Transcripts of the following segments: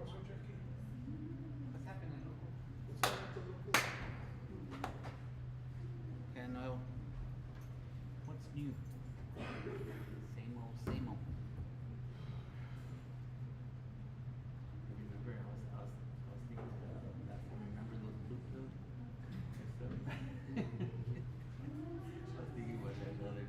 What's happening, loco? Okay, no. What's new? Same old, same old. Remember, I was thinking last time. Remember those blue pills and stuff? I was thinking about that the other day.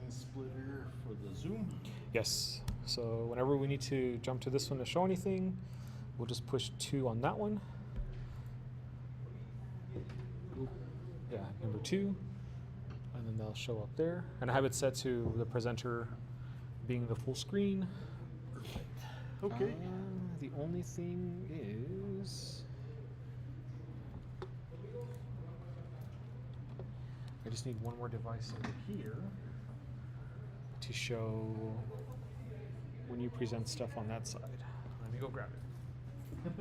Splitter for the Zoom? Yes. So whenever we need to jump to this one to show anything, we'll just push 2 on that one. Yeah, number 2. And then they'll show up there. And I have it set to the presenter being the full screen. Perfect. Okay. The only thing is, I just need one more device over here to show when you present stuff on that side. Let me go grab it.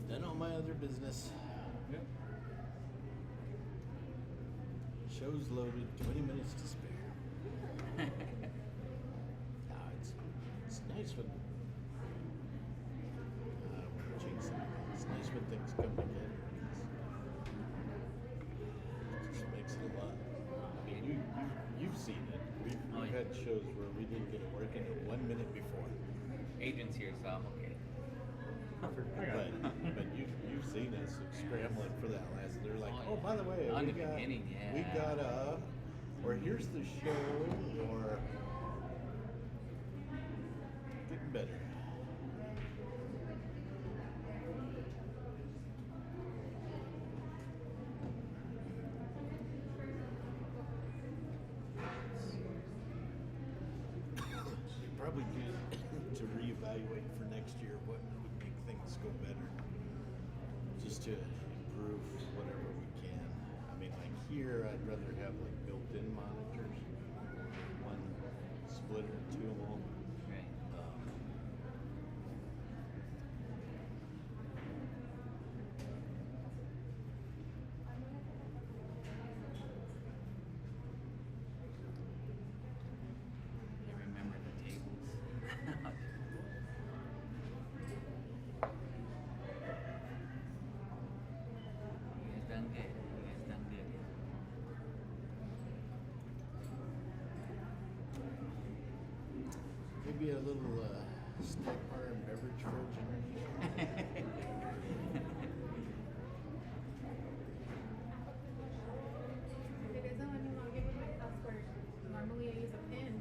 Done all my other business. Yep. Show's loaded, 20 minutes to spare. No, it's nice when jinx it. It's nice when things come together. It just makes it a lot. I mean, you've seen it. We've had shows where we didn't get it working 1 minute before. Agent's here, so I'm okay. But you've seen us scrambling for that last. They're like, oh, by the way, On we the got, beginning, yeah. we got or here's the show, or getting better. Probably good to reevaluate for next year what would make things go better, just to improve whatever we can. I mean, like here, I'd rather have like built-in monitors, one splitter, two of them. Right. I remember the tables. You guys done good. You guys done good. Maybe a little snack bar and beverage fridge underneath. It doesn't let me log in with my password. Normally I use a PIN.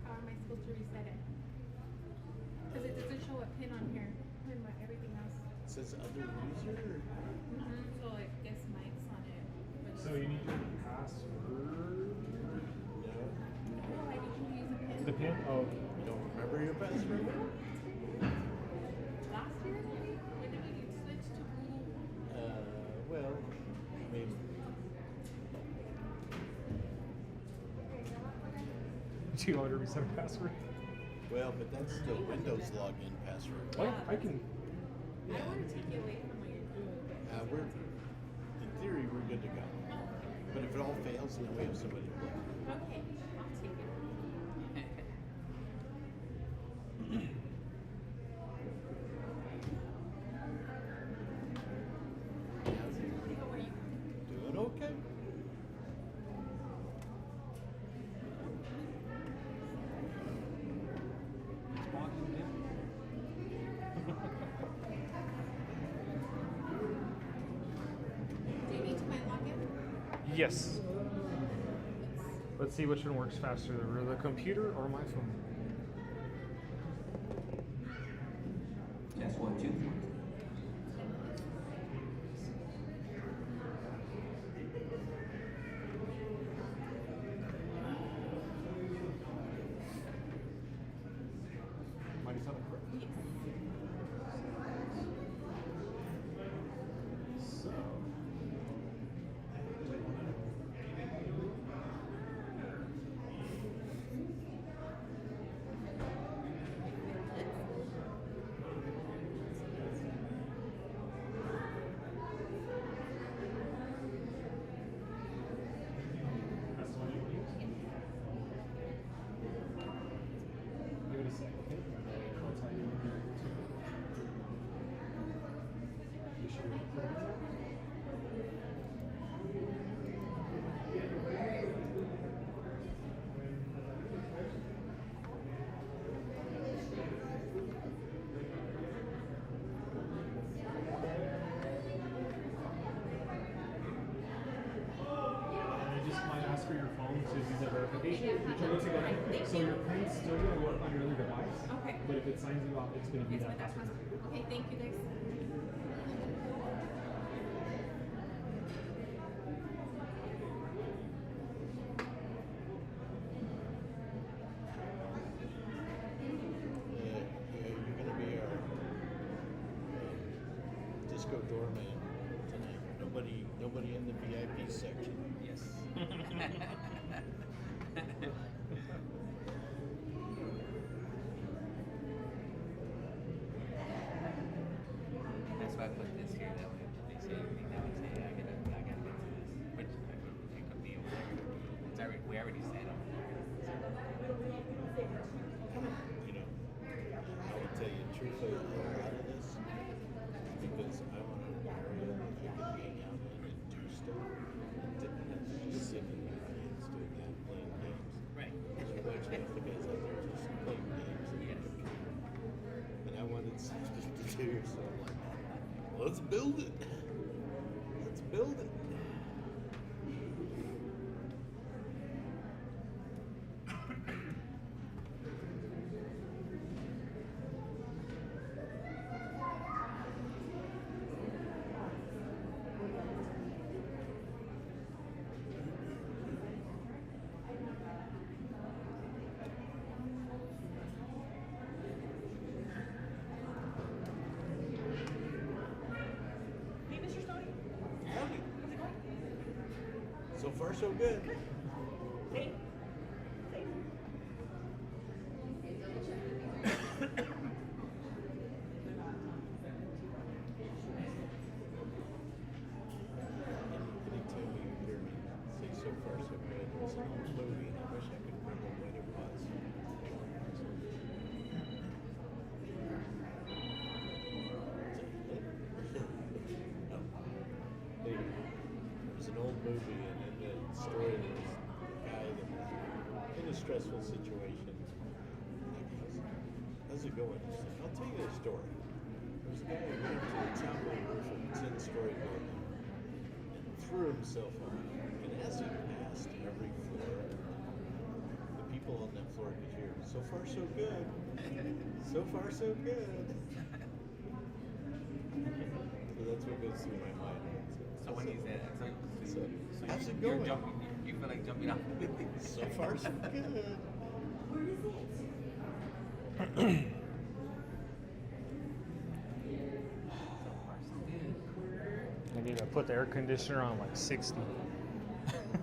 How am I supposed to reset it? Because it doesn't show a PIN on here. And everything else. It says other user. So I guess Mike's on it. But So you need your password. No, no, I need you to use a PIN. The pin? Oh, you don't remember your password? Last year, maybe? When did we switch to Google? Well, I mean, do you want to reset a password? well, but that's the Windows login password. Oh, I can. I want to take it away from what you're doing. We're, in theory, we're good to go. But if it all fails, then we have somebody to blame. Okay, I'll take it. How are you? Doing okay. Do you need to my login? Yes. Let's see which one works faster, the computer or my phone. Test 1, 2. Might have sounded correct. Yes. So. That's the one you want to use? Give it a sec, okay? I'll tell you when you're able to. You should be able to put it in. And I just might ask for your phone to do the verification. Yeah. Which one looks like Thank so you. your pin's still going to work on your other device. Okay. But if it signs you out, it's going to be It's that with that password. password. Okay, thank you guys. You're gonna be our disco doorman tonight. Nobody in the VIP section. Yes. truthfully, a lot of this is because I want an area that I can hang out in and do stuff and didn't have to just sit in my hands doing that, playing games. Right. There's a bunch of the guys out there just playing games and Yes. and I wanted something to do, so I'm like, let's build it. Let's build it. Hey, Mr. Stoney. Howdy. How's it going? So far, so good. Hey. Hey. Anytime you hear me say so far so good, there's an old movie and I wish I could remember what it was. No. Anyway, there's an old movie and in the story there was a guy that was in a stressful situation. Like, how's it going? He's like, I'll tell you a story. There's a guy who went up to the top of the roof of a 10-story building and threw himself on it. And as he passed every floor, the people on that floor could hear, so far so good. So far so good. So that's what goes through my mind. So when you say that, So, how's it you're going? jumping, you feel like jumping off. So far so good. Where is it? So far, so good. I need to put the air conditioner on like 60.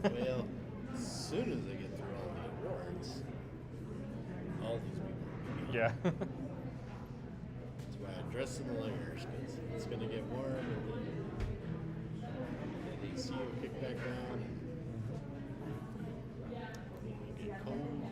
Well, as soon as I get through all the awards, all these people are gonna be Yeah. That's why I dress in the layers, because it's going to get warm, and then the AC will kick back on, and then we get cold.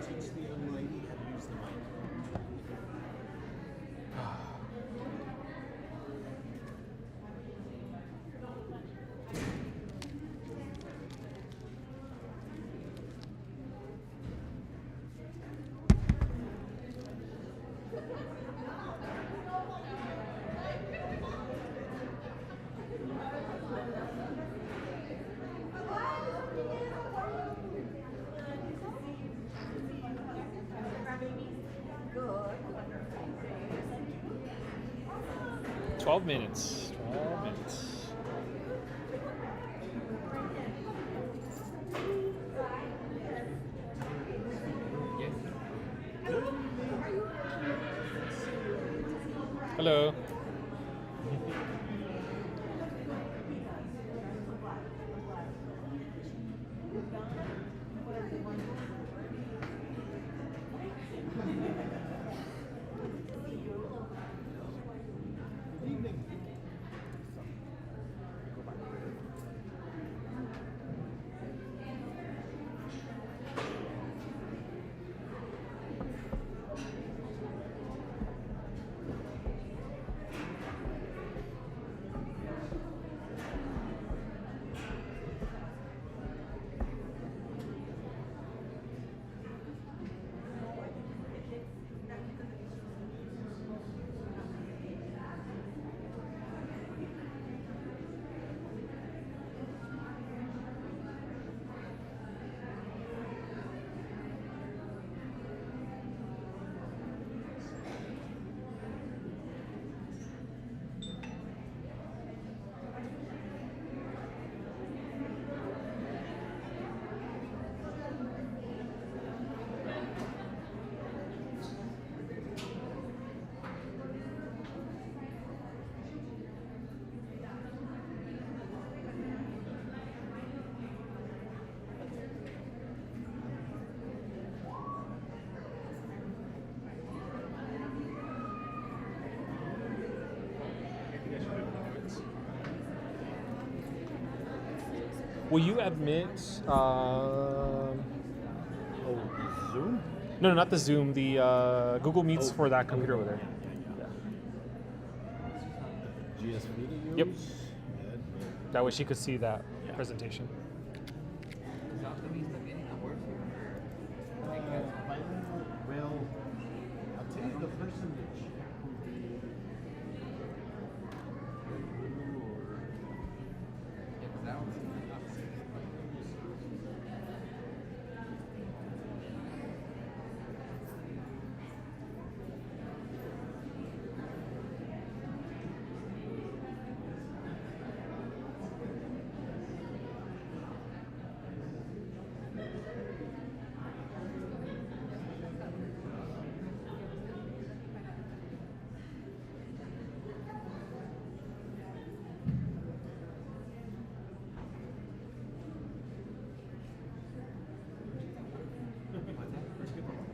Teach the young lady how to use the mic. 12 minutes. 12 minutes. Hello. Good evening. Will you admit? Oh, Zoom? No, not the Zoom. The Google Meets for that computer over there. GS videos? Yep. Admin. That way she could see that Yeah. presentation. Is Alta Vista getting a work here? Bilingual, well, I'll tell you the person that check would be Bilingual or Yeah, because I don't see nothing.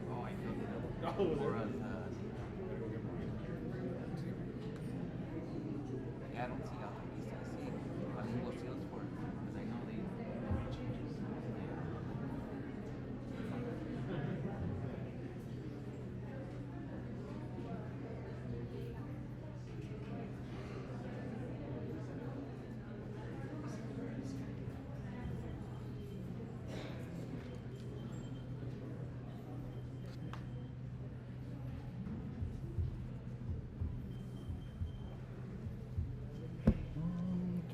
Oh, I know. For us, yeah, I don't see Alta Vista. I see bilingual Salesforce because I know they made changes.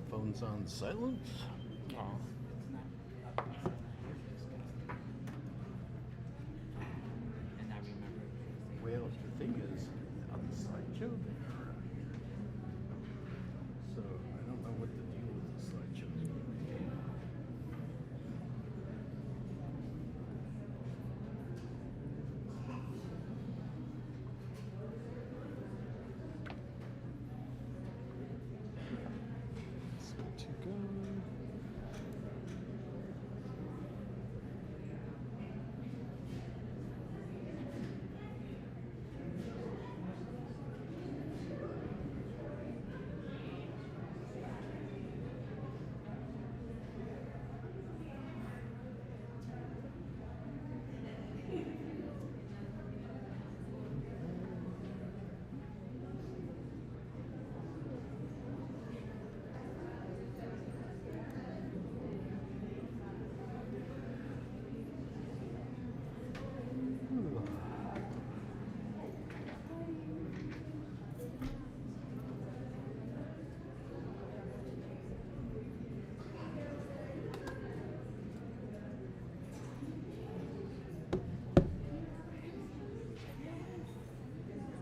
phone's on silent. Oh. And I remember Well, the thing is, on the slideshow, they are around here. So I don't know what the deal with the slideshow is going to be. It's good to go.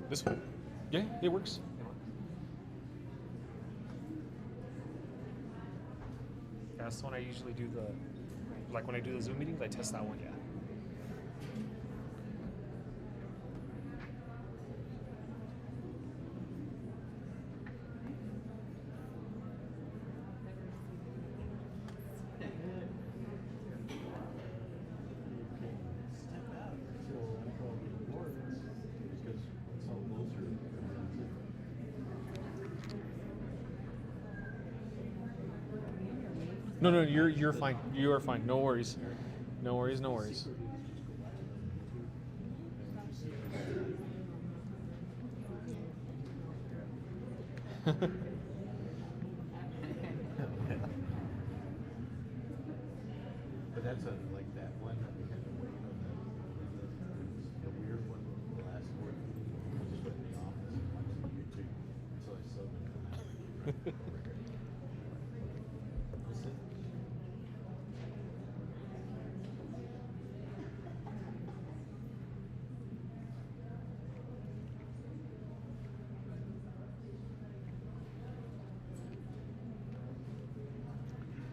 This one? Yeah, it works. That's the one I usually do like when I do the Zoom meetings, I test that one, yeah. Step out so I call the boards because it's all closer. No, you're fine. You are fine. No worries. No worries, no worries. But that's like that one that we had to wait on the weird one, the last board meeting. I just went in the office and watched the YouTube until I saw them come out. That's it.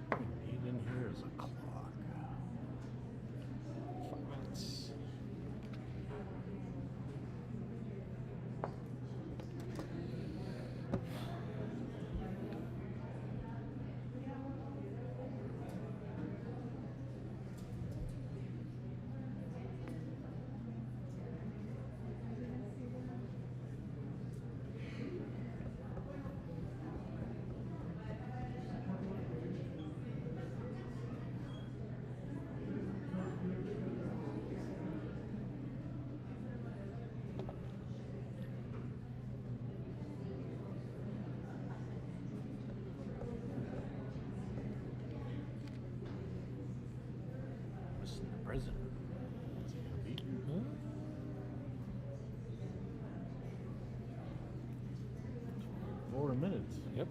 What we need in here is a clock. It's the president. Is he gonna be here? 4 minutes. Yep.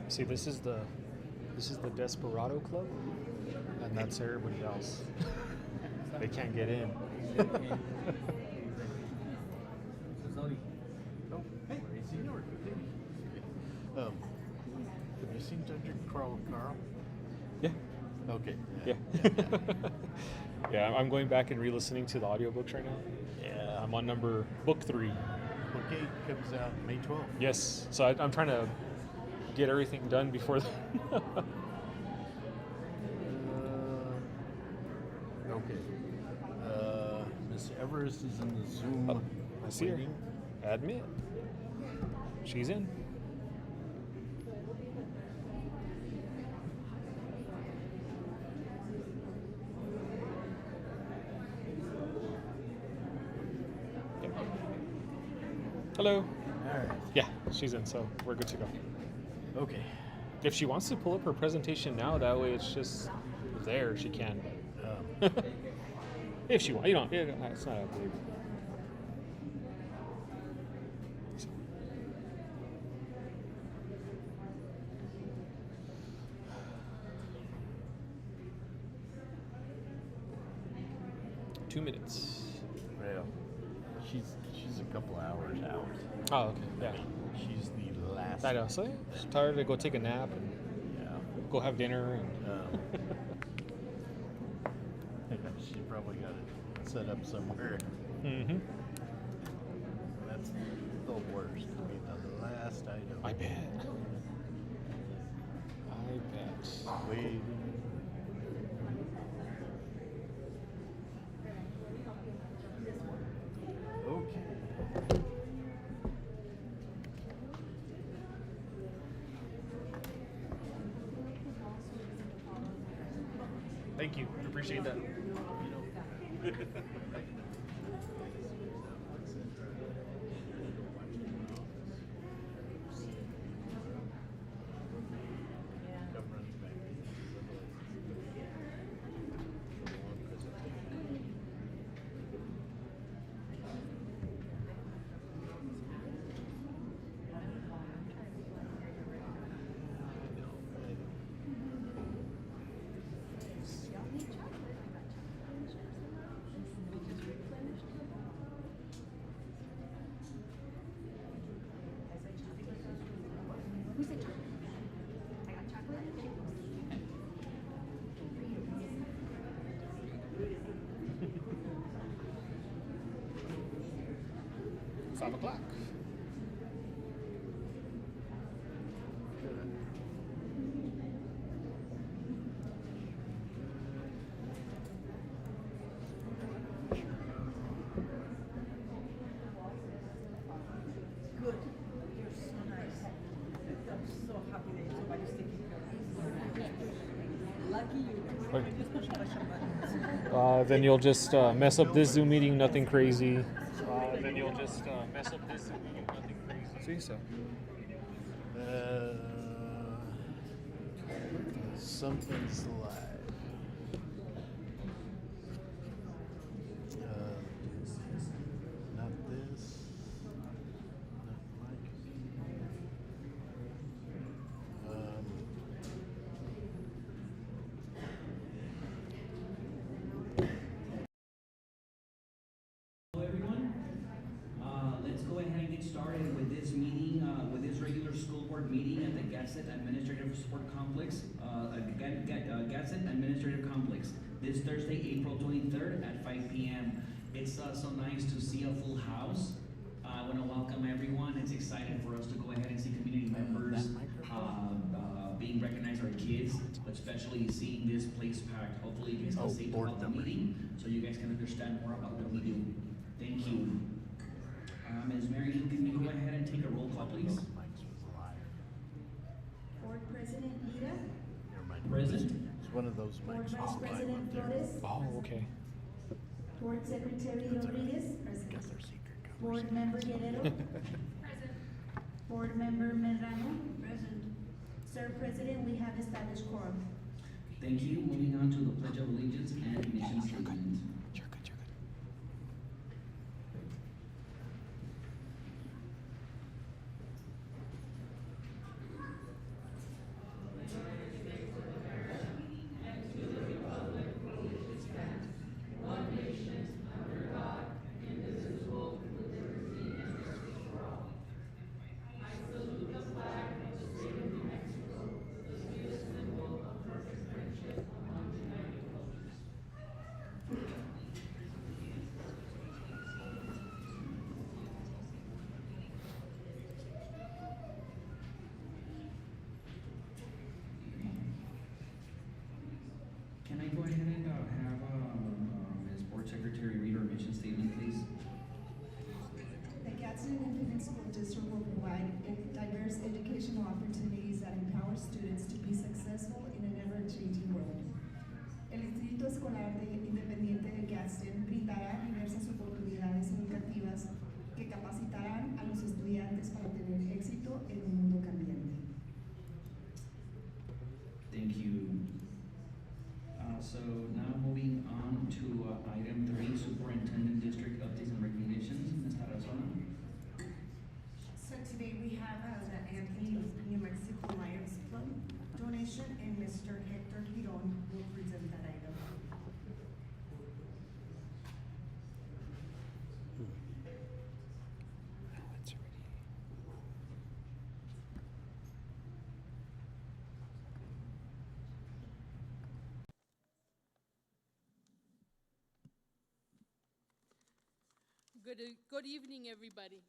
See, this is the Desperado Club, and that's everybody else. They can't get in. Oh, hey, Senor. Have you seen Dr. Carl? Yeah. Okay. Yeah. Yeah, I'm going back and re-listening to the audiobooks right now. Yeah. I'm on book 3. Book 8 comes out May 12th. Yes, so I'm trying to get everything done before the Okay. Miss Everest is in the Zoom. Oh, I see her. waiting. Admit. She's in. Hello. All right. Yeah, she's in, so we're good to go. Okay. If she wants to pull up her presentation now, that way it's just there, she can. If she wants, it's not a big. So. Two minutes. Well, she's a couple hours out. Oh, okay, yeah. She's the last. I know, so she's tired to go take a nap and Yeah. go have dinner. And She probably got it set up somewhere. mm-hmm. That's the worst. I mean, the last item. I bet. Wait. Okay. Thank you. Appreciate that. Who's it? I got chocolate. 5 o'clock. Good. You're so nice. I'm so happy that somebody's taking care of you. Lucky you. Right. Just push the button. Then you'll just mess up this Zoom meeting, nothing crazy. Then you'll just mess up this Zoom meeting, nothing crazy. See, so. Something's live. Not this. Not my computer. Gadsden Administrative Support Complex, Gadsden Administrative Complex, this Thursday, April 23rd at 5 p.m. It's so nice to see a full house. I want to welcome everyone. It's exciting for us to go ahead and see community members being recognized, our kids, but especially seeing this place packed. Hopefully you guys can stay throughout the meeting so you guys can understand more about what we do. Thank you. Ms. Mary Lou, can you go ahead and take a roll call, please? Board President Lira, Present. It's one of those Board mics. Vice President Flores, Oh, okay. Board Secretary Rodriguez, Got their secret covers. Board Member Guerrero, Board Member Medrano. Sir President, we have established quorum. Thank you. Moving on to the Pledge of Allegiance and mission statement. You're good, you're good. Can I go ahead and have Ms. Board Secretary read our mission statement, please? The Gadsden Independent School District will provide diverse educational opportunities that empower students to be successful in an ever-changing world. El Distrito Escolar Independiente de Gadsden brindará diversas oportunidades educativas que capacitarán a los estudiantes para tener éxito en un mundo cambiante. Thank you. So now moving on to item 3, Superintendent District Updates and Recognitions. Ms. Tarazona. So today we have the Anthony New Mexico Lions Club donation, and Mr. Hector Giron will present that item. It's already. Good evening, everybody.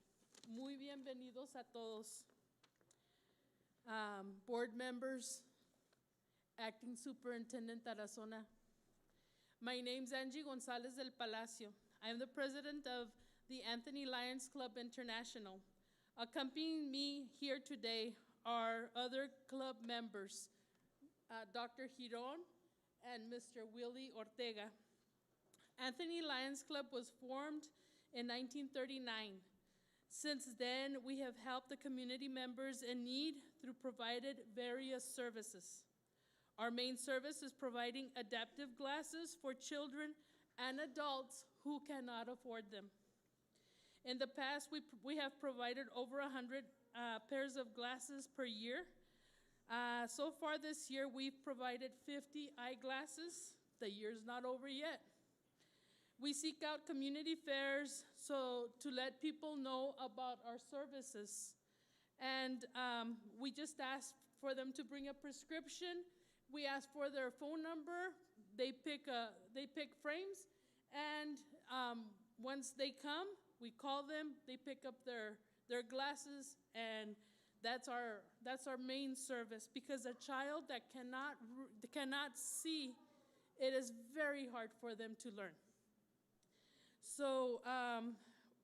Muy bienvenidos a todos. Board members, Acting Superintendent Tarazona. My name's Angie Gonzalez del Palacio. I am the president of the Anthony Lions Club International. Accompanying me here today are other club members, Dr. Giron and Mr. Willie Ortega. Anthony Lions Club was formed in 1939. Since then, we have helped the community members in need through provided various services. Our main service is providing adaptive glasses for children and adults who cannot afford them. In the past, we have provided over 100 pairs of glasses per year. So far this year, we've provided 50 eyeglasses. The year's not over yet. We seek out community fairs to let people know about our services. And we just ask for them to bring a prescription. We ask for their phone number. They pick frames. And once they come, we call them. They pick up their glasses. And that's our main service. Because a child that cannot see, it is very hard for them to learn. So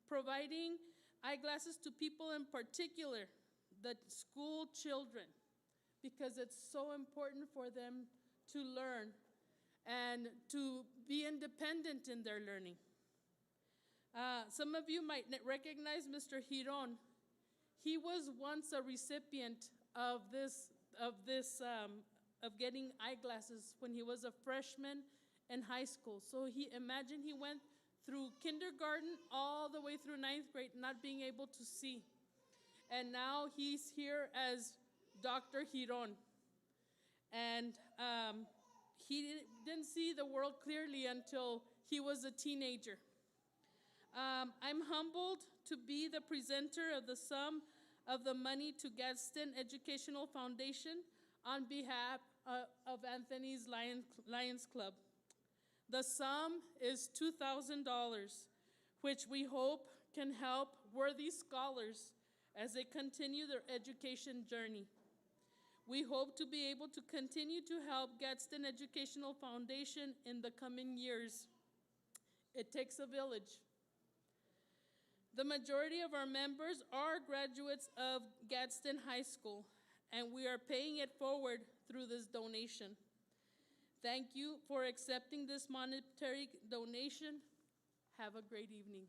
providing eyeglasses to people in particular, the school children, because it's so important for them to learn and to be independent in their learning. Some of you might recognize Mr. Giron. He was once a recipient of getting eyeglasses when he was a freshman in high school. So he went through kindergarten all the way through 9th grade, not being able to see. And now he's here as Dr. Giron. And he didn't see the world clearly until he was a teenager. I'm humbled to be the presenter of the sum of the money to Gadsden Educational Foundation on behalf of Anthony's Lions Club. The sum is $2,000, which we hope can help worthy scholars as they continue their education journey. We hope to be able to continue to help Gadsden Educational Foundation in the coming years. It takes a village. The majority of our members are graduates of Gadsden High School, and we are paying it forward through this donation. Thank you for accepting this monetary donation. Have a great evening.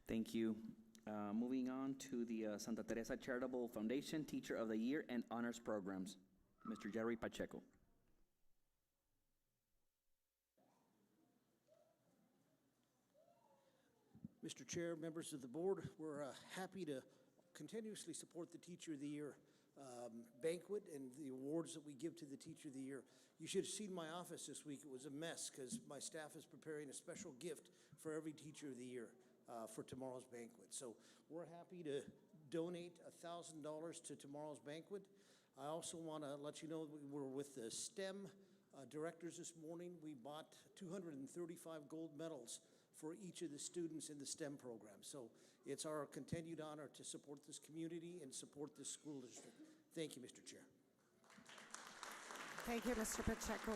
Thank you. Moving on to the Santa Teresa Charitable Foundation Teacher of the Year and Honors Programs, Mr. Jerry Pacheco. Mr. Chair, members of the board, we're happy to continuously support the Teacher of the Year banquet and the awards that we give to the Teacher of the Year. You should have seen my office this week. It was a mess because my staff is preparing a special gift for every Teacher of the Year for tomorrow's banquet. So we're happy to donate $1,000 to tomorrow's banquet. I also want to let you know we're with the STEM directors this morning. We bought 235 gold medals for each of the students in the STEM program. So it's our continued honor to support this community and support this school district. Thank you, Mr. Chair. Thank you, Mr. Pacheco.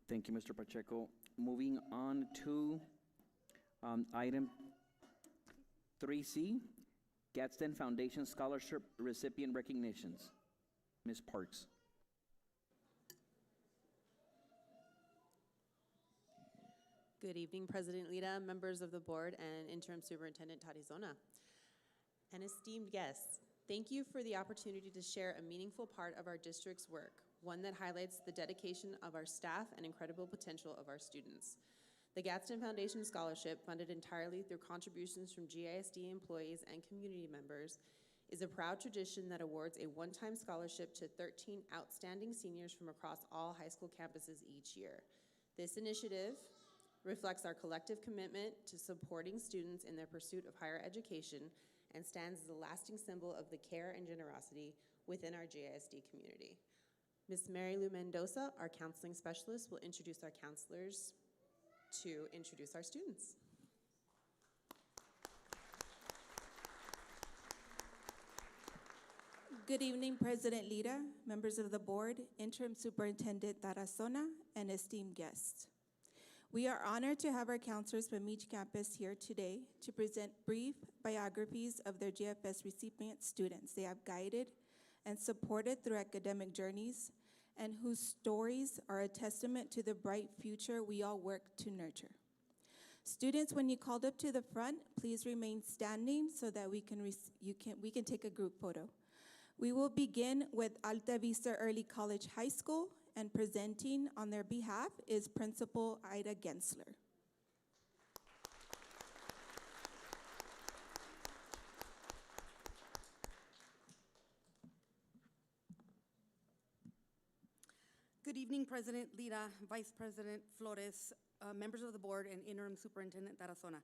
Thank you, Mr. Pacheco. Moving on to item 3C, Gadsden Foundation Scholarship Recipient Recognitions. Ms. Parks. Good evening, President Lira, members of the board, and Interim Superintendent Tarizona. And esteemed guests, thank you for the opportunity to share a meaningful part of our district's work, one that highlights the dedication of our staff and incredible potential of our students. The Gadsden Foundation Scholarship, funded entirely through contributions from GISD employees and community members, is a proud tradition that awards a one-time scholarship to 13 outstanding seniors from across all high school campuses each year. This initiative reflects our collective commitment to supporting students in their pursuit of higher education and stands as a lasting symbol of the care and generosity within our GISD community. Ms. Mary Lou Mendoza, our counseling specialist, will introduce our counselors to introduce our students. Good evening, President Lira, members of the board, Interim Superintendent Tarazona, and esteemed guests. We are honored to have our counselors from each campus here today to present brief biographies of their GFS recipient students they have guided and supported through academic journeys and whose stories are a testament to the bright future we all work to nurture. Students, when you called up to the front, please remain standing so that we can take a group photo. We will begin with Alta Vista Early College High School, and presenting on their behalf is Principal Ida Gensler. Good evening, President Lira, Vice President Flores, members of the board, and Interim Superintendent Tarazona.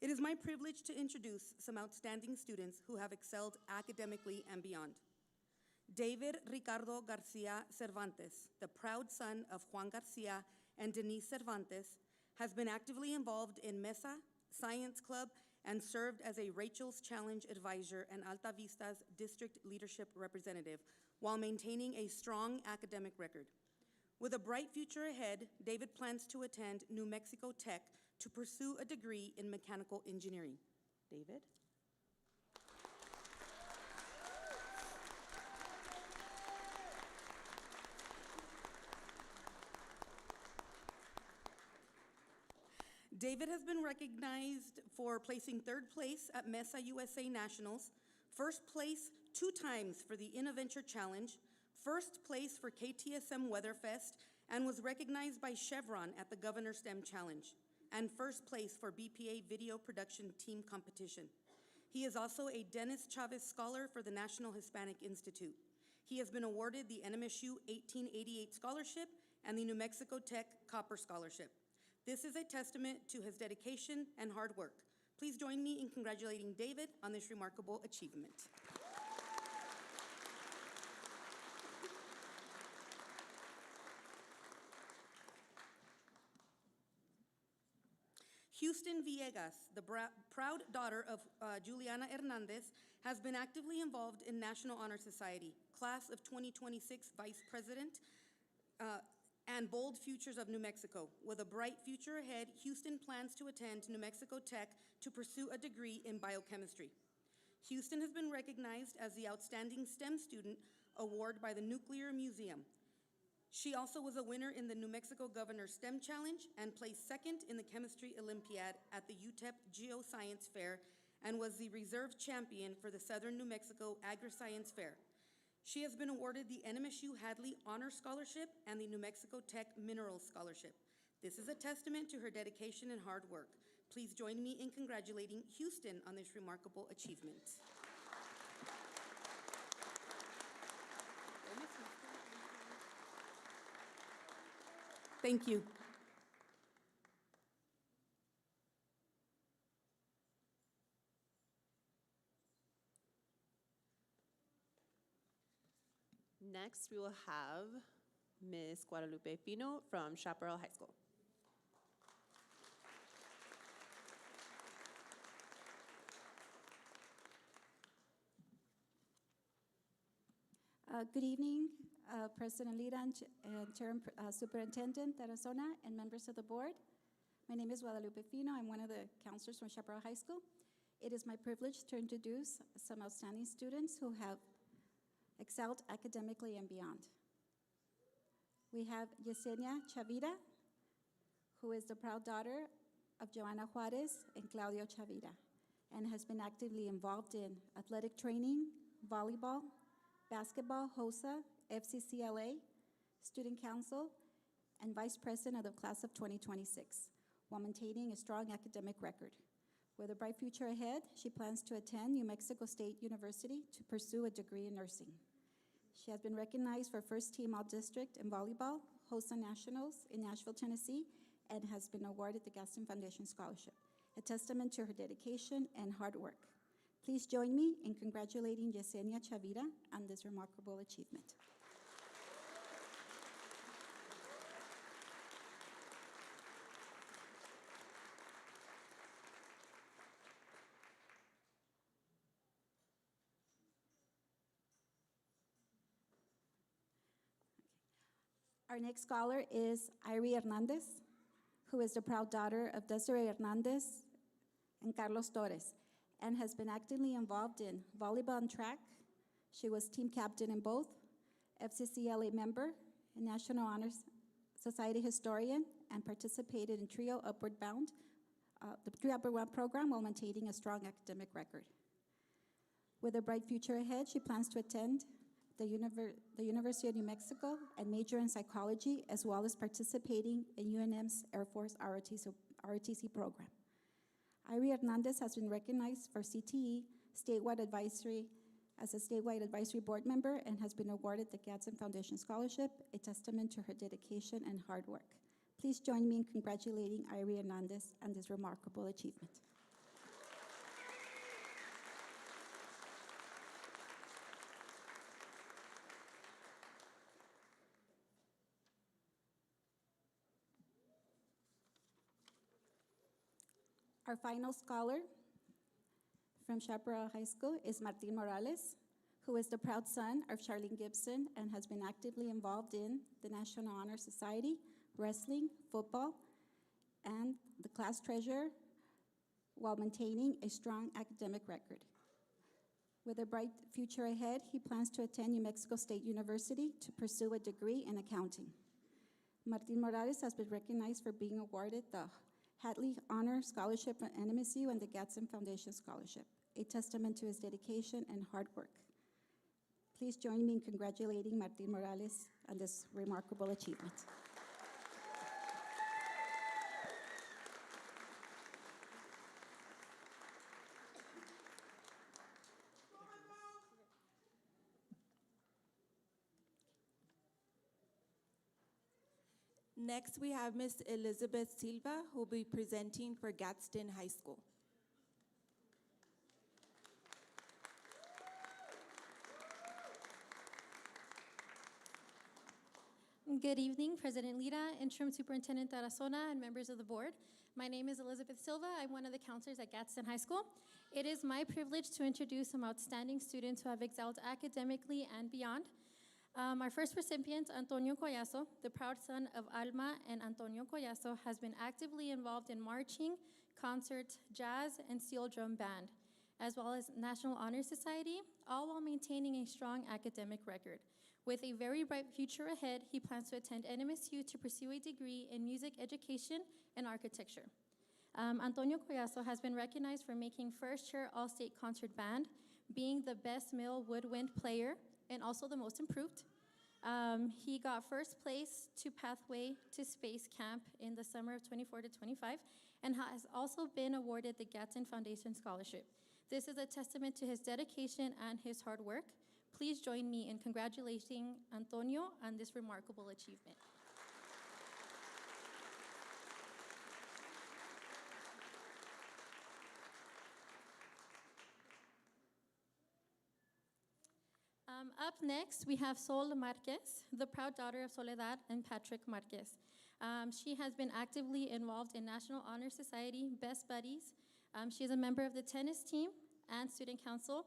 It is my privilege to introduce some outstanding students who have excelled academically and beyond. David Ricardo Garcia Cervantes, the proud son of Juan Garcia and Denise Cervantes, has been actively involved in Mesa, Science Club, and served as a Rachel's Challenge advisor and Alta Vista's district leadership representative while maintaining a strong academic record. With a bright future ahead, David plans to attend New Mexico Tech to pursue a degree in mechanical engineering. David? David has been recognized for placing 3rd place at Mesa USA Nationals, 1st place 2 times for the InnoVenture Challenge, 1st place for KTSM Weatherfest, and was recognized by Chevron at the Governor STEM Challenge, and 1st place for BPA Video Production Team Competition. He is also a Dennis Chavez Scholar for the National Hispanic Institute. He has been awarded the NMSU 1888 Scholarship and the New Mexico Tech Copper Scholarship. This is a testament to his dedication and hard work. Please join me in congratulating David on this remarkable achievement. Houston Villegas, the proud daughter of Juliana Hernandez, has been actively involved in National Honor Society, Class of 2026 Vice President, and Bold Futures of New Mexico. With a bright future ahead, Houston plans to attend New Mexico Tech to pursue a degree in biochemistry. Houston has been recognized as the Outstanding STEM Student Award by the Nuclear Museum. She also was a winner in the New Mexico Governor STEM Challenge and placed 2nd in the Chemistry Olympiad at the UTEP Geoscience Fair and was the reserve champion for the Southern New Mexico Agri-Science Fair. She has been awarded the NMSU Hadley Honor Scholarship and the New Mexico Tech Minerals Scholarship. This is a testament to her dedication and hard work. Please join me in congratulating Houston on this remarkable achievement. Thank you. Next, we will have Ms. Guadalupe Pino from Chaparral High School. Good evening, President Lira and Interim Superintendent Tarazona and members of the board. My name is Guadalupe Pino. I'm one of the counselors from Chaparral High School. It is my privilege to introduce some outstanding students who have excelled academically and beyond. We have Yesenia Chavira, who is the proud daughter of Joanna Juarez and Claudio Chavira, and has been actively involved in athletic training, volleyball, basketball, HOSA, FCCLA, student council, and vice president of the class of 2026, while maintaining a strong academic record. With a bright future ahead, she plans to attend New Mexico State University to pursue a degree in nursing. She has been recognized for first team All-District in volleyball, hosts on nationals in Nashville, Tennessee, and has been awarded the Gadsden Foundation Scholarship, a testament to her dedication and hard work. Please join me in congratulating Yesenia Chavira on this remarkable achievement. Our next scholar is Irie Hernandez, who is the proud daughter of Desiree Hernandez and Carlos Torres, and has been actively involved in volleyball and track. She was team captain in both, FCCLA member, and National Honor Society historian, and participated in Trio Upward Bound, the Trio Upward Bound program, while maintaining a strong academic record. With a bright future ahead, she plans to attend the University of New Mexico and major in psychology, as well as participating in UNM's Air Force ROTC program. Irie Hernandez has been recognized for CTE statewide advisory as a statewide advisory board member and has been awarded the Gadsden Foundation Scholarship, a testament to her dedication and hard work. Please join me in congratulating Irie Hernandez on this remarkable achievement. Our final scholar from Chaparral High School is Martin Morales, who is the proud son of Charlene Gibson and has been actively involved in the National Honor Society, wrestling, football, and the class treasurer, while maintaining a strong academic record. With a bright future ahead, he plans to attend New Mexico State University to pursue a degree in accounting. Martin Morales has been recognized for being awarded the Hadley Honor Scholarship from NMSU and the Gadsden Foundation Scholarship, a testament to his dedication and hard work. Please join me in congratulating Martin Morales on this remarkable achievement. Next, we have Ms. Elizabeth Silva, who will be presenting for Gadsden High School. Good evening, President Lira, Interim Superintendent Tarazona, and members of the board. My name is Elizabeth Silva. I'm one of the counselors at Gadsden High School. It is my privilege to introduce some outstanding students who have excelled academically and beyond. Our first recipient, Antonio Collazo, the proud son of Alma and Antonio Collazo, has been actively involved in marching, concert, jazz, and steel drum band, as well as National Honor Society, all while maintaining a strong academic record. With a very bright future ahead, he plans to attend NMSU to pursue a degree in music education and architecture. Antonio Collazo has been recognized for making first-year All-State Concert Band, being the best male woodwind player, and also the most improved. He got first place to Pathway to Space Camp in the summer of 24 to 25, and has also been awarded the Gadsden Foundation Scholarship. This is a testament to his dedication and his hard work. Please join me in congratulating Antonio on this remarkable achievement. Up next, we have Sol Marquez, the proud daughter of Soledad and Patrick Marquez. She has been actively involved in National Honor Society, Best Buddies. She is a member of the tennis team and student council.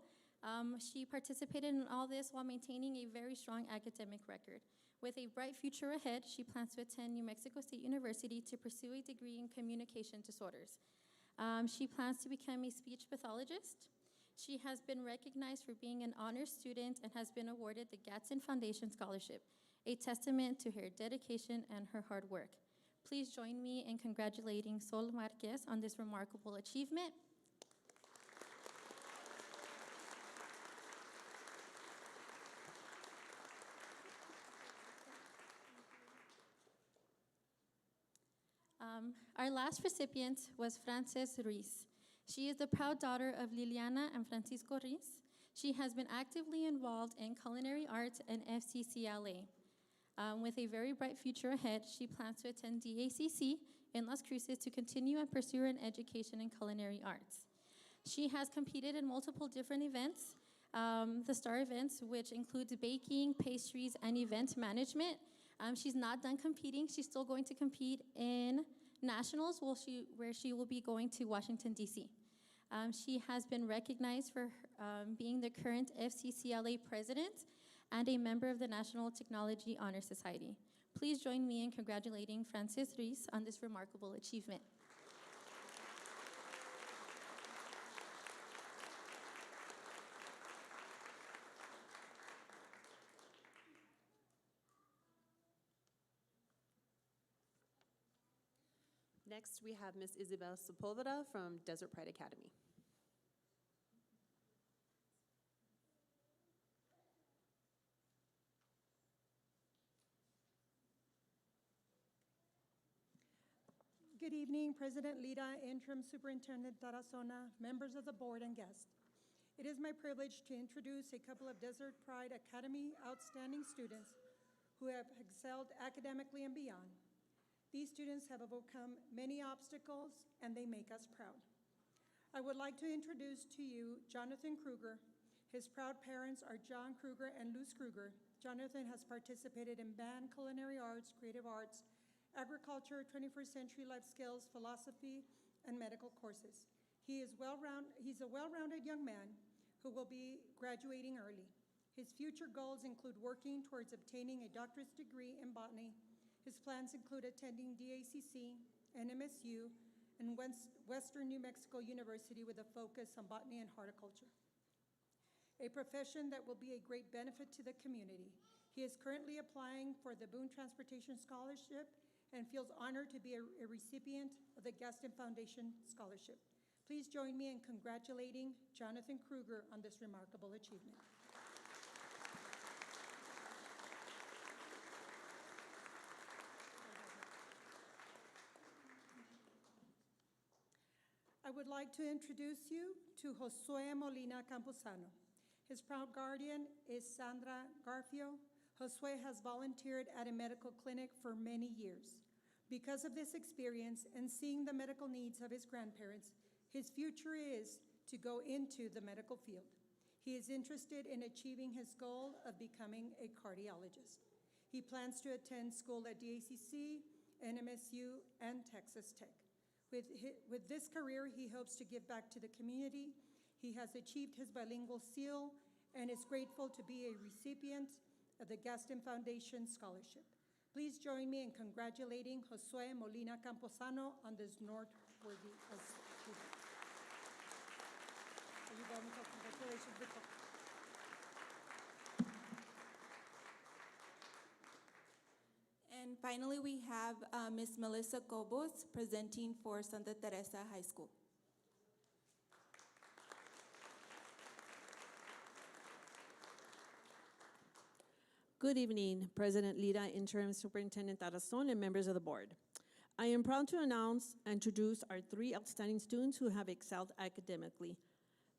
She participated in all this while maintaining a very strong academic record. With a bright future ahead, she plans to attend New Mexico State University to pursue a degree in communication disorders. She plans to become a speech pathologist. She has been recognized for being an honors student and has been awarded the Gadsden Foundation Scholarship, a testament to her dedication and her hard work. Please join me in congratulating Sol Marquez on this remarkable achievement. Our last recipient was Frances Ruiz. She is the proud daughter of Liliana and Francisco Riz. She has been actively involved in culinary arts and FCCLA. With a very bright future ahead, she plans to attend DACC in Las Cruces to continue and pursue an education in culinary arts. She has competed in multiple different events, the STAR events, which includes baking, pastries, and event management. She's not done competing. She's still going to compete in nationals, where she will be going to Washington, D.C. She has been recognized for being the current FCCLA president and a member of the National Technology Honor Society. Please join me in congratulating Frances Riz on this remarkable achievement. Next, we have Ms. Isabel Sepulveda from Desert Pride Academy. Good evening, President Lira, Interim Superintendent Tarazona, members of the board, and guests. It is my privilege to introduce a couple of Desert Pride Academy outstanding students who have excelled academically and beyond. These students have overcome many obstacles, and they make us proud. I would like to introduce to you Jonathan Kruger. His proud parents are John Kruger and Luz Kruger. Jonathan has participated in band, culinary arts, creative arts, agriculture, 21st century life skills, philosophy, and medical courses. He's a well-rounded young man who will be graduating early. His future goals include working towards obtaining a doctorate degree in botany. His plans include attending DACC, NMSU, and Western New Mexico University with a focus on botany and horticulture, a profession that will be a great benefit to the community. He is currently applying for the Boone Transportation Scholarship and feels honored to be a recipient of the Gadsden Foundation Scholarship. Please join me in congratulating Jonathan Kruger on this remarkable achievement. I would like to introduce you to Josue Molina Camposano. His proud guardian is Sandra Garfio. Josue has volunteered at a medical clinic for many years. Because of this experience and seeing the medical needs of his grandparents, his future is to go into the medical field. He is interested in achieving his goal of becoming a cardiologist. He plans to attend school at DACC, NMSU, and Texas Tech. With this career, he hopes to give back to the community. He has achieved his bilingual seal and is grateful to be a recipient of the Gadsden Foundation Scholarship. Please join me in congratulating Josue Molina Camposano on this noteworthy achievement. Congratulations, Victor. And finally, we have Ms. Melissa Cobos presenting for Santa Teresa High School. Good evening, President Lira, Interim Superintendent Tarazona, and members of the board. I am proud to announce and introduce our three outstanding students who have excelled academically.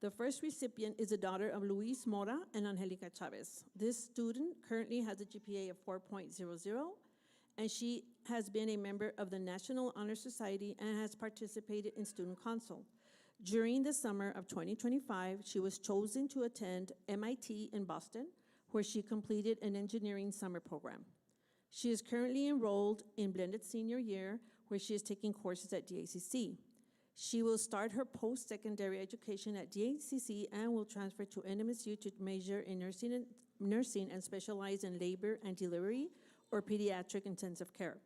The first recipient is a daughter of Luis Mora and Angelica Chavez. This student currently has a GPA of 4.00, and she has been a member of the National Honor Society and has participated in Student Council. During the summer of 2025, she was chosen to attend MIT in Boston, where she completed an engineering summer program. She is currently enrolled in blended senior year, where she is taking courses at DACC. She will start her post-secondary education at DACC and will transfer to NMSU to major in nursing and specialize in labor and delivery or pediatric intensive care.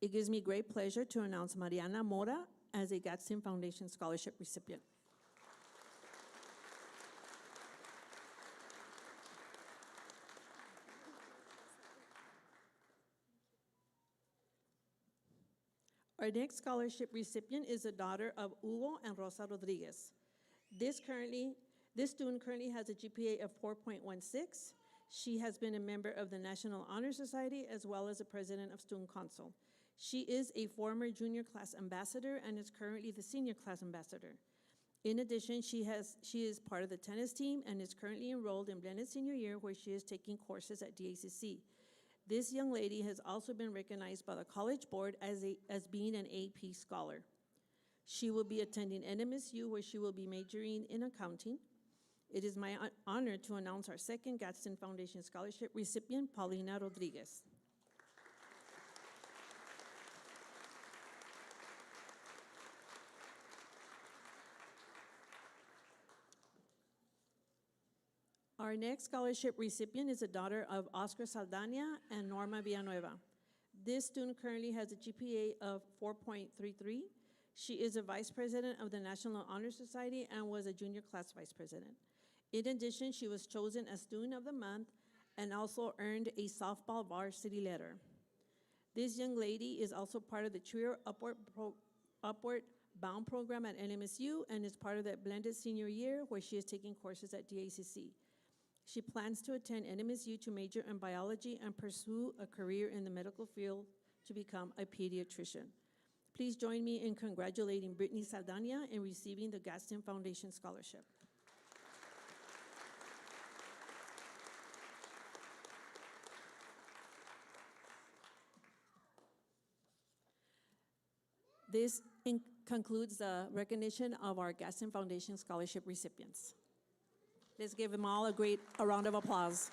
It gives me great pleasure to announce Mariana Mora as a Gadsden Foundation Scholarship recipient. Our next scholarship recipient is a daughter of Hugo and Rosa Rodriguez. This student currently has a GPA of 4.16. She has been a member of the National Honor Society as well as the president of Student Council. She is a former junior class ambassador and is currently the senior class ambassador. In addition, she is part of the tennis team and is currently enrolled in blended senior year where she is taking courses at DACC. This young lady has also been recognized by the College Board as being an AP scholar. She will be attending NMSU where she will be majoring in accounting. It is my honor to announce our second Gadsden Foundation Scholarship recipient, Paulina Rodriguez. Our next scholarship recipient is a daughter of Oscar Saldana and Norma Villanueva. This student currently has a GPA of 4.33. She is a vice president of the National Honor Society and was a junior class vice president. In addition, she was chosen as Student of the Month and also earned a softball varsity letter. This young lady is also part of the TRIO Upward Bound program at NMSU and is part of that blended senior year where she is taking courses at DACC. She plans to attend NMSU to major in biology and pursue a career in the medical field to become a pediatrician. Please join me in congratulating Brittany Saldana in receiving the Gadsden Foundation Scholarship. This concludes the recognition of our Gadsden Foundation Scholarship recipients. Let's give them all a round of applause.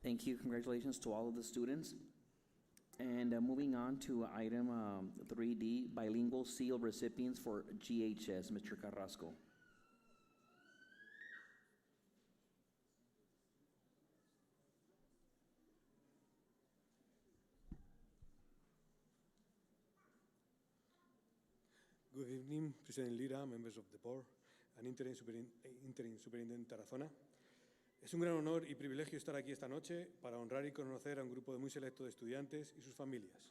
Thank you. Congratulations to all of the students. And moving on to item 3D, bilingual seal recipients for GHS, Mr. Carrasco. Good evening, President Lira, members of the board, and interim Superintendent Tarazona. Es un gran honor y privilegio estar aquí esta noche para honrar y conocer a un grupo muy selecto de estudiantes y sus familias.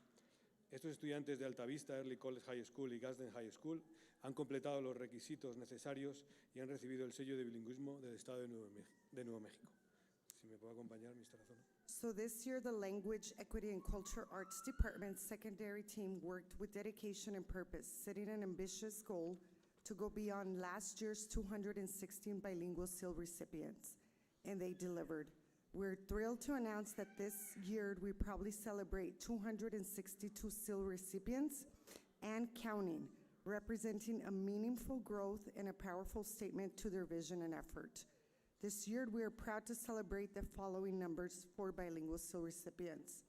Estos estudiantes de Alta Vista, Early College High School y Gadsden High School han completado los requisitos necesarios y han recibido el sello de bilingüismo del Estado de Nuevo México. Si me puede acompañar, Mr. Tarazona. So this year, the Language, Equity, and Culture Arts Department's secondary team worked with dedication and purpose, setting an ambitious goal to go beyond last year's 216 bilingual seal recipients, and they delivered. We're thrilled to announce that this year we probably celebrate 262 seal recipients and counting, representing a meaningful growth and a powerful statement to their vision and effort. This year, we are proud to celebrate the following numbers for bilingual seal recipients.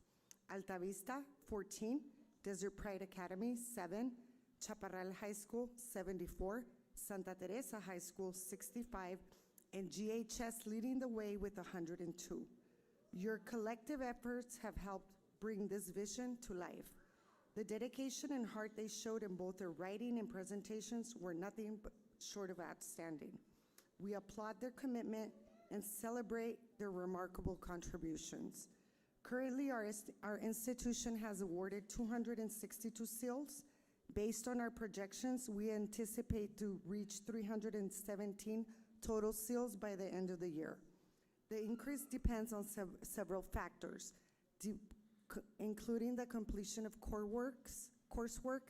Alta Vista, 14, Desert Pride Academy, 7, Chaparral High School, 74, Santa Teresa High School, 65, and GHS leading the way with 102. Your collective efforts have helped bring this vision to life. The dedication and heart they showed in both their writing and presentations were nothing but short of outstanding. We applaud their commitment and celebrate their remarkable contributions. Currently, our institution has awarded 262 seals. Based on our projections, we anticipate to reach 317 total seals by the end of the year. The increase depends on several factors, including the completion of coursework,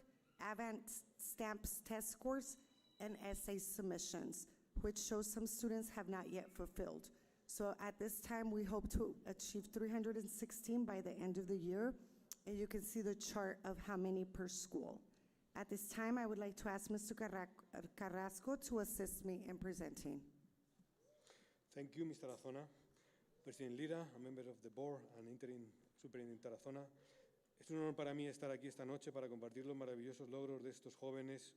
advanced stamps test scores, and essay submissions, which shows some students have not yet fulfilled. So at this time, we hope to achieve 316 by the end of the year, and you can see the chart of how many per school. At this time, I would like to ask Mr. Carrasco to assist me in presenting. Thank you, Mr. Tarazona. President Lira, a member of the board and interim superintendent Tarazona, es un honor para mí estar aquí esta noche para compartir los maravillosos logros de estas jóvenes,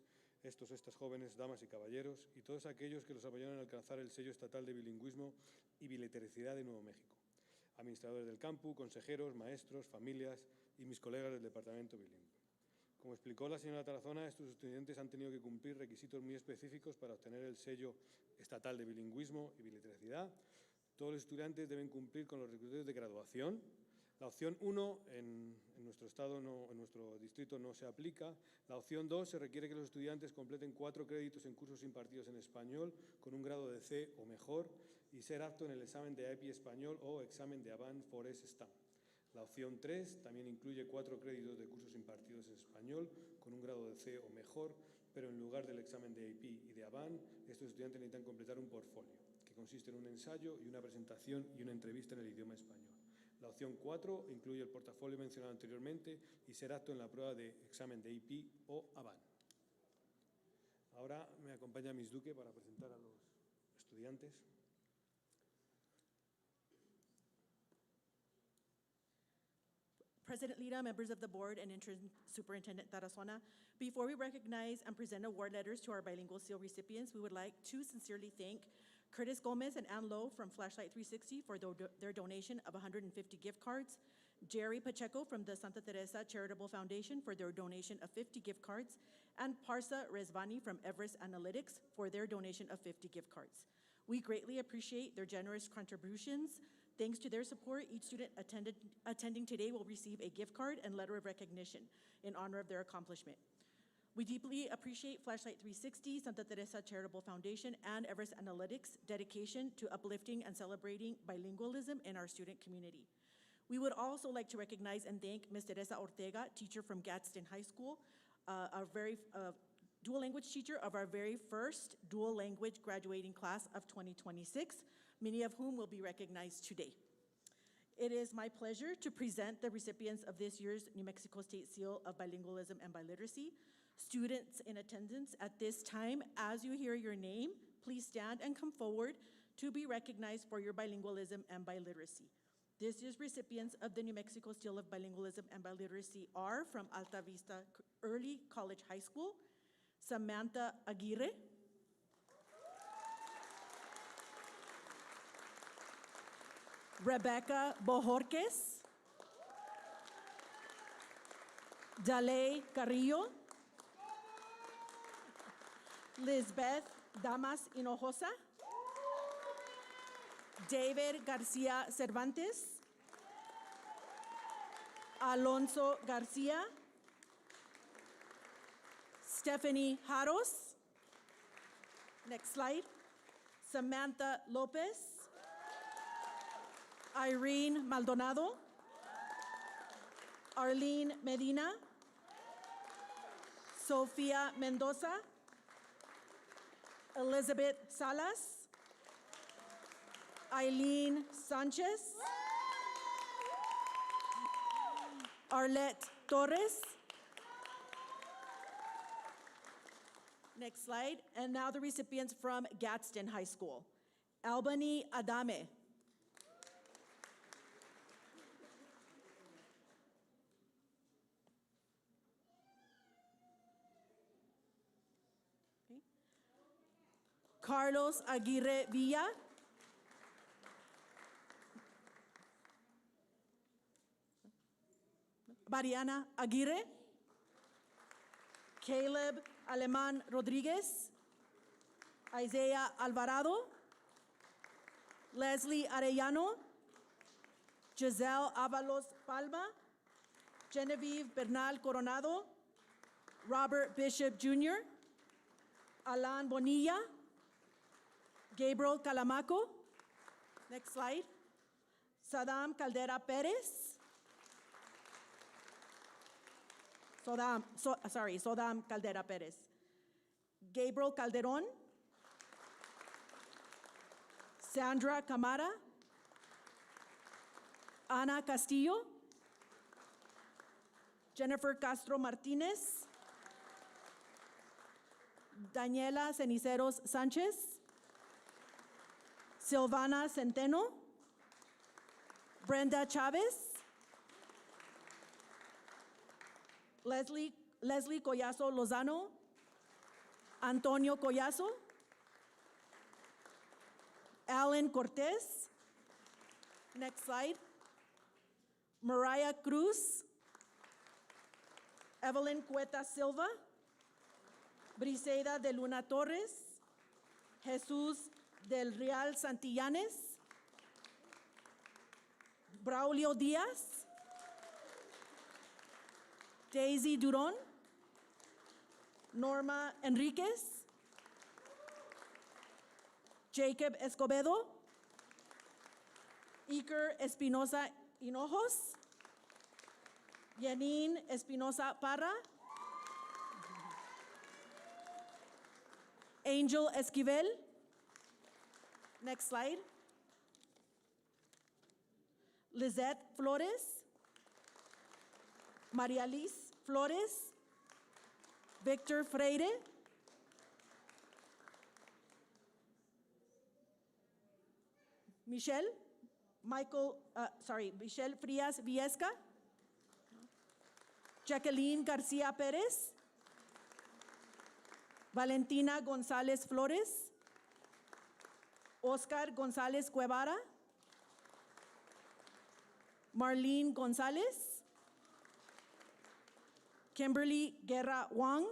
damas y caballeros, y todos aquellos que los apoyaron en alcanzar el sello estatal de bilingüismo y bilateralidad de Nuevo México. Administradores del campus, consejeros, maestros, familias y mis colegas del departamento bilingüe. Como explicó la señora Tarazona, estos estudiantes han tenido que cumplir requisitos muy específicos para obtener el sello estatal de bilingüismo y bilateralidad. Todos los estudiantes deben cumplir con los requisitos de graduación. La opción 1 en nuestro estado, en nuestro distrito no se aplica. La opción 2 se requiere que los estudiantes completen 4 créditos en cursos impartidos en español con un grado de C o mejor y ser apto en el examen de API español o examen de Avant Forest Stamp. La opción 3 también incluye 4 créditos de cursos impartidos en español con un grado de C o mejor, pero en lugar del examen de AP y de Avant, estos estudiantes necesitan completar un portfolio, que consiste en un ensayo y una presentación y una entrevista en el idioma español. La opción 4 incluye el portafolio mencionado anteriormente y ser apto en la prueba de examen de AP o Avant. Ahora me acompaña Miss Duque para presentar a los estudiantes. President Lira, members of the board, and Interim Superintendent Tarazona, before we recognize and present award letters to our bilingual seal recipients, we would like to sincerely thank Curtis Gomez and Ann Lowe from Flashlight 360 for their donation of 150 gift cards, Jerry Pacheco from the Santa Teresa Charitable Foundation for their donation of 50 gift cards, and Parsa Rezvani from Everest Analytics for their donation of 50 gift cards. We greatly appreciate their generous contributions. Thanks to their support, each student attending today will receive a gift card and letter of recognition in honor of their accomplishment. We deeply appreciate Flashlight 360, Santa Teresa Charitable Foundation, and Everest Analytics' dedication to uplifting and celebrating bilingualism in our student community. We would also like to recognize and thank Ms. Teresa Ortega, teacher from Gadsden High School, our dual language teacher of our very first dual language graduating class of 2026, many of whom will be recognized today. It is my pleasure to present the recipients of this year's New Mexico State Seal of Bilingualism and Biliteracy. Students in attendance at this time, as you hear your name, please stand and come forward to be recognized for your bilingualism and biliteracy. This year's recipients of the New Mexico Seal of Bilingualism and Biliteracy are from Alta Vista Early College High School, Samantha Aguirre, Rebecca Bojorquez, Daley Carrillo, Lisbeth Damas Hinojosa, David Garcia Cervantes, Alonso Garcia, Stephanie Jaros, next slide, Samantha Lopez, Irene Maldonado, Arlene Medina, Sofia Mendoza, Elizabeth Salas, Eileen Sanchez, Arlette Torres. Next slide. And now the recipients from Gadsden High School. Albany Adame. Carlos Aguirre Villa. Mariana Aguirre. Caleb Aleman Rodriguez. Isaiah Alvarado, Leslie Arellano, Giselle Avalos Palma, Genevieve Bernal Coronado, Robert Bishop Jr., Alan Bonilla, Gabriel Calamaco. Next slide. Saddam Caldera Perez. Sodam Caldera Perez. Gabriel Calderon. Sandra Camara. Ana Castillo. Jennifer Castro Martinez. Daniela Ceniceros Sánchez. Silvana Centeno. Brenda Chavez. Leslie Collazo Lozano. Antonio Collazo. Alan Cortez. Next slide. Mariah Cruz. Evelyn Cueta Silva. Briseida de Luna Torres. Jesús del Real Santillanes. Braulio Díaz. Daisy Durón. Norma Enriquez. Jacob Escobedo. Iker Espinosa Hinojos. Yanine Espinosa Parra. Angel Esquivel. Next slide. Lizette Flores. María Liz Flores. Victor Freire. Michelle Frias Viesca. Jacqueline García Pérez. Valentina González Flores. Oscar González Cuevara. Marlene González. Kimberly Guerra Wang.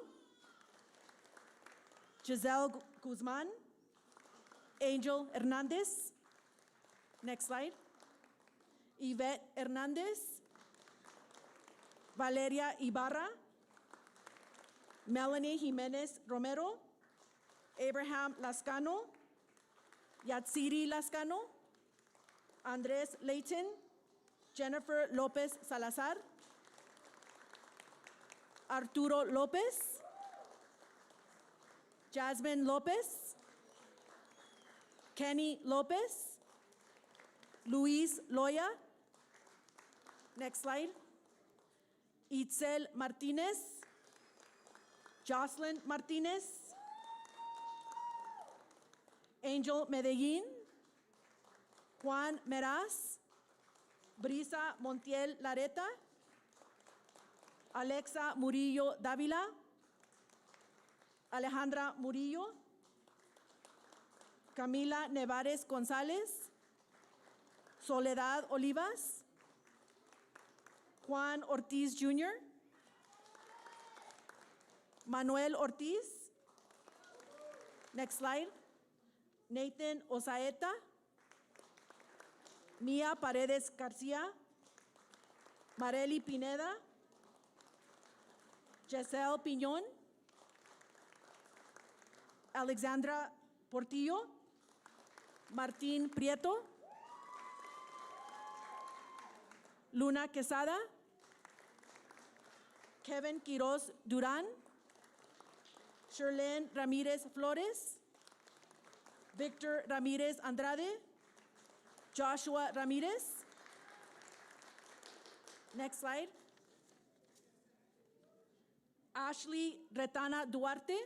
Giselle Guzman. Angel Hernandez. Next slide. Yvette Hernandez. Valeria Ibarra. Melanie Jimenez Romero. Abraham Lascano. Yatsiri Lascano. Andrés Leighton. Jennifer López Salazar. Arturo López. Jasmine López. Kenny López. Luis Loya. Next slide. Itzel Martinez. Jocelyn Martinez. Angel Medellín. Juan Meraz. Brisa Montiel Lareta. Alexa Murillo Dávila. Alejandra Murillo. Camila Nevares González. Soledad Olivas. Juan Ortiz Jr. Manuel Ortiz. Next slide. Nathan Osaeta. Mia Paredes García. Marely Pineda. Giselle Piñón. Alexandra Portillo. Martín Prieto. Luna Quesada. Kevin Quiroz Durán. Sherlyn Ramírez Flores. Victor Ramírez Andrade. Joshua Ramírez. Next slide. Ashley Retana Duarte.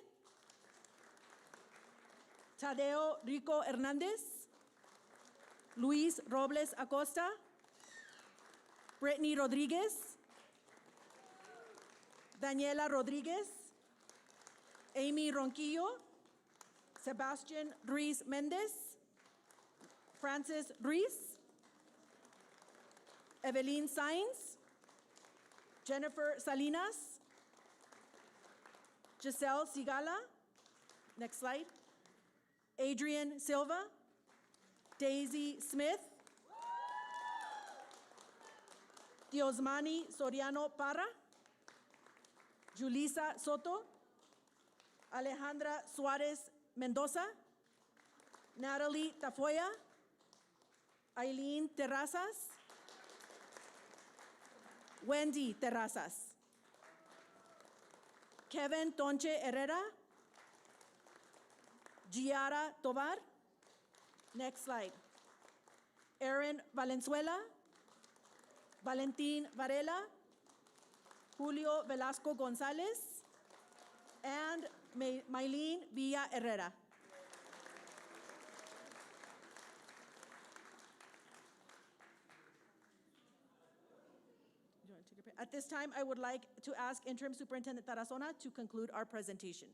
Tadeo Rico Hernández. Luis Robles Acosta. Brittany Rodríguez. Daniela Rodríguez. Amy Ronquillo. Sebastian Ruiz Méndez. Francis Ruiz. Evelyn Sainz. Jennifer Salinas. Giselle Sigala. Next slide. Adrian Silva, Daisy Smith, Diosmani Soriano Parra, Julisa Soto, Alejandra Suarez Mendoza, Natalie Tafoya, Eileen Terrazas, Wendy Terrazas, Kevin Tonche Herrera, Giara Tovar, next slide, Aaron Valenzuela, Valentin Varela, Julio Velasco Gonzalez, and Maylene Villa Herrera. At this time, I would like to ask Interim Superintendent Tarazona to conclude our presentation.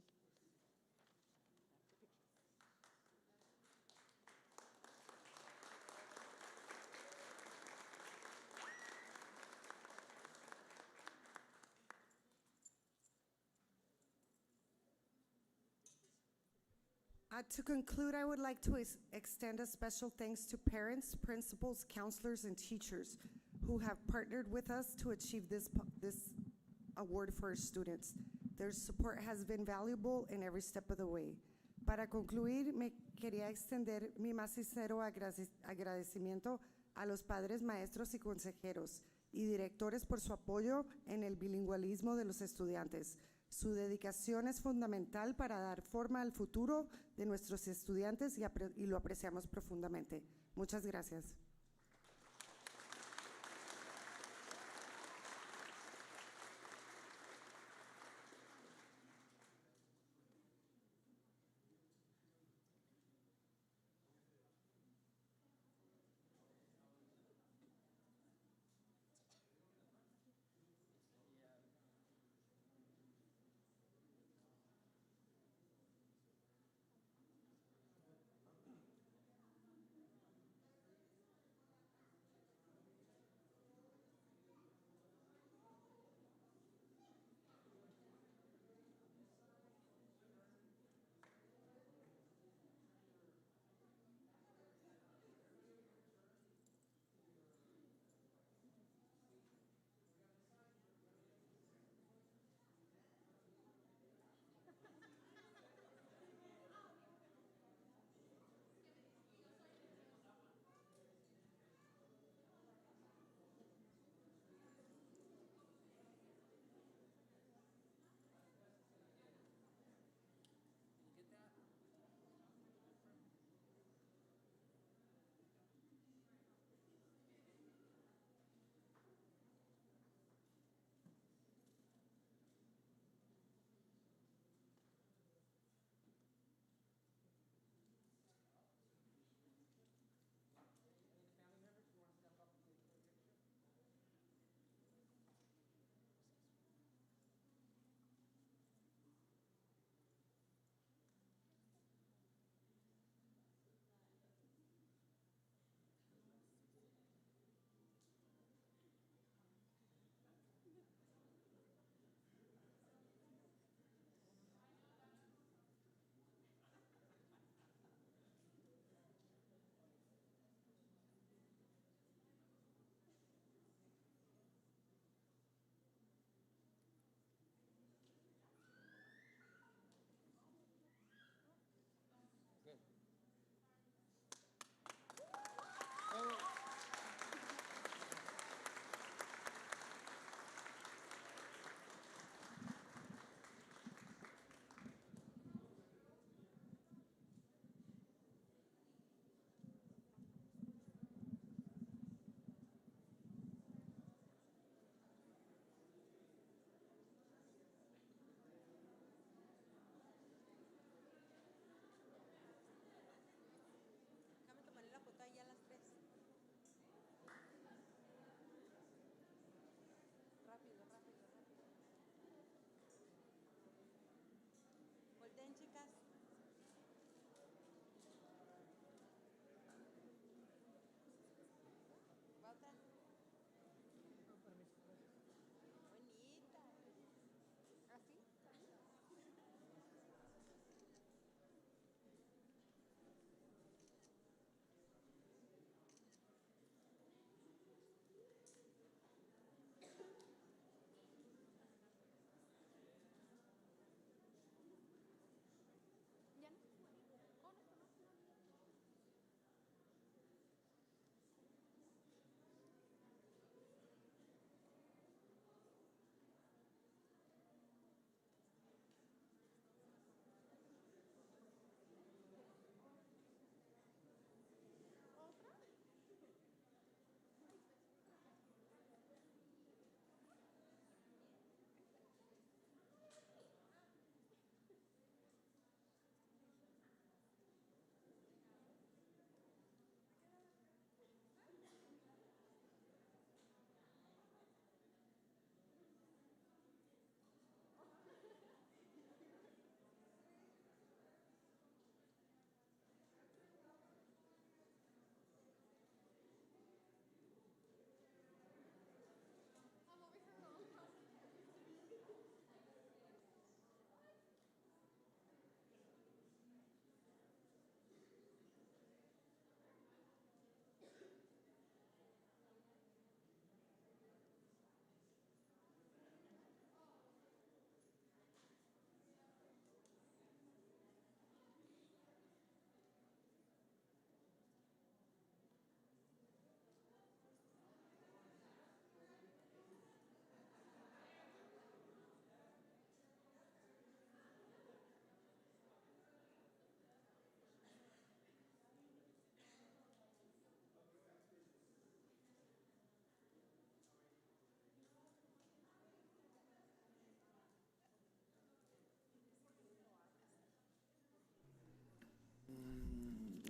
To conclude, I would like to extend a special thanks to parents, principals, counselors, and teachers who have partnered with us to achieve this award for our students. Their support has been valuable in every step of the way. Para concluir, me quería extender mi más sincero agradecimiento a los padres, maestros y consejeros y directores por su apoyo en el bilingüismo de los estudiantes. Su dedicación es fundamental para dar forma al futuro de nuestros estudiantes y lo apreciamos profundamente. Muchas gracias.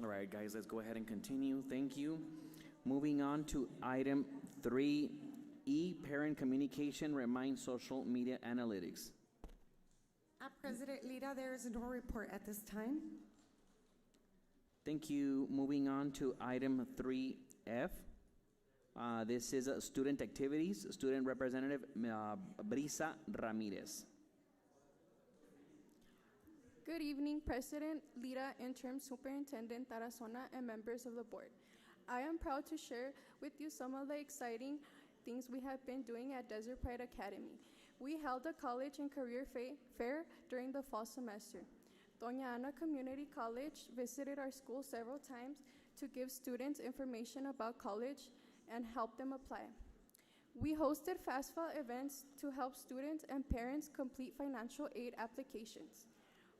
All right, guys, let's go ahead and continue. Thank you. Moving on to item 3E, parent communication, remind social media analytics. President Lira, there is no report at this time. Thank you. Moving on to item 3F. This is student activities. Student representative Brisa Ramirez. Good evening, President Lira, Interim Superintendent Tarazona, and members of the board. I am proud to share with you some of the exciting things we have been doing at Desert Pride Academy. We held a college and career fair during the fall semester. Doña Ana Community College visited our school several times to give students information about college and help them apply. We hosted FAFSA events to help students and parents complete financial aid applications.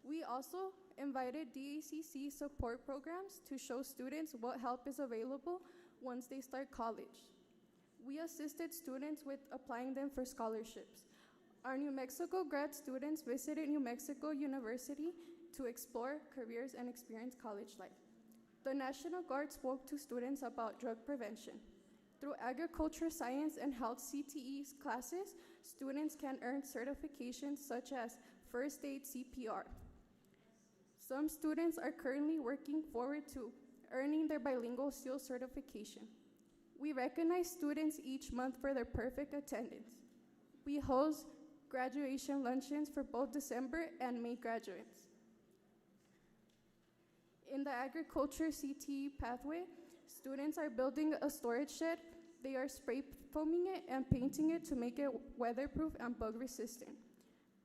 We also invited DACC support programs to show students what help is available once they start college. We assisted students with applying them for scholarships. Our New Mexico grad students visited New Mexico University to explore careers and experience college life. The National Guard spoke to students about drug prevention. Through agriculture, science, and health CTE classes, students can earn certifications such as first aid CPR. Some students are currently working forward to earning their bilingual seal certification. We recognize students each month for their perfect attendance. We host graduation luncheons for both December and May graduates. In the agriculture CTE pathway, students are building a storage shed. They are spray foaming it and painting it to make it weatherproof and bug resistant.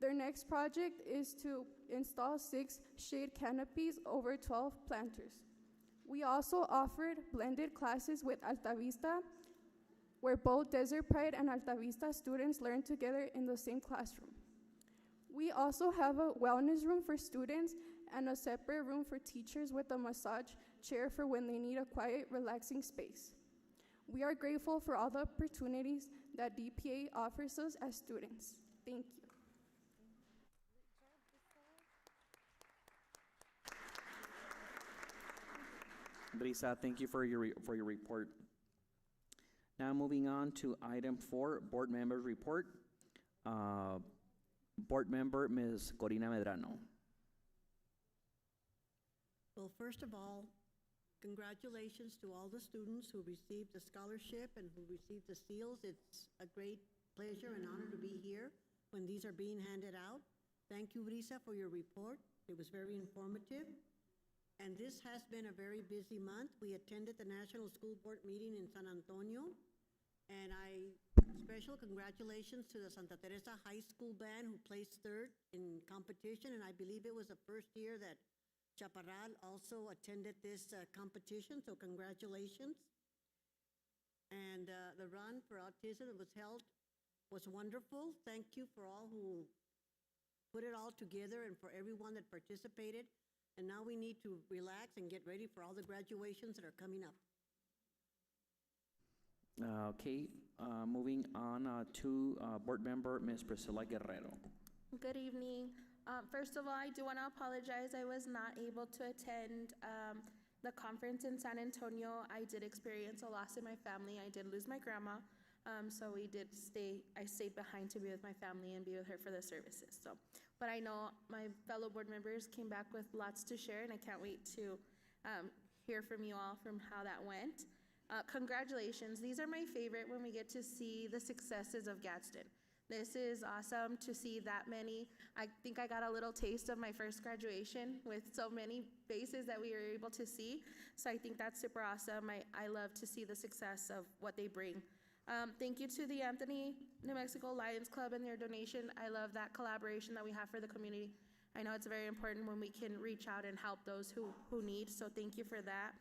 Their next project is to install 6 shade canopies over 12 planters. We also offered blended classes with Alta Vista, where both Desert Pride and Alta Vista students learn together in the same classroom. We also have a wellness room for students and a separate room for teachers with a massage chair for when they need a quiet, relaxing space. We are grateful for all the opportunities that DPA offers us as students. Thank you. Brisa, thank you for your report. Now moving on to item 4, board member report. Board member Ms. Corina Medrano. Well, first of all, congratulations to all the students who received the scholarship and who received the seals. It's a great pleasure and honor to be here when these are being handed out. Thank you, Brisa, for your report. It was very informative. And this has been a very busy month. We attended the National School Board meeting in San Antonio, and special congratulations to the Santa Teresa High School band who placed 3rd in competition, and I believe it was the first year that Chaparral also attended this competition, so congratulations. And the run for autism that was held was wonderful. Thank you for all who put it all together and for everyone that participated. And now we need to relax and get ready for all the graduations that are coming up. Okay, moving on to board member Ms. Priscilla Guerrero. Good evening. First of all, I do want to apologize. I was not able to attend the conference in San Antonio. I did experience a loss in my family. I did lose my grandma. So I stayed behind to be with my family and be with her for the services. But I know my fellow board members came back with lots to share, and I can't wait to hear from you all from how that went. Congratulations. These are my favorite when we get to see the successes of Gadsden. This is awesome to see that many. I think I got a little taste of my first graduation with so many faces that we were able to see. So I think that's super awesome. I love to see the success of what they bring. Thank you to the Anthony, New Mexico Lions Club and their donation. I love that collaboration that we have for the community. I know it's very important when we can reach out and help those who need, so thank you for that.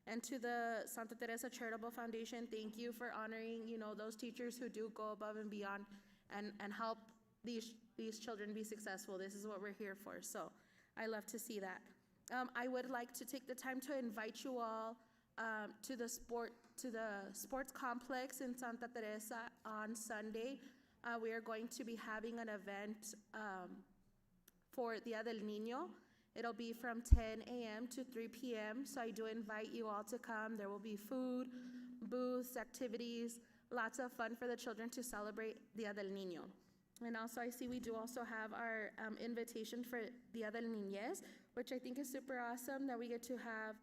And to the Santa Teresa Charitable Foundation, thank you for honoring, those teachers who do go above and beyond and help these children be successful. This is what we're here for, so I love to see that. I would like to take the time to invite you all to the sports complex in Santa Teresa on Sunday. We are going to be having an event for Dia del Niño. It'll be from 10 a.m. to 3 p.m., so I do invite you all to come. There will be food, booths, activities, lots of fun for the children to celebrate Dia del Niño. And also, I see we do also have our invitation for Dia del Niñez, which I think is super awesome that we get to have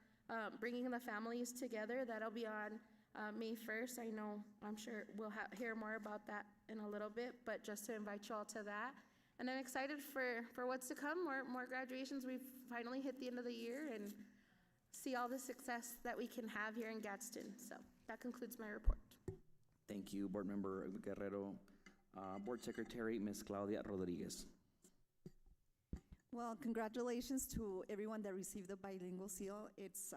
bringing the families together. That'll be on May 1st. I'm sure we'll hear more about that in a little bit, but just to invite you all to that. And I'm excited for what's to come, more graduations. We've finally hit the end of the year and see all the success that we can have here in Gadsden. So that concludes my report. Thank you, Board Member Guerrero. Board Secretary, Ms. Claudia Rodriguez. Well, congratulations to everyone that received the bilingual seal. It's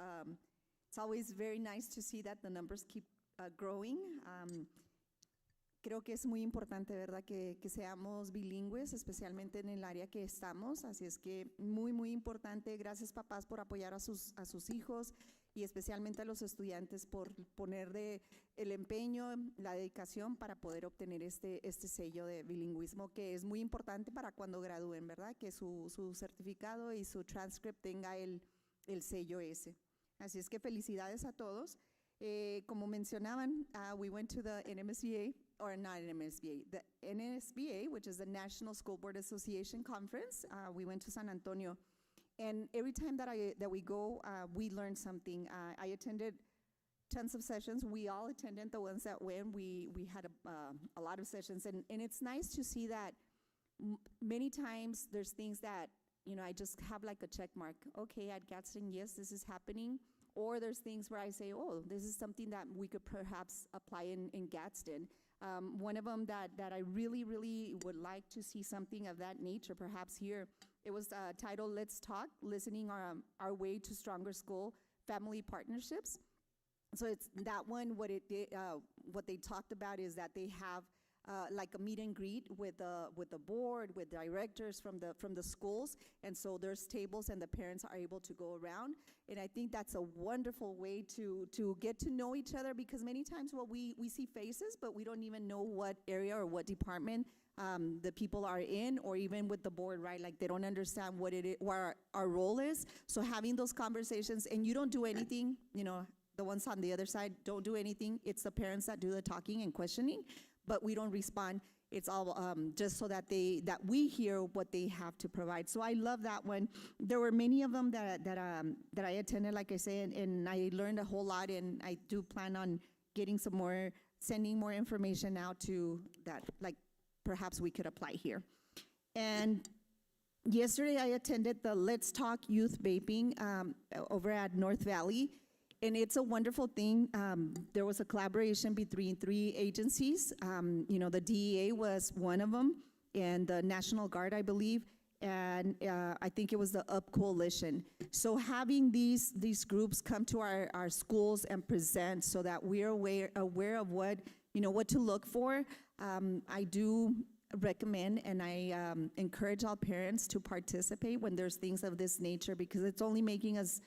always very nice to see that the numbers keep growing. Creo que es muy importante, ¿verdad?, que seamos bilingües, especialmente en el área que estamos. Así es que muy, muy importante. Gracias, papás, por apoyar a sus hijos y especialmente a los estudiantes por poner el empeño, la dedicación para poder obtener este sello de bilingüismo, que es muy importante para cuando gradúen, ¿verdad?, que su certificado y su transcript tenga el sello ese. Así es que felicidades a todos. Como mencionaban, we went to the NMSBA, or not NMSBA, the NSBA, which is the National School Board Association Conference. We went to San Antonio, and every time that we go, we learn something. I attended tons of sessions. We all attended the ones that went. We had a lot of sessions, and it's nice to see that many times there's things that, I just have like a check mark. Okay, at Gadsden, yes, this is happening. Or there's things where I say, oh, this is something that we could perhaps apply in Gadsden. One of them that I really, really would like to see something of that nature, perhaps here, it was titled, Let's Talk, Listening Our Way to Stronger School Family Partnerships. So it's that one, what they talked about is that they have like a meet and greet with the board, with directors from the schools, and so there's tables and the parents are able to go around, and I think that's a wonderful way to get to know each other, because many times we see faces, but we don't even know what area or what department the people are in, or even with the board, right? Like they don't understand what our role is. So having those conversations, and you don't do anything, the ones on the other side don't do anything. It's the parents that do the talking and questioning, but we don't respond. It's all just so that we hear what they have to provide. So I love that one. There were many of them that I attended, like I said, and I learned a whole lot. And I do plan on getting sending more information out to that, like perhaps we could apply here. And yesterday I attended the Let's Talk Youth Vaping over at North Valley. And it's a wonderful thing. There was a collaboration between 3 agencies. The DEA was one of them, and the National Guard, I believe, and I think it was the UP Coalition. So having these groups come to our schools and present so that we're aware of what to look for, I do recommend and I encourage all parents to participate when there's things of this nature, because it's only making us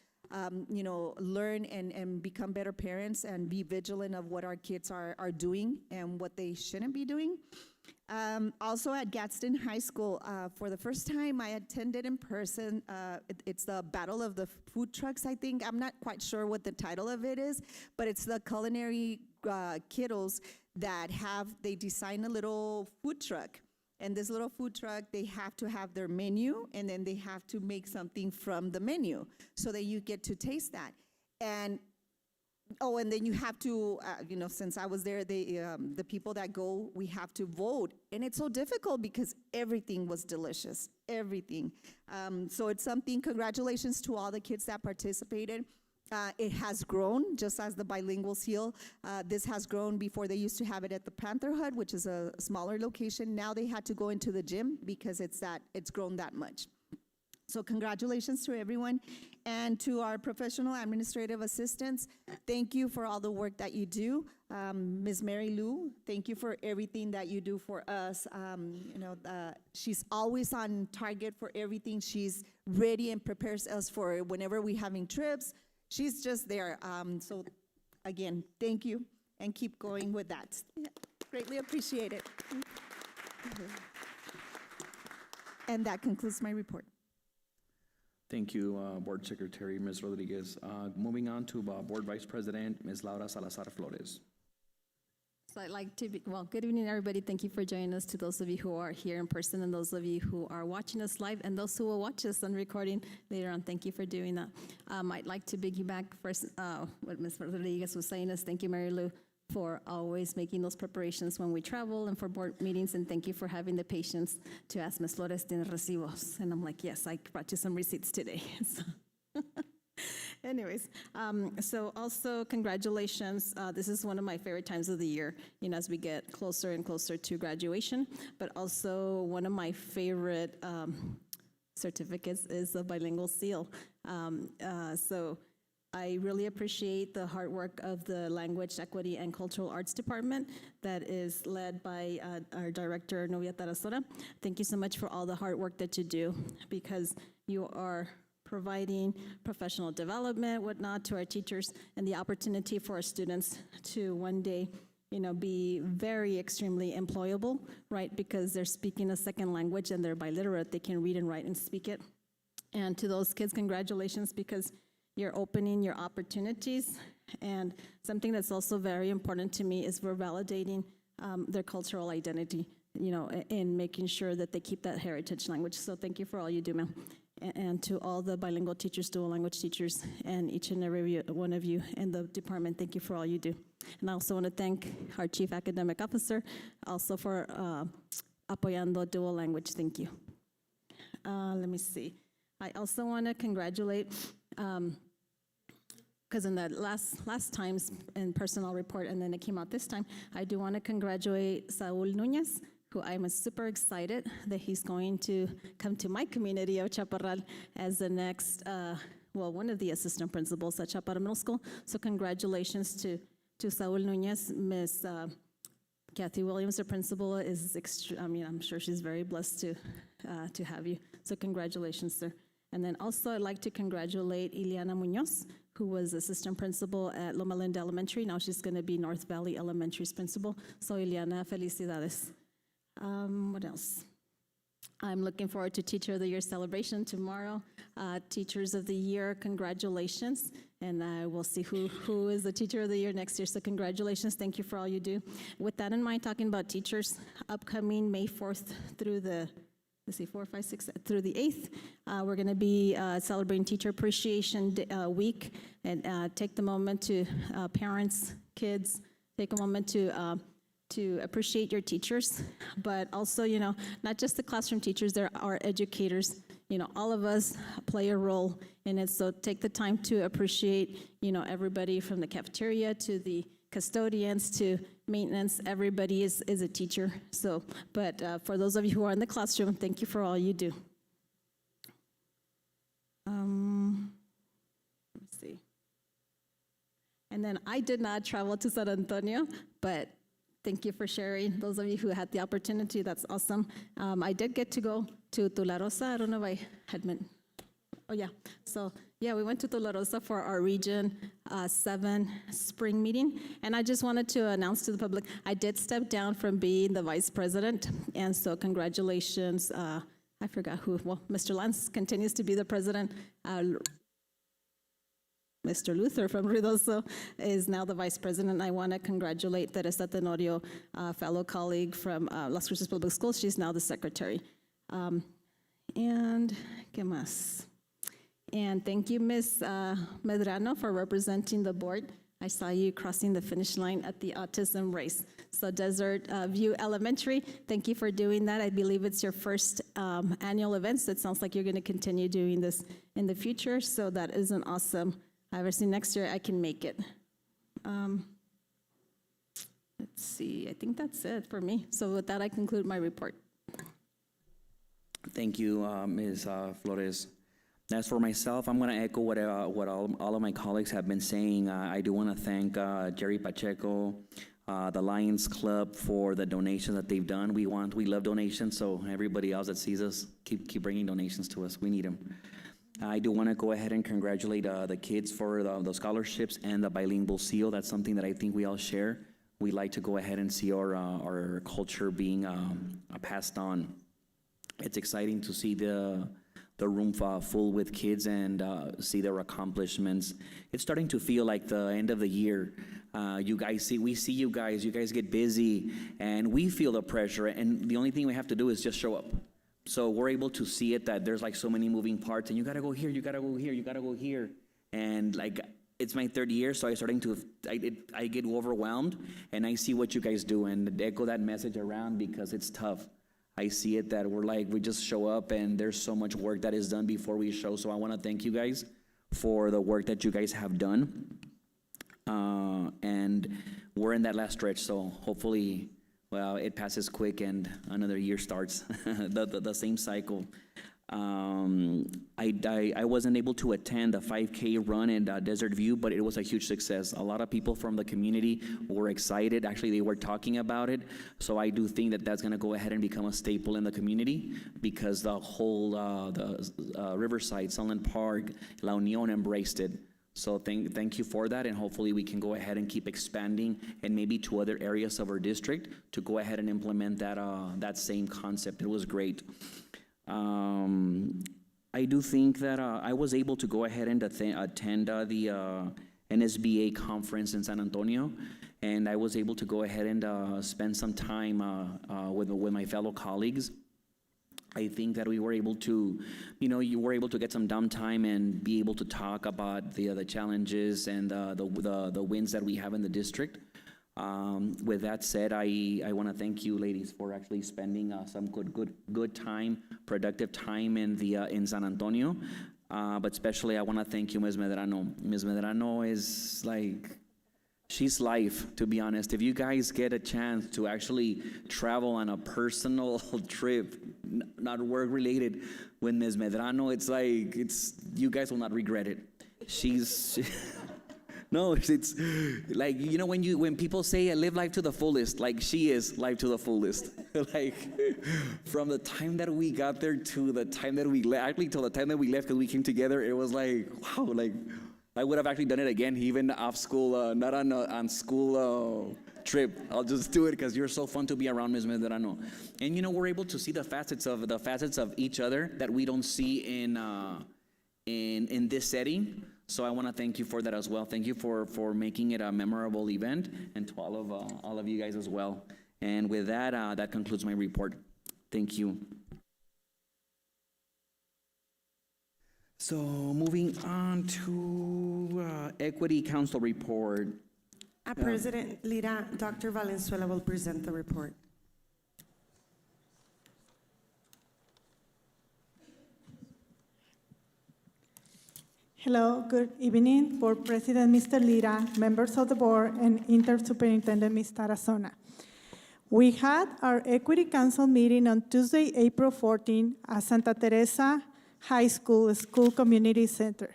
learn and become better parents and be vigilant of what our kids are doing and what they shouldn't be doing. Also at Gadsden High School, for the first time I attended in person, it's the Battle of the Food Trucks, I think. I'm not quite sure what the title of it is, but it's the culinary kiddos that they design a little food truck. And this little food truck, they have to have their menu, and then they have to make something from the menu so that you get to taste that. And then you have to, since I was there, the people that go, we have to vote. And it's so difficult because everything was delicious, everything. So it's something, congratulations to all the kids that participated. It has grown, just as the bilingual seal. This has grown. Before they used to have it at the Panther Hut, which is a smaller location. Now they had to go into the gym because it's grown that much. So congratulations to everyone. And to our professional administrative assistants, thank you for all the work that you do. Ms. Mary Lou, thank you for everything that you do for us. She's always on target for everything. She's ready and prepares us for whenever we're having trips. She's just there. So again, thank you, and keep going with that. Yeah, greatly appreciate it. And that concludes my report. Thank you, Board Secretary, Ms. Rodriguez. Moving on to Board Vice President, Ms. Laura Salazar Flores. So I'd like to good evening, everybody. Thank you for joining us, to those of you who are here in person and those of you who are watching us live and those who will watch us on recording later on. Thank you for doing that. I'd like to piggyback first what Ms. Rodriguez was saying is thank you, Mary Lou, for always making those preparations when we travel and for board meetings, and thank you for having the patience to ask Ms. Flores, ¿tiene recibos? And I'm like, yes, I brought you some receipts today. So. Anyways, so also congratulations. This is one of my favorite times of the year, as we get closer and closer to graduation, but also one of my favorite certificates is the bilingual seal. So I really appreciate the hard work of the Language, Equity, and Cultural Arts Department that is led by our director, Novia Tarazona. Thank you so much for all the hard work that you do, because you are providing professional development, whatnot, to our teachers, and the opportunity for our students to one day, be very extremely employable, right? Because they're speaking a second language and they're biliterate. They can read and write and speak it. And to those kids, congratulations, because you're opening your opportunities. And something that's also very important to me is we're validating their cultural identity, in making sure that they keep that heritage language. So thank you for all you do, ma'am. And to all the bilingual teachers, dual language teachers, and each and every one of you in the department, thank you for all you do. And I also want to thank our Chief Academic Officer also for apoyando dual language. Thank you. Let me see. I also want to congratulate, because in the last times in personnel report, and then it came out this time, I do want to congratulate Saul Nunez, who I'm super excited that he's going to come to my community of Chaparral as the next, one of the assistant principals at Chaparral Middle School. So congratulations to Saul Nunez. Miss Kathy Williams, the principal, is I'm sure she's very blessed to have you. So congratulations, sir. And then also I'd like to congratulate Ileana Munoz, who was assistant principal at Loma Linda Elementary. Now she's going to be North Valley Elementary's principal. So Ileana, felicidades. What else? I'm looking forward to Teacher of the Year celebration tomorrow. Teachers of the Year, congratulations. And we'll see who is the Teacher of the Year next year. So congratulations. Thank you for all you do. With that in mind, talking about teachers, upcoming May 4th through the 8th, we're going to be celebrating Teacher Appreciation Week, and take the moment to parents, kids, take a moment to appreciate your teachers, but also, not just the classroom teachers, there are educators. All of us play a role in it, so take the time to appreciate, everybody from the cafeteria to the custodians to maintenance. Everybody is a teacher. So, but for those of you who are in the classroom, thank you for all you do. Let's see. And then I did not travel to San Antonio, but thank you for sharing. Those of you who had the opportunity, that's awesome. I did get to go to Tularosa. I don't know if I had meant. Oh, yeah. So, yeah, we went to Tularosa for our Region 7 spring meeting. And I just wanted to announce to the public, I did step down from being the vice president. And so congratulations. I forgot who. Well, Mr. Lance continues to be the president. Mr. Luther from Ruidoso is now the vice president. I want to congratulate Teresa Tenorio, fellow colleague from Las Cruces Public Schools. She's now the secretary. And, ¿qué más? And thank you, Ms. Medrano, for representing the board. I saw you crossing the finish line at the autism race. So Desert View Elementary, thank you for doing that. I believe it's your first annual event, so it sounds like you're going to continue doing this in the future. So that is an awesome. Obviously, next year I can make it. Let's see, I think that's it for me. So with that, I conclude my report. Thank you, Ms. Flores. As for myself, I'm going to echo what all of my colleagues have been saying. I do want to thank Jerry Pacheco, the Lions Club, for the donations that they've done. We love donations, so everybody else that sees us, keep bringing donations to us. We need them. I do want to go ahead and congratulate the kids for the scholarships and the bilingual seal. That's something that I think we all share. We like to go ahead and see our culture being passed on. It's exciting to see the the room full with kids and see their accomplishments. It's starting to feel like the end of the year. We see you guys get busy, and we feel the pressure, and the only thing we have to do is just show up. So we're able to see it, that there's like so many moving parts, and you gotta go here, you gotta go here, you gotta go here. And like, it's my third year, so I get overwhelmed, and I see what you guys do, and echo that message around because it's tough. I see it that we just show up, and there's so much work that is done before we show. So I want to thank you guys for the work that you guys have done. And we're in that last stretch, so hopefully, well, it passes quick and another year starts, the same cycle. I wasn't able to attend the 5K run in Desert View, but it was a huge success. A lot of people from the community were excited. Actually, they were talking about it. So I do think that that's going to go ahead and become a staple in the community, because the whole Riverside, Sunland Park, La Union embraced it. So thank you for that, and hopefully we can go ahead and keep expanding, and maybe to other areas of our district to go ahead and implement that same concept. It was great. I do think that I was able to go ahead and attend the NSBA conference in San Antonio, and I was able to go ahead and spend some time with my fellow colleagues. I think that we were able to, you were able to get some downtime and be able to talk about the challenges and the wins that we have in the district. With that said, I want to thank you, ladies, for actually spending some good time, productive time in San Antonio. But especially, I want to thank you, Ms. Medrano. Ms. Medrano is like, she's life, to be honest. If you guys get a chance to actually travel on a personal trip, not work-related, with Ms. Medrano, you guys will not regret it. No, it's like, when people say live life to the fullest, like she is life to the fullest. Like, from the time that we got there to the time that we left, actually till the time that we left, because we came together, it was like, wow, like, I would have actually done it again, even off school, not on school trip. I'll just do it because you're so fun to be around, Ms. Medrano. And we're able to see the facets of each other that we don't see in this setting. So I want to thank you for that as well. Thank you for making it a memorable event, and to all of you guys as well. And with that, that concludes my report. Thank you. So moving on to Equity Council report. President Lira, Dr. Valenzuela will present the report. Hello, good evening, Board President Mr. Lira, members of the board, and Interim Superintendent Ms. Tarazona. We had our Equity Council meeting on Tuesday, April 14 at Santa Teresa High School Community Center.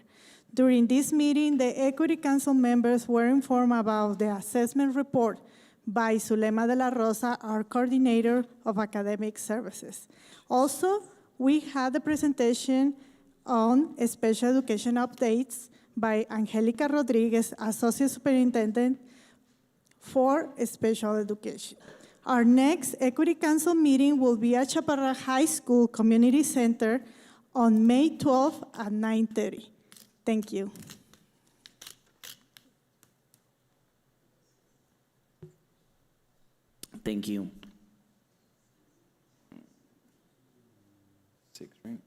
During this meeting, the Equity Council members were informed about the assessment report by Zulema de la Rosa, our coordinator of academic services. Also, we had the presentation on special education updates by Angelica Rodriguez, Associate Superintendent for Special Education. Our next Equity Council meeting will be at Chaparral High School Community Center on May 12th at 9:30. Thank you. Thank you. 6, right?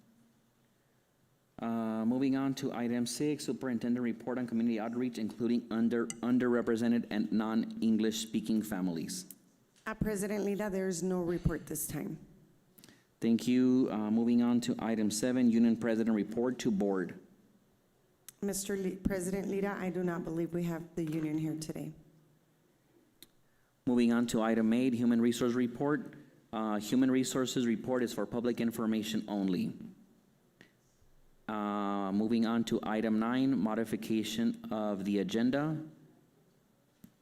Moving on to item 6, Superintendent Report on Community Outreach, including underrepresented and non-English speaking families. President Lira, there is no report this time. Thank you. Moving on to item 7, Union President Report to Board. President Lira, I do not believe we have the union here today. Moving on to item 8, Human Resource Report. Human Resources Report is for public information only. Moving on to item 9, modification of the agenda.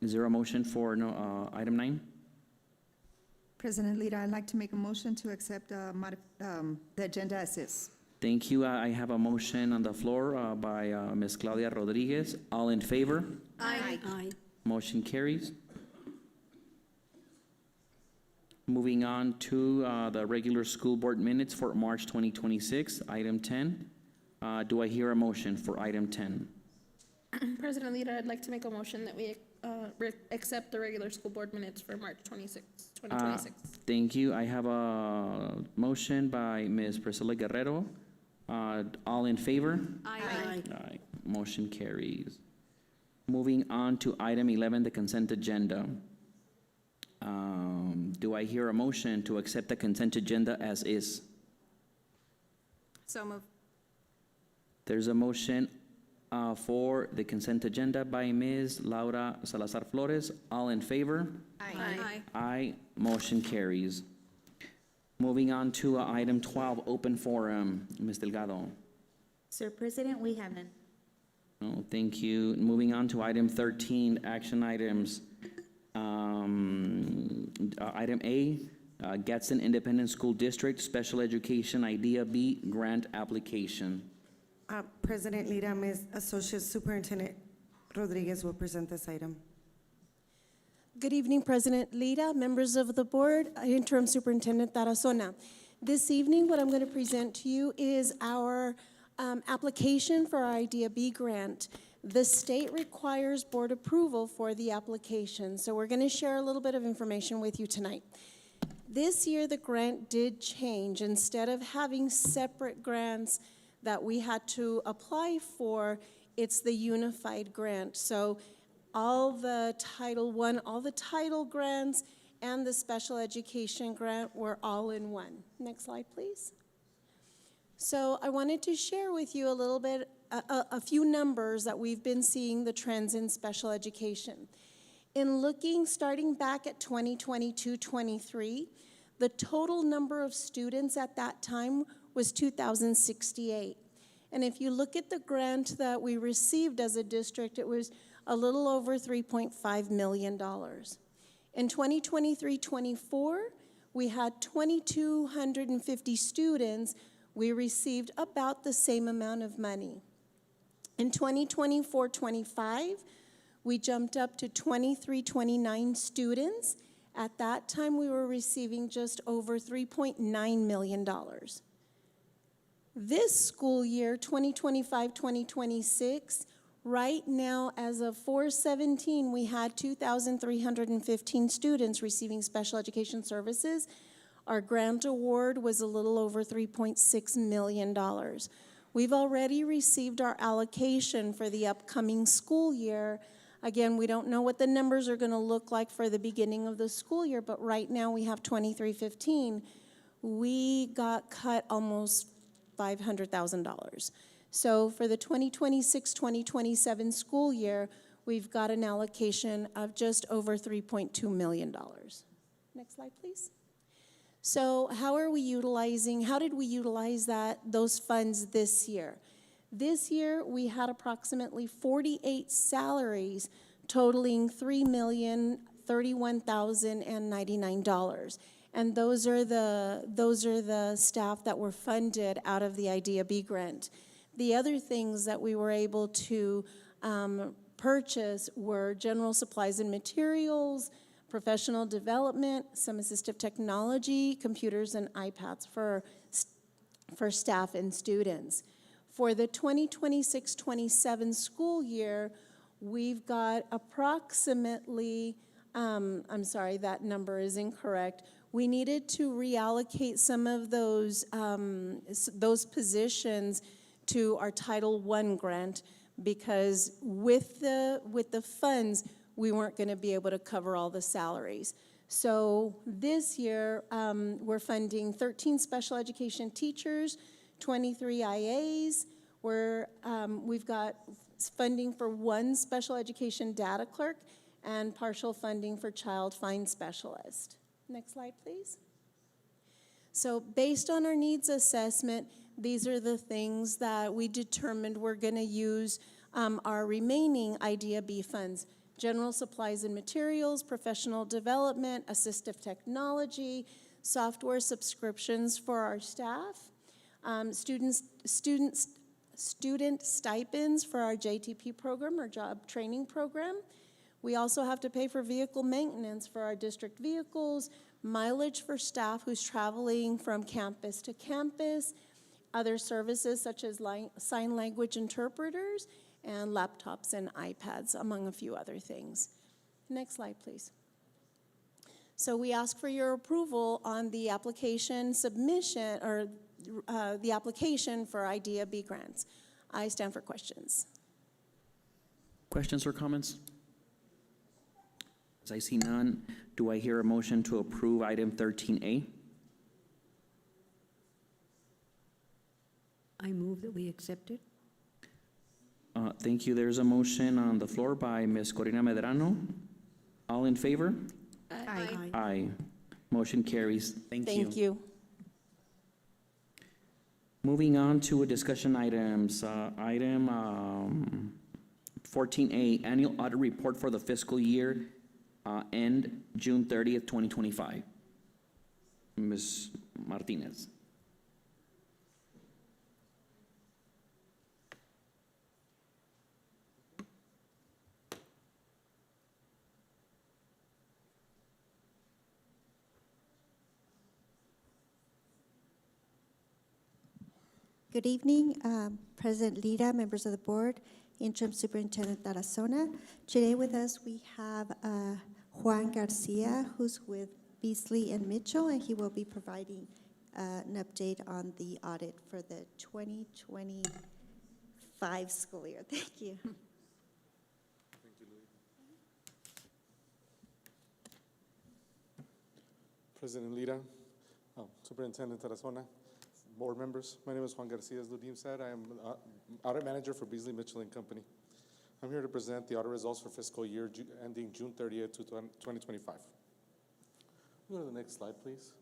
Is there a motion for item 9? President Lira, I'd like to make a motion to accept the agenda as is. Thank you. I have a motion on the floor by Ms. Claudia Rodriguez. All in favor? Aye. Aye. Motion carries. Moving on to the regular school board minutes for March 2026, item 10. Do I hear a motion for item 10? President Lira, I'd like to make a motion that we accept the regular school board minutes for March 2026. Thank you. I have a motion by Ms. Priscilla Guerrero. All in favor? Aye. Aye. Motion carries. Moving on to item 11, the consent agenda. Do I hear a motion to accept the consent agenda as is? So moved. There's a motion for the consent agenda by Ms. Laura Salazar Flores. All in favor? Aye. Aye. Motion carries. Moving on to item 12, open forum. Ms. Delgado. Sir President, we have none. Oh, thank you. Moving on to item 13, action items. Item A, Gadsden Independent School District Special Education Idea B Grant Application. President Lira, Ms. Associate Superintendent Rodriguez will present this item. Good evening, President Lira, members of the board, Interim Superintendent Tarazona. This evening, what I'm going to present to you is our application for our Idea B grant. The state requires board approval for the application, so we're going to share a little bit of information with you tonight. This year, the grant did change. Instead of having separate grants that we had to apply for, it's the unified grant. So all the Title I, all the title grants, and the special education grant were all in one. Next slide, please. So I wanted to share with you a little bit, a few numbers that we've been seeing the trends in special education. In looking, starting back at 2022-23, the total number of students at that time was 2,068. And if you look at the grant that we received as a district, it was a little over $3.5 million. In 2023-24, we had 2,250 students. We received about the same amount of money. In 2024-25, we jumped up to 2,329 students. At that time, we were receiving just over $3.9 million. This school year, 2025-2026, right now, as of 4/17, we had 2,315 students receiving special education services. Our grant award was a little over $3.6 million. We've already received our allocation for the upcoming school year. Again, we don't know what the numbers are going to look like for the beginning of the school year, but right now we have 2,315. We got cut almost $500,000. So for the 2026-2027 school year, we've got an allocation of just over $3.2 million. Next slide, please. So how did we utilize those funds this year? This year, we had approximately 48 salaries totaling $3,031,099. And those are the staff that were funded out of the Idea B grant. The other things that we were able to purchase were general supplies and materials, professional development, some assistive technology, computers and iPads for staff and students. For the 2026-27 school year, we've got approximately, I'm sorry, that number is incorrect. We needed to reallocate some of those positions to our Title I grant because with the funds, we weren't going to be able to cover all the salaries. So this year, we're funding 13 special education teachers, 23 IAs. We've got funding for 1 special education data clerk and partial funding for child find specialist. Next slide, please. So based on our needs assessment, these are the things that we determined we're going to use our remaining Idea B funds. General supplies and materials, professional development, assistive technology, software subscriptions for our staff, student stipends for our JTP program, our job training program. We also have to pay for vehicle maintenance for our district vehicles, mileage for staff who's traveling from campus to campus, other services such as sign language interpreters, and laptops and iPads, among a few other things. Next slide, please. So we ask for your approval on the application submission, or the application for IDEA B grants. I stand for questions. Questions or comments? As I see none, do I hear a motion to approve item 13A? I move that we accept it. Thank you. There's a motion on the floor by Ms. Corina Medrano. All in favor? Aye. Aye. Motion carries. Thank you. Thank you. Moving on to discussion items. Item 14A, annual audit report for the fiscal year end June 30th, 2025. Ms. Martinez. Good evening, President Lira, members of the board, Interim Superintendent Tarazona. Today with us we have Juan Garcia, who's with Beasley and Mitchell, and he will be providing an update on the audit for the 2025 school year. Thank you. President Lira, Superintendent Tarazona, board members. My name is Juan Garcia, as Ludim said. I am audit manager for Beasley Mitchell and Company. I'm here to present the audit results for fiscal year ending June 30th, 2025. Go to the next slide, please.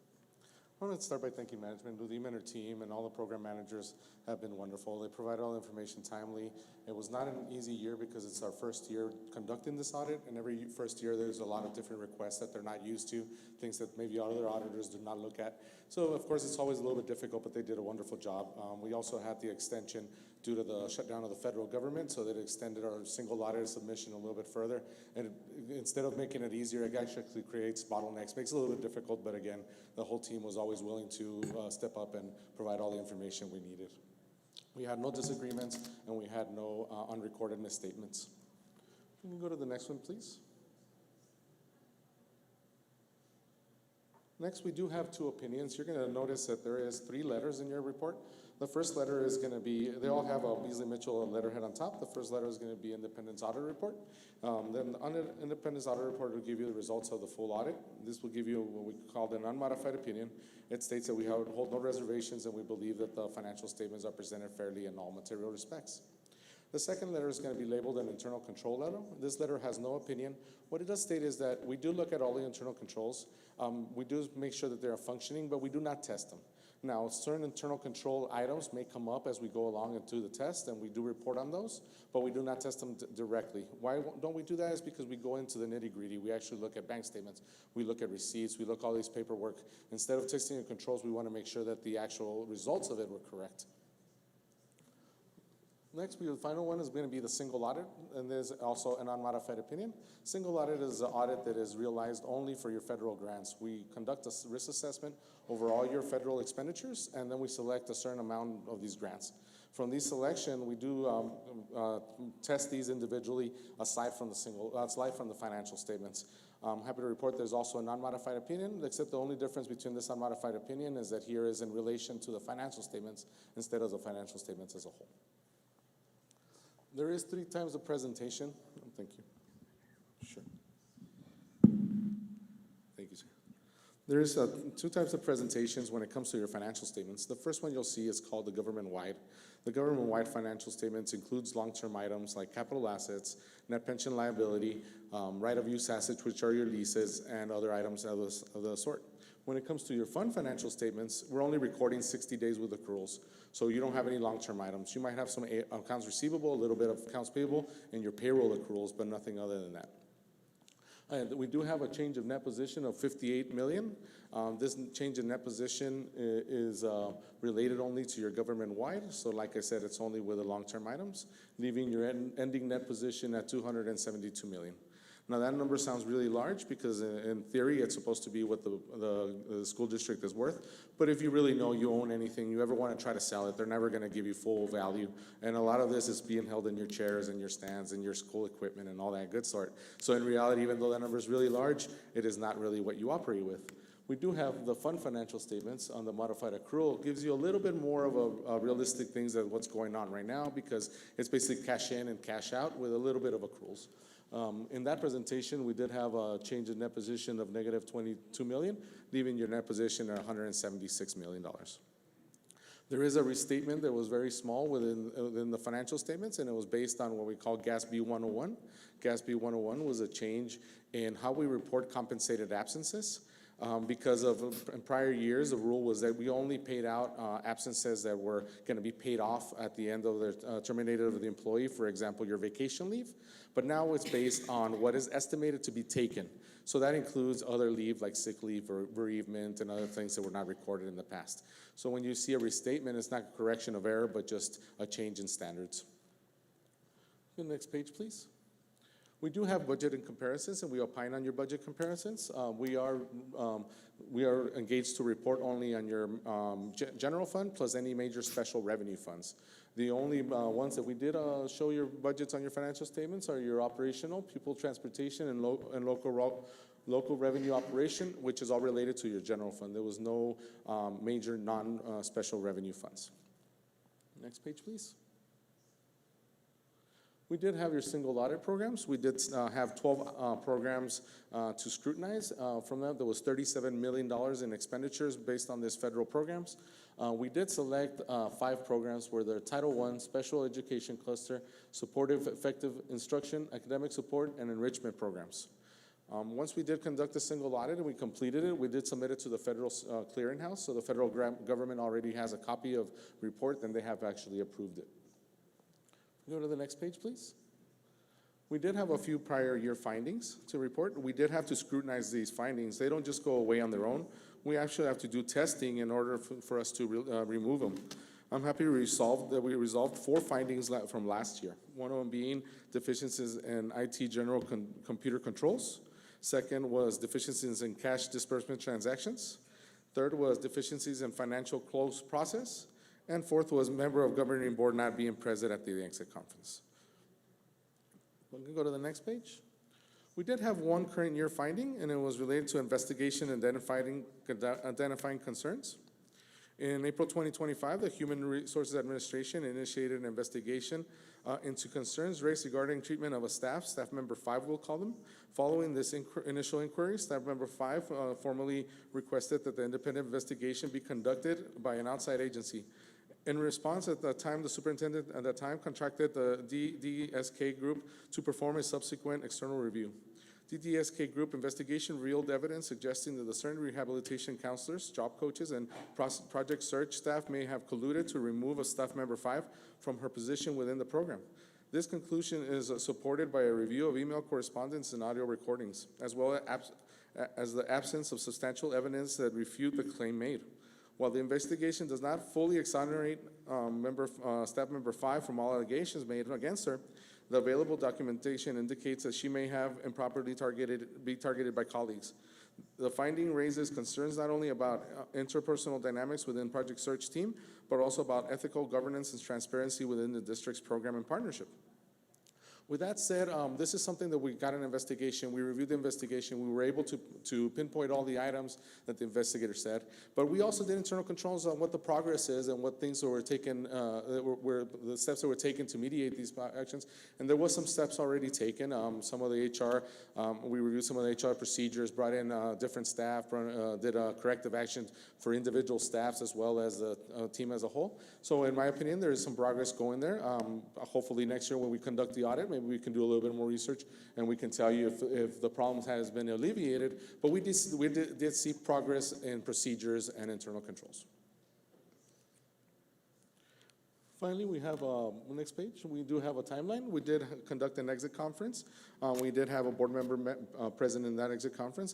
I want to start by thanking management. Ludim and her team and all the program managers have been wonderful. They provide all the information timely. It was not an easy year because it's our first year conducting this audit, and every first year there's a lot of different requests that they're not used to, things that maybe other auditors do not look at. So of course it's always a little bit difficult, but they did a wonderful job. We also had the extension due to the shutdown of the federal government, so that extended our single audit submission a little bit further. And instead of making it easier, it actually creates bottlenecks, makes it a little bit difficult, but again, the whole team was always willing to step up and provide all the information we needed. We had no disagreements, and we had no unrecorded misstatements. Can you go to the next one, please? Next, we do have two opinions. You're going to notice that there is 3 letters in your report. The first letter is going to be, they all have a Beasley Mitchell letterhead on top. The first letter is going to be Independence Audit Report. Then the Independence Audit Report will give you the results of the full audit. This will give you what we call an unmodified opinion. It states that we hold no reservations and we believe that the financial statements are presented fairly in all material respects. The second letter is going to be labeled an internal control letter. This letter has no opinion. What it does state is that we do look at all the internal controls. We do make sure that they are functioning, but we do not test them. Now, certain internal control items may come up as we go along into the test, and we do report on those, but we do not test them directly. Why don't we do that? Is because we go into the nitty-gritty. We actually look at bank statements. We look at receipts. We look at all these paperwork. Instead of testing the controls, we want to make sure that the actual results of it were correct. Next, the final one is going to be the single audit, and there's also an unmodified opinion. Single audit is an audit that is realized only for your federal grants. We conduct a risk assessment over all your federal expenditures, and then we select a certain amount of these grants. From these selection, we do test these individually aside from the financial statements. I'm happy to report there's also a non-modified opinion, except the only difference between this unmodified opinion is that here is in relation to the financial statements instead of the financial statements as a whole. There is 3 times the presentation. Thank you. Sure. Thank you, sir. There is 2 types of presentations when it comes to your financial statements. The first one you'll see is called the government-wide. The government-wide financial statements includes long-term items like capital assets, net pension liability, right-of-use assets, which are your leases, and other items of the sort. When it comes to your fund financial statements, we're only recording 60 days with accruals. So you don't have any long-term items. You might have some accounts receivable, a little bit of accounts payable, and your payroll accruals, but nothing other than that. And we do have a change of net position of $58 million. This change in net position is related only to your government-wide. So like I said, it's only with the long-term items, leaving your ending net position at $272 million. Now, that number sounds really large because in theory, it's supposed to be what the school district is worth. But if you really know you own anything, you ever want to try to sell it, they're never going to give you full value. And a lot of this is being held in your chairs and your stands and your school equipment and all that good sort. So in reality, even though that number is really large, it is not really what you operate with. We do have the fund financial statements on the modified accrual. It gives you a little bit more of a realistic things of what's going on right now because it's basically cash in and cash out with a little bit of accruals. In that presentation, we did have a change in net position of negative 22 million, leaving your net position at $176 million. There is a restatement that was very small within the financial statements, and it was based on what we call GISD 101. GISD 101 was a change in how we report compensated absences. Because in prior years, the rule was that we only paid out absences that were going to be paid off at the end of the terminated of the employee, for example, your vacation leave. But now it's based on what is estimated to be taken. So that includes other leave like sick leave or bereavement and other things that were not recorded in the past. So when you see a restatement, it's not a correction of error, but just a change in standards. The next page, please. We do have budget and comparisons, and we opine on your budget comparisons. We are engaged to report only on your general fund plus any major special revenue funds. The only ones that we did show your budgets on your financial statements are your operational, people transportation, and local revenue operation, which is all related to your general fund. There was no major non-special revenue funds. Next page, please. We did have your single audit programs. We did have 12 programs to scrutinize. From that, there was $37 million in expenditures based on these federal programs. We did select 5 programs where they're Title I, Special Education Cluster, Supportive Effective Instruction, Academic Support, and Enrichment programs. Once we did conduct a single audit and we completed it, we did submit it to the federal clearinghouse. So the federal government already has a copy of report and they have actually approved it. Go to the next page, please. We did have a few prior year findings to report. We did have to scrutinize these findings. They don't just go away on their own. We actually have to do testing in order for us to remove them. I'm happy to resolve that we resolved 4 findings from last year. One of them being deficiencies in IT general computer controls. Second was deficiencies in cash disbursement transactions. Third was deficiencies in financial close process. And fourth was member of governing board not being present at the exit conference. We can go to the next page. We did have one current year finding, and it was related to investigation and identifying concerns. In April 2025, the Human Resources Administration initiated an investigation into concerns raised regarding treatment of a staff member 5, we'll call them. Following this initial inquiry, staff member 5 formally requested that the independent investigation be conducted by an outside agency. In response, at the time, the superintendent at that time contracted the DDSK group to perform a subsequent external review. DDSK group investigation revealed evidence suggesting that the certain rehabilitation counselors, job coaches, and project search staff may have colluded to remove a staff member 5 from her position within the program. This conclusion is supported by a review of email correspondence and audio recordings, as well as the absence of substantial evidence that refute the claim made. While the investigation does not fully exonerate staff member 5 from all allegations made against her, the available documentation indicates that she may have improperly be targeted by colleagues. The finding raises concerns not only about interpersonal dynamics within Project Search team, but also about ethical governance and transparency within the district's program and partnership. With that said, this is something that we got an investigation. We reviewed the investigation. We were able to pinpoint all the items that the investigator said. But we also did internal controls on what the progress is and what things that were taken, the steps that were taken to mediate these actions. And there was some steps already taken. Some of the HR, we reviewed some of the HR procedures, brought in different staff, did corrective actions for individual staffs as well as the team as a whole. So in my opinion, there is some progress going there. Hopefully next year when we conduct the audit, maybe we can do a little bit more research and we can tell you if the problem has been alleviated. But we did see progress in procedures and internal controls. Finally, we have, next page, we do have a timeline. We did conduct an exit conference. We did have a board member present in that exit conference.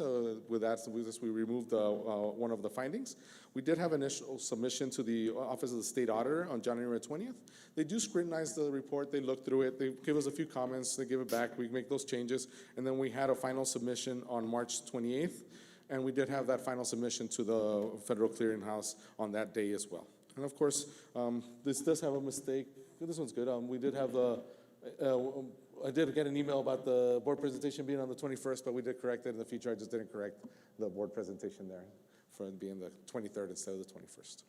With that, we removed one of the findings. We did have initial submission to the Office of the State Auditor on January 20th. They do scrutinize the report. They look through it. They give us a few comments. They give it back. We make those changes. And then we had a final submission on March 28th. And we did have that final submission to the Federal Clearinghouse on that day as well. And of course, this does have a mistake. This one's good. We did have I did get an email about the board presentation being on the 21st, but we did correct it in the future. I just didn't correct the board presentation there for it being the 23rd instead of the 21st.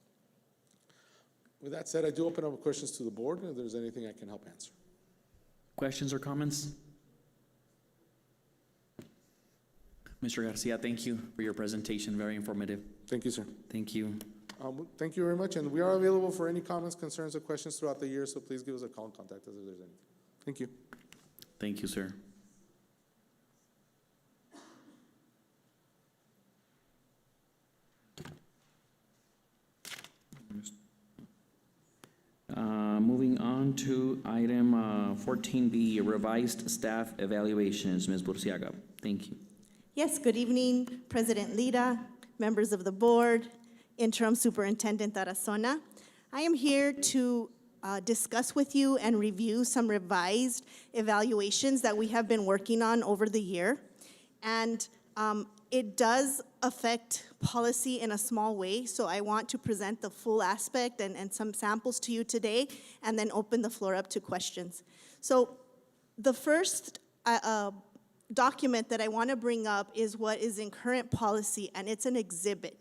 With that said, I do open up questions to the board, and if there's anything I can help answer. Questions or comments? Mr. Garcia, thank you for your presentation. Very informative. Thank you, sir. Thank you. Thank you very much, and we are available for any comments, concerns, or questions throughout the year, so please give us a call and contact us if there's anything. Thank you. Thank you, sir. Moving on to item 14B, revised staff evaluations. Ms. Burciaga, thank you. Yes, good evening, President Lira, members of the board, Interim Superintendent Tarazona. I am here to discuss with you and review some revised evaluations that we have been working on over the year. And it does affect policy in a small way, so I want to present the full aspect and some samples to you today, and then open the floor up to questions. So the first document that I want to bring up is what is in current policy, and it's an exhibit.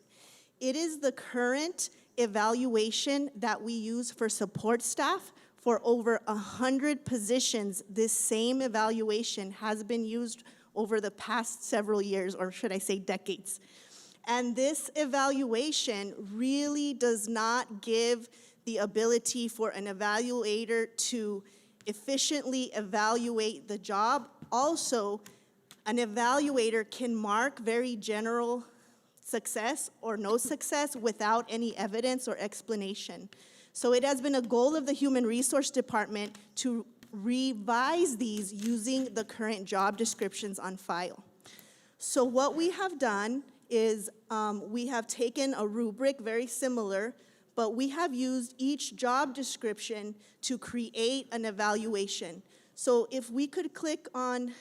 It is the current evaluation that we use for support staff. For over 100 positions, this same evaluation has been used over the past several years, or should I say decades. And this evaluation really does not give the ability for an evaluator to efficiently evaluate the job. Also, an evaluator can mark very general success or no success without any evidence or explanation. So it has been a goal of the Human Resource Department to revise these using the current job descriptions on file. So what we have done is we have taken a rubric very similar, but we have used each job description to create an evaluation. So if we could click on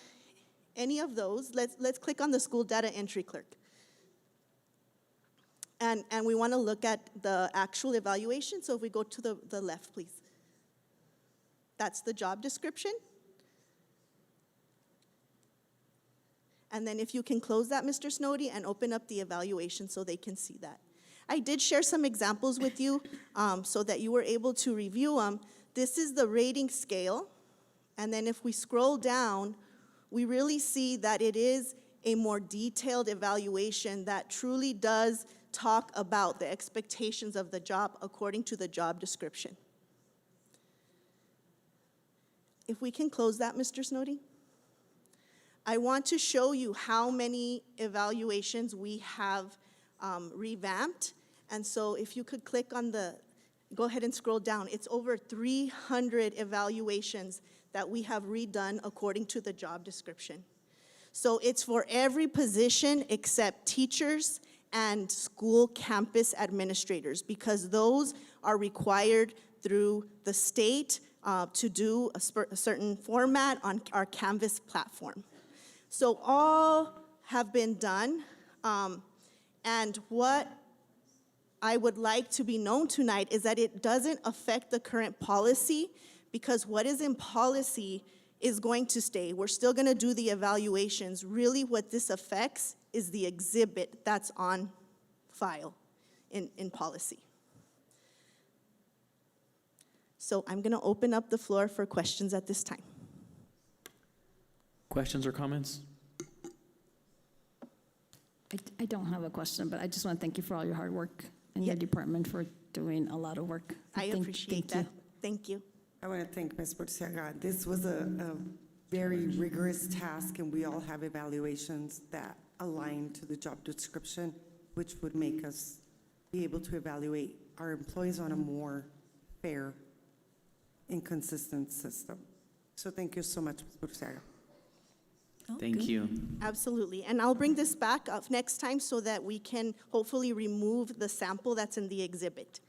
any of those, let's click on the school data entry clerk. And we want to look at the actual evaluation. So if we go to the left, please. That's the job description. And then if you can close that, Mr. Snowdy, and open up the evaluation so they can see that. I did share some examples with you so that you were able to review them. This is the rating scale. And then if we scroll down, we really see that it is a more detailed evaluation that truly does talk about the expectations of the job according to the job description. If we can close that, Mr. Snowdy. I want to show you how many evaluations we have revamped. And so if you could click on go ahead and scroll down. It's over 300 evaluations that we have redone according to the job description. So it's for every position except teachers and school campus administrators, because those are required through the state to do a certain format on our Canvas platform. So all have been done, and what I would like to be known tonight is that it doesn't affect the current policy, because what is in policy is going to stay. We're still going to do the evaluations. Really what this affects is the exhibit that's on file in policy. So I'm going to open up the floor for questions at this time. Questions or comments? I don't have a question, but I just want to thank you for all your hard work and your department for doing a lot of work. I appreciate that. Thank you. I want to thank Ms. Burciaga. This was a very rigorous task, and we all have evaluations that align to the job description, which would make us be able to evaluate our employees on a more fair inconsistent system. So thank you so much, Ms. Burciaga. Thank you. Absolutely. And I'll bring this back up next time so that we can hopefully remove the sample that's in the exhibit.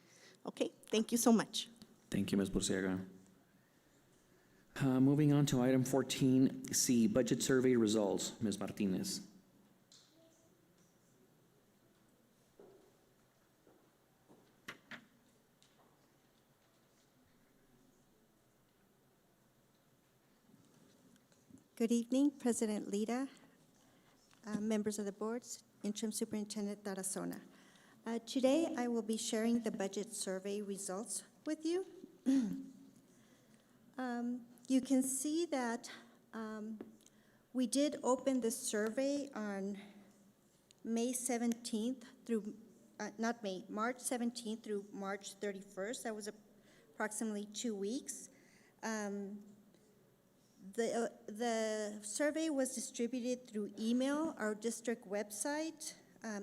Okay, thank you so much. Thank you, Ms. Burciaga. Moving on to item 14C, budget survey results. Ms. Martinez. Good evening, President Lira, members of the boards, Interim Superintendent Tarazona. Today, I will be sharing the budget survey results with you. You can see that we did open the survey on May 17th through, March 17th through March 31st. That was approximately 2 weeks. The survey was distributed through email, our district website.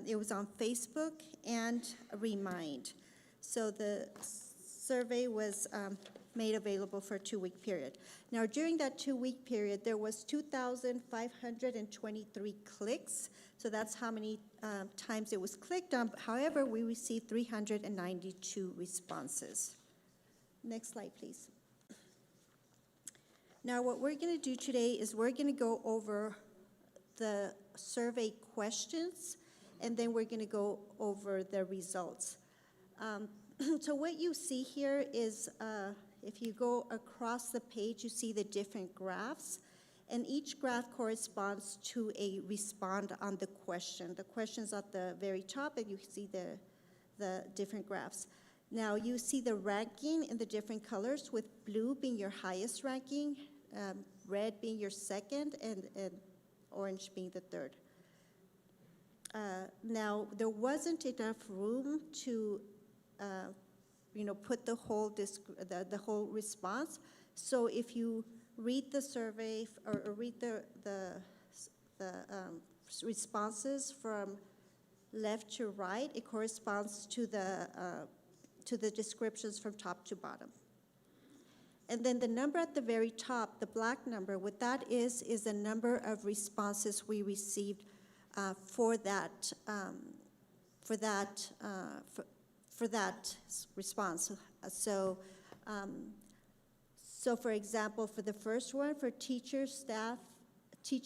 It was on Facebook and Remind. So the survey was made available for a 2-week period. Now, during that 2-week period, there was 2,523 clicks. So that's how many times it was clicked on. However, we received 392 responses. Next slide, please. Now, what we're going to do today is we're going to go over the survey questions, and then we're going to go over the results. So what you see here is, if you go across the page, you see the different graphs, and each graph corresponds to a respond on the question. The question's at the very top, and you see the different graphs. Now, you see the ranking in the different colors, with blue being your highest ranking, red being your second, and orange being the third. Now, there wasn't enough room to put the whole the whole response. So if you read the survey or read the responses from left to right, it corresponds to the descriptions from top to bottom. And then the number at the very top, the black number, what that is the number of responses we received for that response. So for example, for the first one, for teacher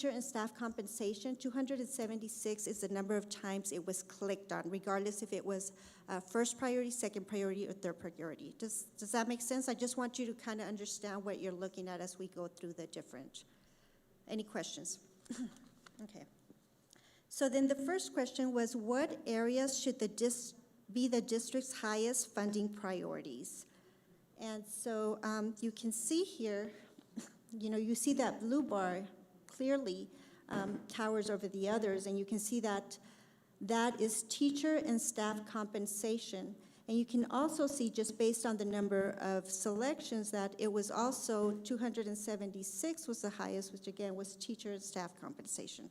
and staff compensation, 276 is the number of times it was clicked on, regardless if it was first priority, second priority, or third priority. Does that make sense? I just want you to kind of understand what you're looking at as we go through the different. Any questions? Okay. So then the first question was, what areas should be the district's highest funding priorities? And so you can see here, you see that blue bar clearly towers over the others, and you can see that that is teacher and staff compensation. And you can also see, just based on the number of selections, that it was also 276 was the highest, which again was teacher and staff compensation.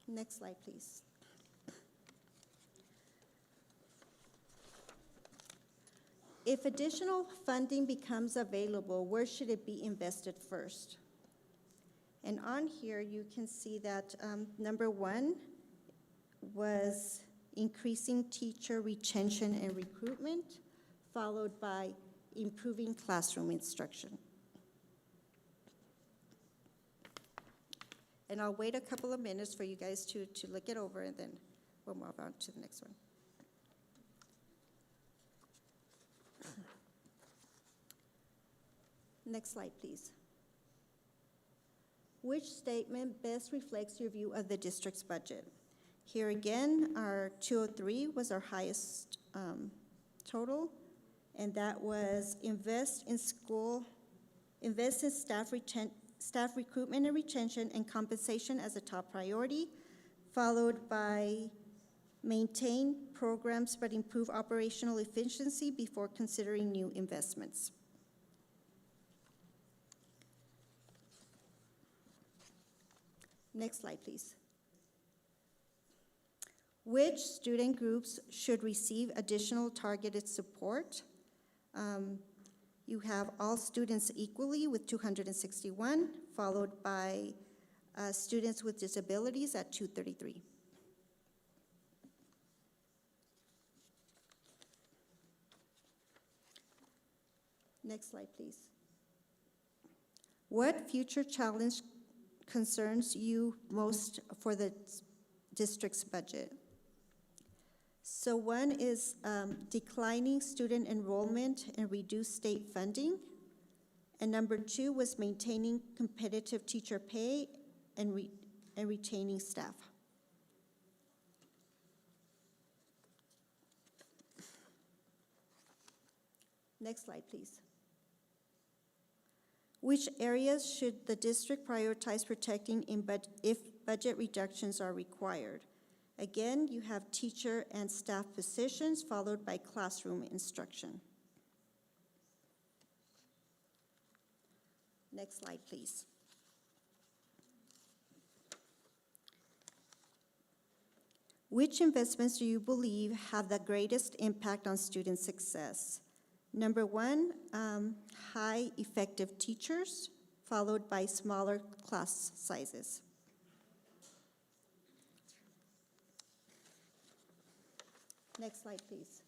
Next slide, please. If additional funding becomes available, where should it be invested first? And on here, you can see that number 1 was increasing teacher retention and recruitment, followed by improving classroom instruction. And I'll wait a couple of minutes for you guys to look it over, and then we'll move on to the next one. Next slide, please. Which statement best reflects your view of the district's budget? Here again, our 203 was our highest total, and that was invest in staff recruitment and retention and compensation as a top priority, followed by maintain programs but improve operational efficiency before considering new investments. Next slide, please. Which student groups should receive additional targeted support? You have all students equally with 261, followed by students with disabilities at 233. Next slide, please. What future challenge concerns you most for the district's budget? So one is declining student enrollment and reduced state funding. And number two was maintaining competitive teacher pay and retaining staff. Next slide, please. Which areas should the district prioritize protecting if budget reductions are required? Again, you have teacher and staff positions followed by classroom instruction. Next slide, please. Which investments do you believe have the greatest impact on student success? Number one, high effective teachers, followed by smaller class sizes. Next slide, please.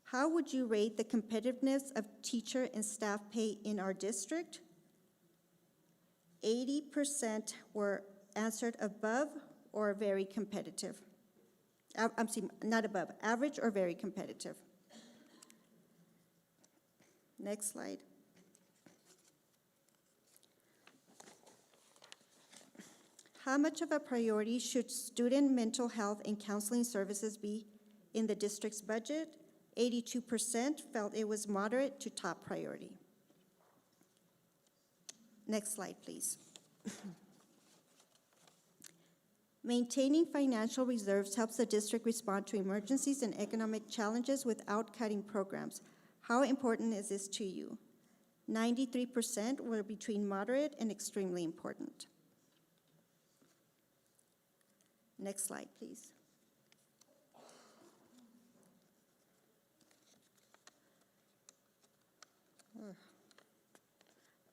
How would you rate the competitiveness of teacher and staff pay in our district? 80% were answered above or very competitive. I'm sorry, not above, average or very competitive. Next slide. How much of a priority should student mental health and counseling services be in the district's budget? 82% felt it was moderate to top priority. Next slide, please. Maintaining financial reserves helps the district respond to emergencies and economic challenges without cutting programs. How important is this to you? 93% were between moderate and extremely important. Next slide, please.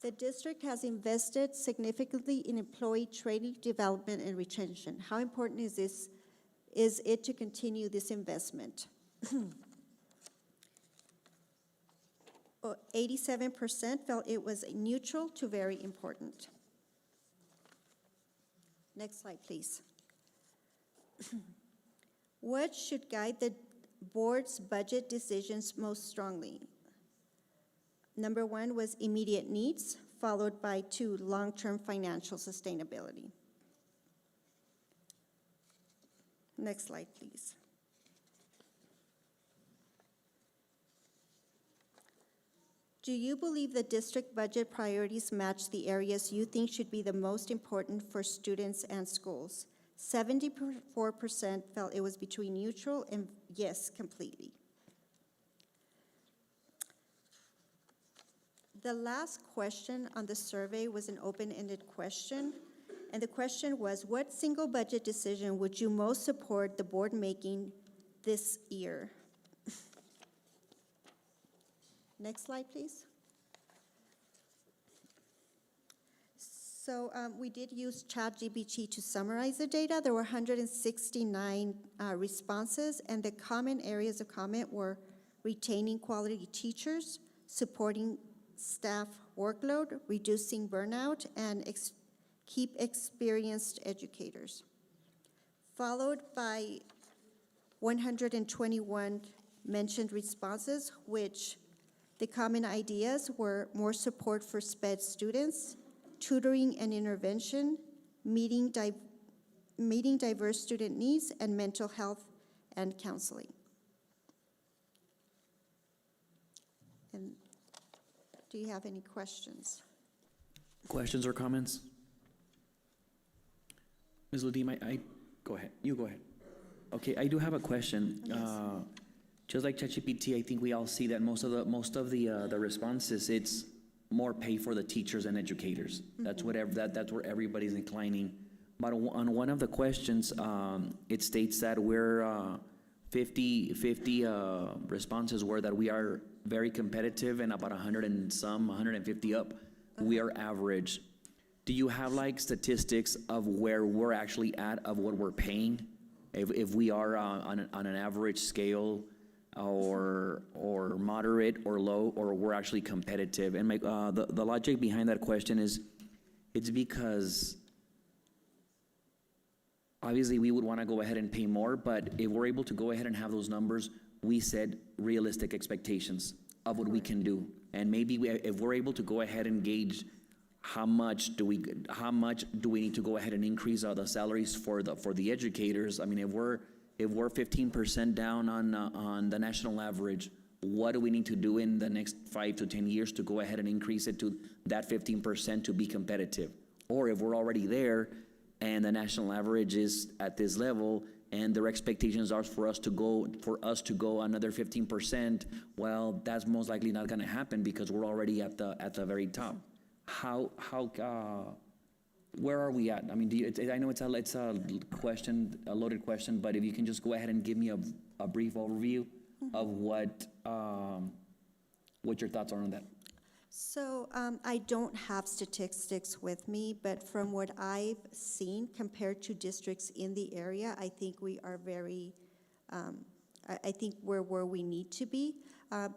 The district has invested significantly in employee training, development, and retention. How important is it to continue this investment? 87% felt it was neutral to very important. Next slide, please. What should guide the board's budget decisions most strongly? Number one was immediate needs, followed by two, long-term financial sustainability. Next slide, please. Do you believe the district budget priorities match the areas you think should be the most important for students and schools? 74% felt it was between neutral and yes, completely. The last question on the survey was an open-ended question, and the question was, what single budget decision would you most support the board making this year? Next slide, please. So we did use ChatGPT to summarize the data. There were 169 responses, and the common areas of comment were retaining quality teachers, supporting staff workload, reducing burnout, and keep experienced educators. Followed by 121 mentioned responses, which the common ideas were more support for SPED students, tutoring and intervention, meeting diverse student needs, and mental health and counseling. And do you have any questions? Questions or comments? Ms. Ludim, go ahead. You go ahead. Okay, I do have a question. Yes. Just like ChatGPT, I think we all see that most of the responses, it's more pay for the teachers and educators. That's that's where everybody's inclining. But on one of the questions, it states that we're 50 responses were that we are very competitive, and about 100 and some, 150 up, we are average. Do you have like statistics of where we're actually at of what we're paying? If we are on an average scale, or moderate or low, or we're actually competitive? And the logic behind that question is, it's because obviously we would want to go ahead and pay more, but if we're able to go ahead and have those numbers, we set realistic expectations of what we can do. And maybe if we're able to go ahead and gauge how much do we need to go ahead and increase the salaries for the educators. I mean, if we're 15% down on the national average, what do we need to do in the next 5 to 10 years to go ahead and increase it to that 15% to be competitive? Or if we're already there and the national average is at this level and their expectations are for us to go another 15%, well, that's most likely not going to happen because we're already at the very top. Where are we at? I mean, I know it's a question, a loaded question, but if you can just go ahead and give me a brief overview of what your thoughts are on that. So I don't have statistics with me, but from what I've seen compared to districts in the area, I think we are very, I think we're where we need to be.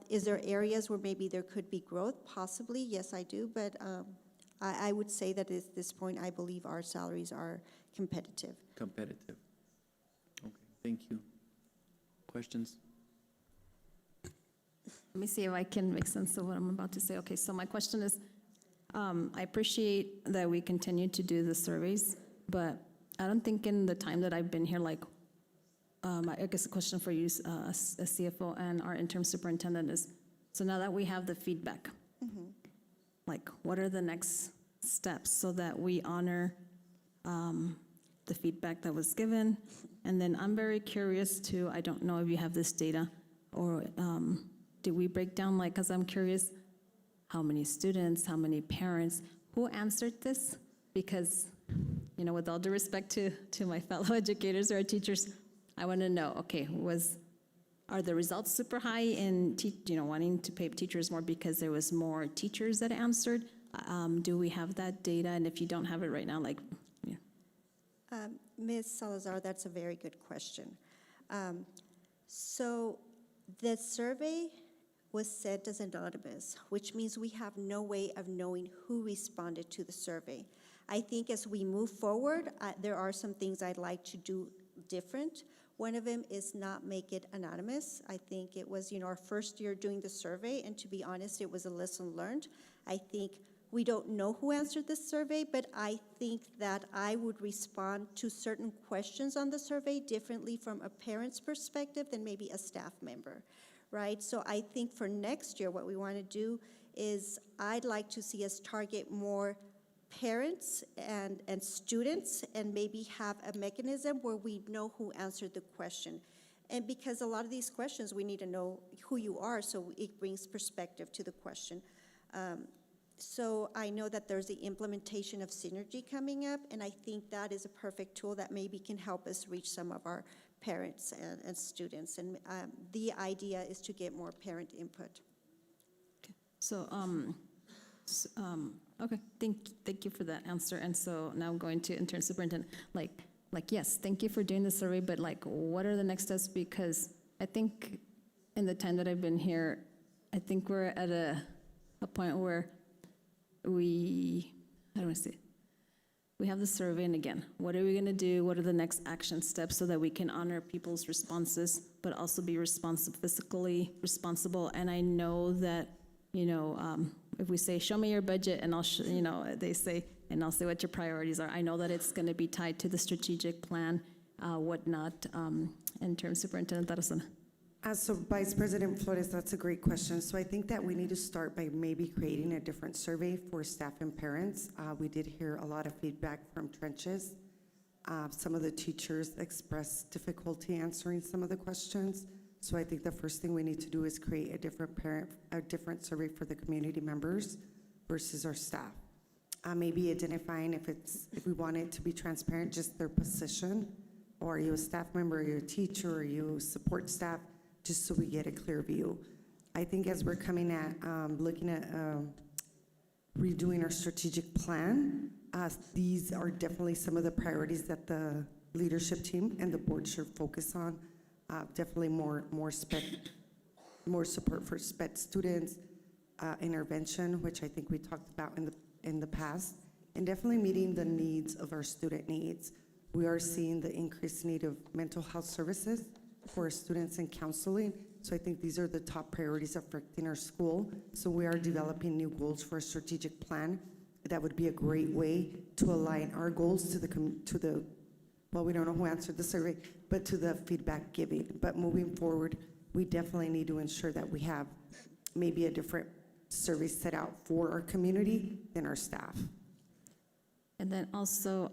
Is there areas where maybe there could be growth? Possibly, yes, I do, but I would say that at this point, I believe our salaries are competitive. Competitive. Okay, thank you. Questions? Let me see if I can make sense of what I'm about to say. Okay, so my question is, I appreciate that we continue to do the surveys, but I don't think in the time that I've been here, like, I guess the question for you, as CFO and our interim superintendent is, so now that we have the feedback, like, what are the next steps so that we honor the feedback that was given? And then I'm very curious too, I don't know if you have this data, or do we break down, like, because I'm curious, how many students, how many parents, who answered this? Because, you know, with all due respect to my fellow educators or teachers, I want to know, okay, are the results super high in wanting to pay teachers more because there was more teachers that answered? Do we have that data? And if you don't have it right now, like, yeah. Ms. Salazar, that's a very good question. So the survey was sent as anonymous, which means we have no way of knowing who responded to the survey. I think as we move forward, there are some things I'd like to do different. One of them is not make it anonymous. I think it was, our first year doing the survey, and to be honest, it was a lesson learned. I think we don't know who answered this survey, but I think that I would respond to certain questions on the survey differently from a parent's perspective than maybe a staff member, right? So I think for next year, what we want to do is I'd like to see us target more parents and students, and maybe have a mechanism where we know who answered the question. And because a lot of these questions, we need to know who you are, so it brings perspective to the question. So I know that there's the implementation of Synergy coming up, and I think that is a perfect tool that maybe can help us reach some of our parents and students. And the idea is to get more parent input. Okay. So, okay, thank you for that answer. And so now I'm going to intern superintendent. Like, yes, thank you for doing the survey, but like, what are the next steps? Because I think in the time that I've been here, I think we're at a point where we have the survey, and again, what are we going to do? What are the next action steps so that we can honor people's responses, but also be fiscally responsible? And I know that, if we say, show me your budget, and they say, and I'll say what your priorities are. I know that it's going to be tied to the strategic plan, whatnot, interim superintendent Tarazona. So Vice President Flores, that's a great question. So I think that we need to start by maybe creating a different survey for staff and parents. We did hear a lot of feedback from trenches. Some of the teachers expressed difficulty answering some of the questions. So I think the first thing we need to do is create a different survey for the community members versus our staff. Maybe identifying if we want it to be transparent, just their position, or are you a staff member, are you a teacher, are you support staff, just so we get a clear view. I think as we're coming at, looking at redoing our strategic plan, these are definitely some of the priorities that the leadership team and the board should focus on. Definitely more support for SPED students, intervention, which I think we talked about in the past, and definitely meeting the needs of our student needs. We are seeing the increased need of mental health services for our students in counseling. So I think these are the top priorities affecting our school. So we are developing new goals for a strategic plan. That would be a great way to align our goals to the well, we don't know who answered the survey, but to the feedback giving. But moving forward, we definitely need to ensure that we have maybe a different survey set out for our community than our staff. And then also,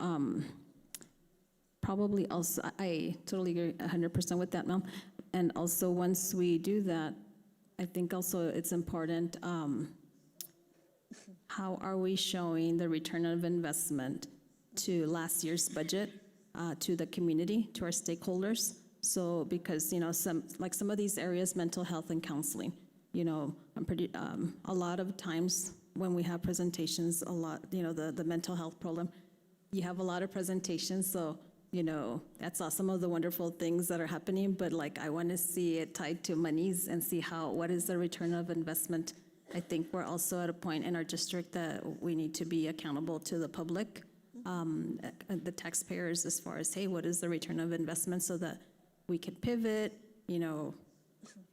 probably also, I totally agree 100% with that, Mel. And also, once we do that, I think also it's important, how are we showing the return of investment to last year's budget, to the community, to our stakeholders? So, because, you know, some of these areas, mental health and counseling, you know, a lot of times when we have presentations, you know, the mental health problem, you have a lot of presentations, so, you know, that's some of the wonderful things that are happening, but like I want to see it tied to monies and see what is the return of investment. I think we're also at a point in our district that we need to be accountable to the public, the taxpayers, as far as, hey, what is the return of investment, so that we can pivot, you know,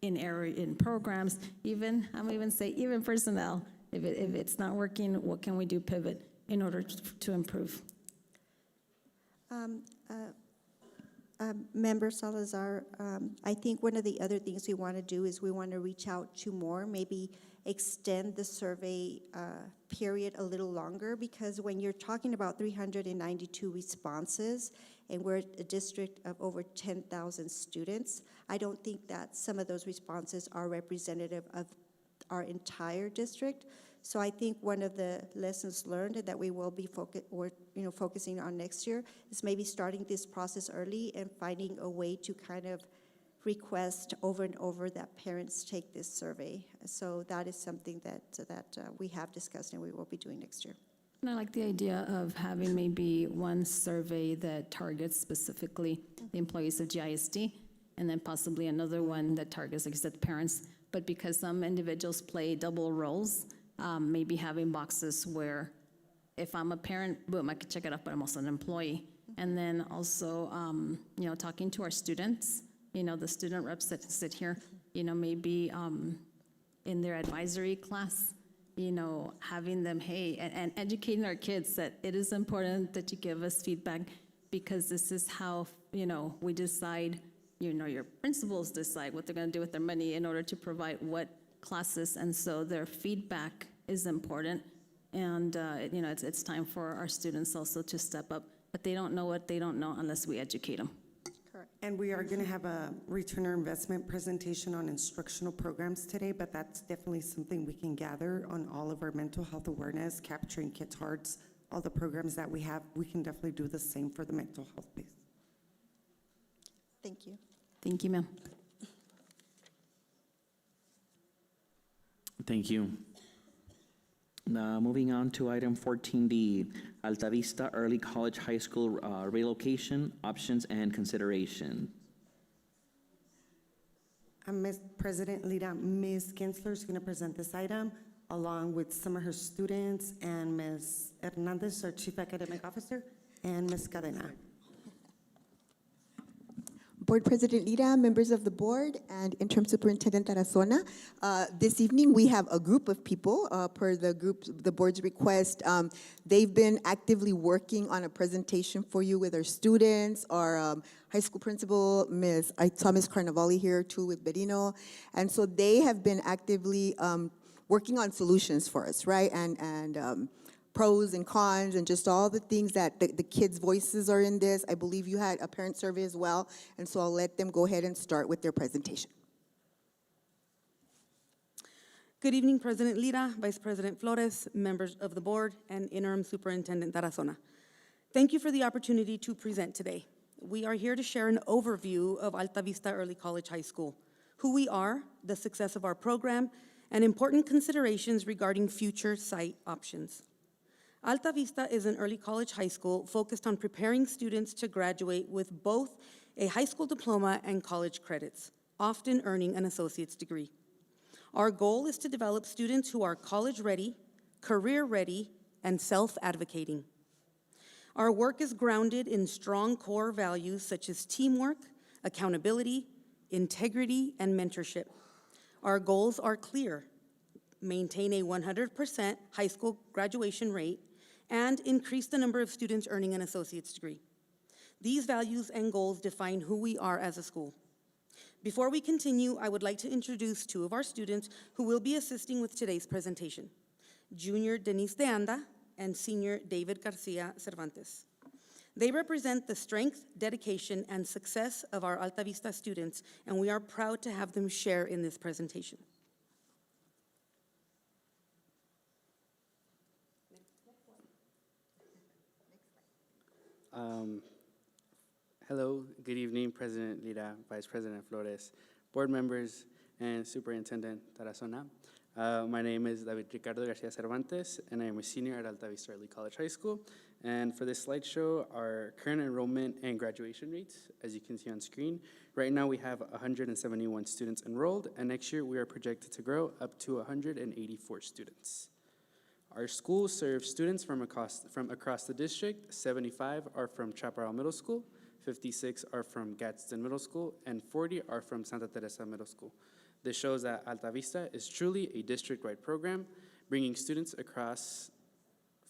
in programs, even, I'm even say, even personnel. If it's not working, what can we do pivot in order to improve? Member Salazar, I think one of the other things we want to do is we want to reach out to more, maybe extend the survey period a little longer, because when you're talking about 392 responses and we're a district of over 10,000 students, I don't think that some of those responses are representative of our entire district. So I think one of the lessons learned that we will be focusing on next year is maybe starting this process early and finding a way to kind of request over and over that parents take this survey. So that is something that we have discussed and we will be doing next year. And I like the idea of having maybe one survey that targets specifically the employees of GISD, and then possibly another one that targets, like I said, the parents. But because some individuals play double roles, maybe having boxes where if I'm a parent, boom, I could check it off, but I'm also an employee. And then also, you know, talking to our students, you know, the student reps that sit here, you know, maybe in their advisory class, you know, having them, hey, and educating our kids that it is important that you give us feedback, because this is how, you know, we decide, you know, your principals decide what they're going to do with their money in order to provide what classes, and so their feedback is important. And, you know, it's time for our students also to step up, but they don't know what they don't know unless we educate them. Correct. And we are going to have a return on investment presentation on instructional programs today, but that's definitely something we can gather on all of our mental health awareness, capturing kids' hearts, all the programs that we have. We can definitely do the same for the mental health piece. Thank you. Thank you, ma'am. Thank you. Now, moving on to item 14D, Alta Vista Early College High School relocation options and consideration. Ms. President Lira, Ms. Kinsler is going to present this item along with some of her students, and Ms. Hernandez, our Chief Academic Officer, and Ms. Cadena. Board President Lira, members of the board, and Interim Superintendent Tarazona. This evening we have a group of people per the board's request. They've been actively working on a presentation for you with our students, our high school principal, I saw Ms. Carnavali here too with Berino. And so they have been actively working on solutions for us, right? And pros and cons and just all the things that the kids' voices are in this. I believe you had a parent survey as well, and so I'll let them go ahead and start with their presentation. Good evening, President Lira, Vice President Flores, members of the board, and Interim Superintendent Tarazona. Thank you for the opportunity to present today. we are here to share an overview of Alta Vista Early College High School, who we are, the success of our program, and important considerations regarding future site options. Alta Vista is an early college high school focused on preparing students to graduate with both a high school diploma and college credits, often earning an associate's degree. Our goal is to develop students who are college-ready, career-ready, and self-advocating. Our work is grounded in strong core values such as teamwork, accountability, integrity, and mentorship. Our goals are clear: maintain a 100% high school graduation rate and increase the number of students earning an associate's degree. These values and goals define who we are as a school. Before we continue, I would like to introduce two of our students who will be assisting with today's presentation: Junior Denise de Anda and Senior David Garcia Cervantes. They represent the strength, dedication, and success of our Alta Vista students, and we are proud to have them share in this presentation. Hello, good evening, President Lira, Vice President Flores, board members, and Superintendent Tarazona. My name is David Ricardo Garcia Cervantes, and I am a senior at Alta Vista Early College High School. And for this slideshow, our current enrollment and graduation rates, as you can see on screen. Right now, we have 171 students enrolled, and next year, we are projected to grow up to 184 students. Our school serves students from across the district. 75 are from Chaparral Middle School, 56 are from Gadsden Middle School, and 40 are from Santa Teresa Middle School. This shows that Alta Vista is truly a district-wide program, bringing students across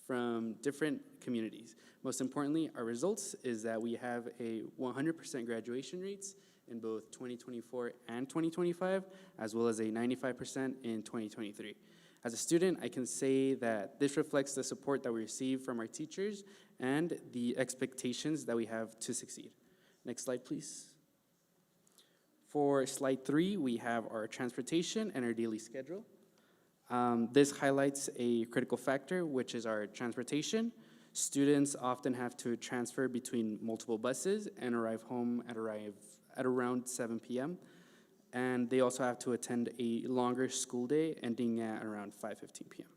from different communities. Most importantly, our results is that we have a 100% graduation rates in both 2024 and 2025, as well as a 95% in 2023. As a student, I can say that this reflects the support that we receive from our teachers and the expectations that we have to succeed. Next slide, please. For slide 3, we have our transportation and our daily schedule. This highlights a critical factor, which is our transportation. Students often have to transfer between multiple buses and arrive home at around 7 p.m. And they also have to attend a longer school day ending at around 5:15 p.m.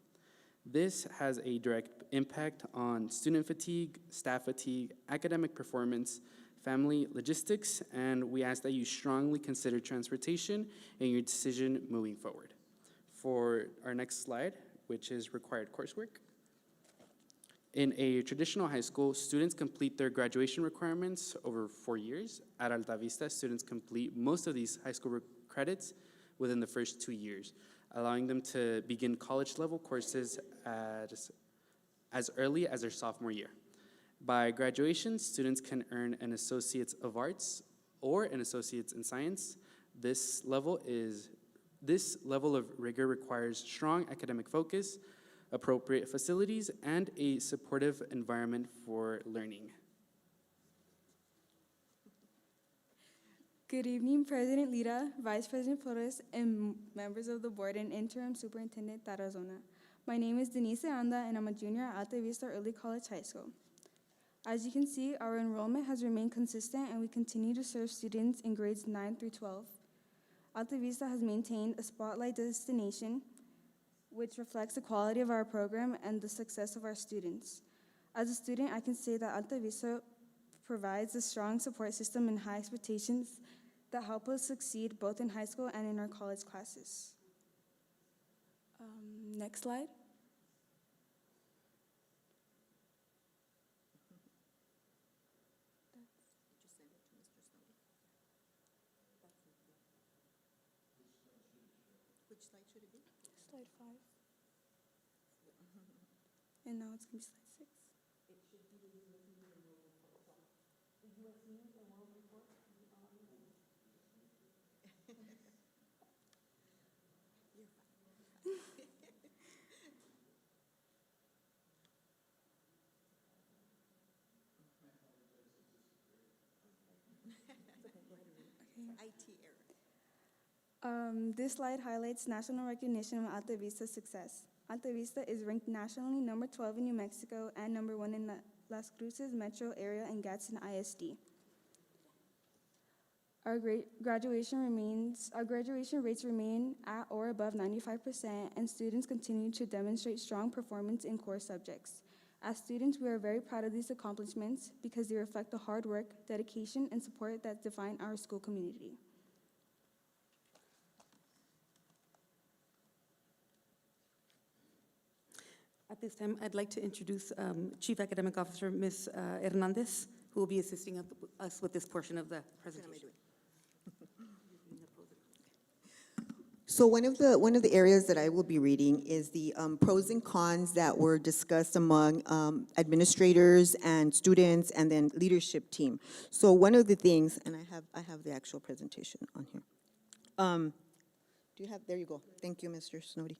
This has a direct impact on student fatigue, staff fatigue, academic performance, family logistics, and we ask that you strongly consider transportation in your decision moving forward. For our next slide, which is required coursework. In a traditional high school, students complete their graduation requirements over 4 years. At Alta Vista, students complete most of these high school credits within the first 2 years, allowing them to begin college-level courses as early as their sophomore year. By graduation, students can earn an Associate's of Arts or an Associate's in Science. This level of rigor requires strong academic focus, appropriate facilities, and a supportive environment for learning. Good evening, President Lira, Vice President Flores, and members of the board and Interim Superintendent Tarazona. My name is Denise Anda, and I'm a junior at Alta Vista Early College High School. As you can see, our enrollment has remained consistent, and we continue to serve students in grades 9 through 12. Alta Vista has maintained a spotlight destination, which reflects the quality of our program and the success of our students. As a student, I can say that Alta Vista provides a strong support system and high expectations that help us succeed both in high school and in our college classes. Next slide. Which slide should it be? Slide 5. And now it's going to be slide 6. It should be the U.S. News and World Report. The U.S. News and World Report. You're fine. IT error. This slide highlights national recognition of Alta Vista's success. Alta Vista is ranked nationally number 12 in New Mexico and number 1 in the Las Cruces metro area and Gadsden ISD. Our graduation rates remain at or above 95%, and students continue to demonstrate strong performance in core subjects. As students, we are very proud of these accomplishments because they reflect the hard work, dedication, and support that define our school community. At this time, I'd like to introduce Chief Academic Officer Ms. Hernandez, who will be assisting us with this portion of the presentation. So one of the areas that I will be reading is the pros and cons that were discussed among administrators and students and then leadership team. So one of the things, and I have the actual presentation on here. Do you have, there you go. Thank you, Mr. Snowdy.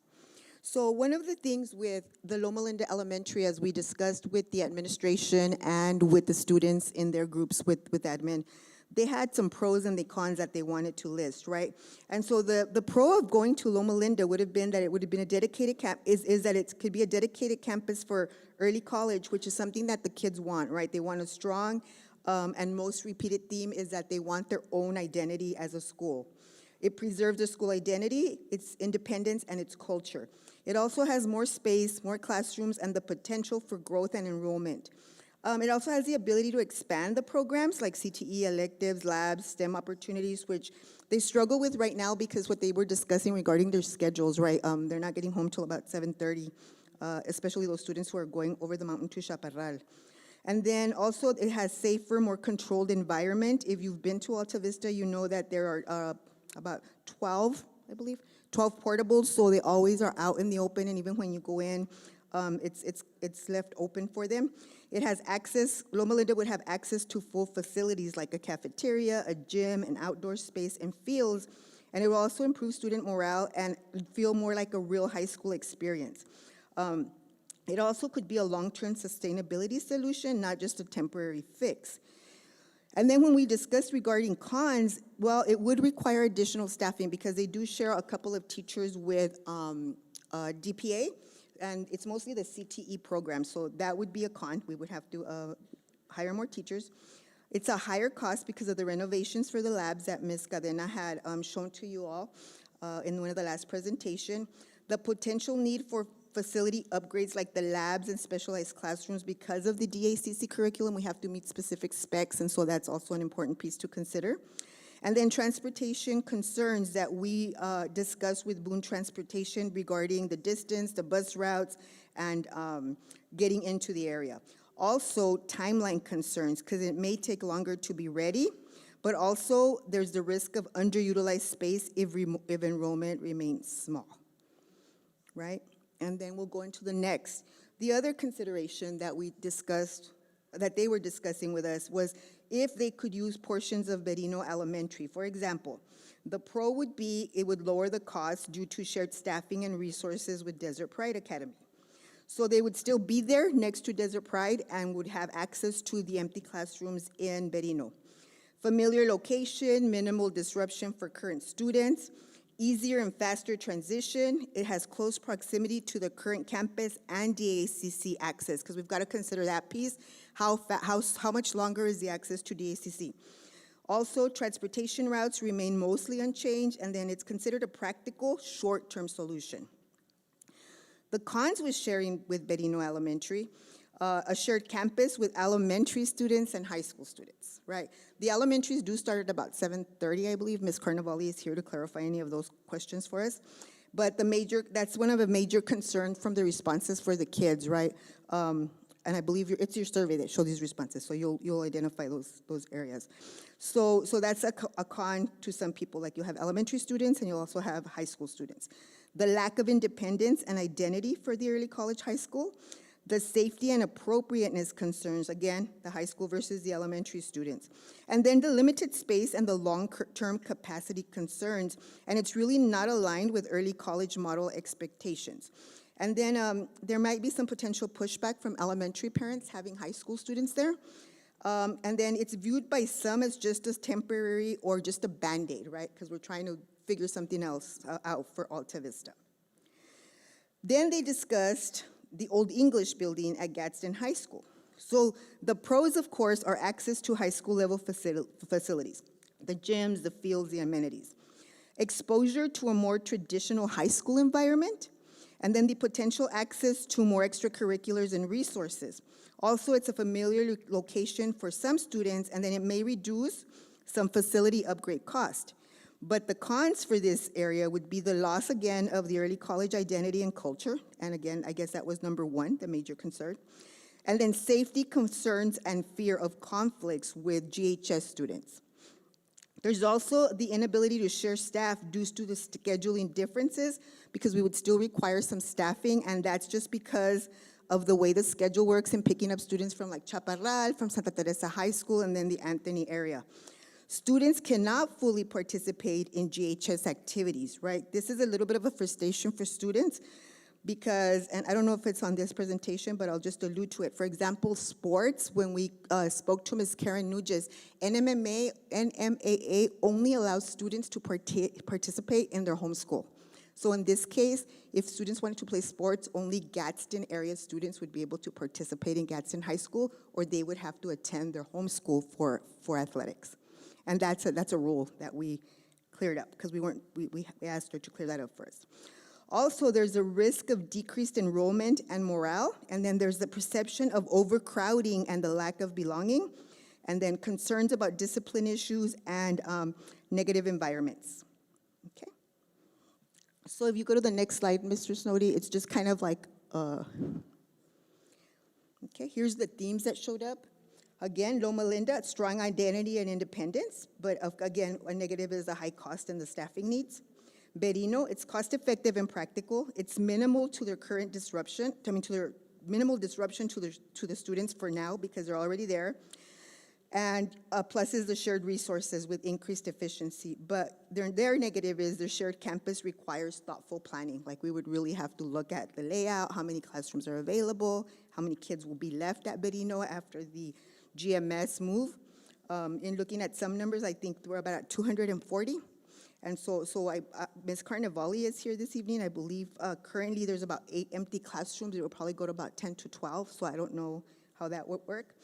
So one of the things with the Loma Linda Elementary, as we discussed with the administration and with the students in their groups with admin, they had some pros and the cons that they wanted to list, right? And so the pro of going to Loma Linda would have been that it would have been a dedicated is that it could be a dedicated campus for early college, which is something that the kids want, right? They want a strong and most repeated theme is that they want their own identity as a school. It preserves their school identity, its independence, and its culture. It also has more space, more classrooms, and the potential for growth and enrollment. It also has the ability to expand the programs like CTE, electives, labs, STEM opportunities, which they struggle with right now because what they were discussing regarding their schedules, right? They're not getting home till about 7:30, especially those students who are going over the mountain to Chaparral. And then also it has safer, more controlled environment. If you've been to Alta Vista, you know that there are about 12, I believe, 12 portables, so they always are out in the open, and even when you go in, it's left open for them. It has access, Loma Linda would have access to full facilities like a cafeteria, a gym, an outdoor space, and fields, and it will also improve student morale and feel more like a real high school experience. It also could be a long-term sustainability solution, not just a temporary fix. And then when we discussed regarding cons, well, it would require additional staffing because they do share a couple of teachers with DPA, and it's mostly the CTE program, so that would be a con. We would have to hire more teachers. It's a higher cost because of the renovations for the labs that Ms. Cadena had shown to you all in one of the last presentation. The potential need for facility upgrades like the labs and specialized classrooms because of the DACC curriculum. We have to meet specific specs, and so that's also an important piece to consider. And then transportation concerns that we discussed with Boone Transportation regarding the distance, the bus routes, and getting into the area. Also, timeline concerns, because it may take longer to be ready, but also there's the risk of underutilized space if enrollment remains small, right? And then we'll go into the next. The other consideration that we discussed, that they were discussing with us, was if they could use portions of Berino Elementary. For example, the pro would be it would lower the cost due to shared staffing and resources with Desert Pride Academy. So they would still be there next to Desert Pride and would have access to the empty classrooms in Berino. Familiar location, minimal disruption for current students, easier and faster transition. It has close proximity to the current campus and DACC access, because we've got to consider that piece. How much longer is the access to DACC? Also, transportation routes remain mostly unchanged, and then it's considered a practical short-term solution. The cons with sharing with Berino Elementary, a shared campus with elementary students and high school students, right? The elementaries do start at about 7:30, I believe. Ms. Carnevale is here to clarify any of those questions for us. But that's one of the major concerns from the responses for the kids, right? And I believe it's your survey that shows these responses, so you'll identify those areas. So that's a con to some people, like you have elementary students and you'll also have high school students. The lack of independence and identity for the early college high school, the safety and appropriateness concerns, again, the high school versus the elementary students. And then the limited space and the long-term capacity concerns, and it's really not aligned with early college model expectations. And then there might be some potential pushback from elementary parents having high school students there. And then it's viewed by some as just as temporary or just a Band-Aid, right? Because we're trying to figure something else out for Alta Vista. Then they discussed the Old English building at Gadsden High School. So the pros, of course, are access to high school level facilities. the gyms, the fields, the amenities. Exposure to a more traditional high school environment, and then the potential access to more extracurriculars and resources. Also, it's a familiar location for some students, and then it may reduce some facility upgrade cost. But the cons for this area would be the loss, again, of the early college identity and culture. And again, I guess that was number one, the major concern. And then safety concerns and fear of conflicts with GHS students. There's also the inability to share staff due to the scheduling differences, because we would still require some staffing, and that's just because of the way the schedule works in picking up students from like Chaparral, from Santa Teresa High School, and then the Anthony area. Students cannot fully participate in GHS activities, right? This is a little bit of a frustration for students because, and I don't know if it's on this presentation, but I'll just allude to it. For example, sports, when we spoke to Ms. Karen Nugez, NMAA only allows students to participate in their home school. So in this case, if students wanted to play sports, only Gadsden area students would be able to participate in Gadsden High School, or they would have to attend their home school for athletics. And that's a rule that we cleared up, because we asked her to clear that up first. Also, there's a risk of decreased enrollment and morale, and then there's the perception of overcrowding and the lack of belonging, and then concerns about discipline issues and negative environments. Okay. So if you go to the next slide, Mr. Snowdy, it's just kind of like, okay, here's the themes that showed up. Again, Loma Linda, strong identity and independence, but again, a negative is the high cost and the staffing needs. Berino, it's cost-effective and practical. It's minimal to their current disruption, to their minimal disruption to the students for now because they're already there. And plus is the shared resources with increased efficiency. But their negative is their shared campus requires thoughtful planning. Like we would really have to look at the layout, how many classrooms are available, how many kids will be left at Berino after the GMS move. In looking at some numbers, I think we're about at 240. And so Ms. Carnevali is here this evening. I believe currently there's about 8 empty classrooms. It will probably go to about 10 to 12, so I don't know how that would work.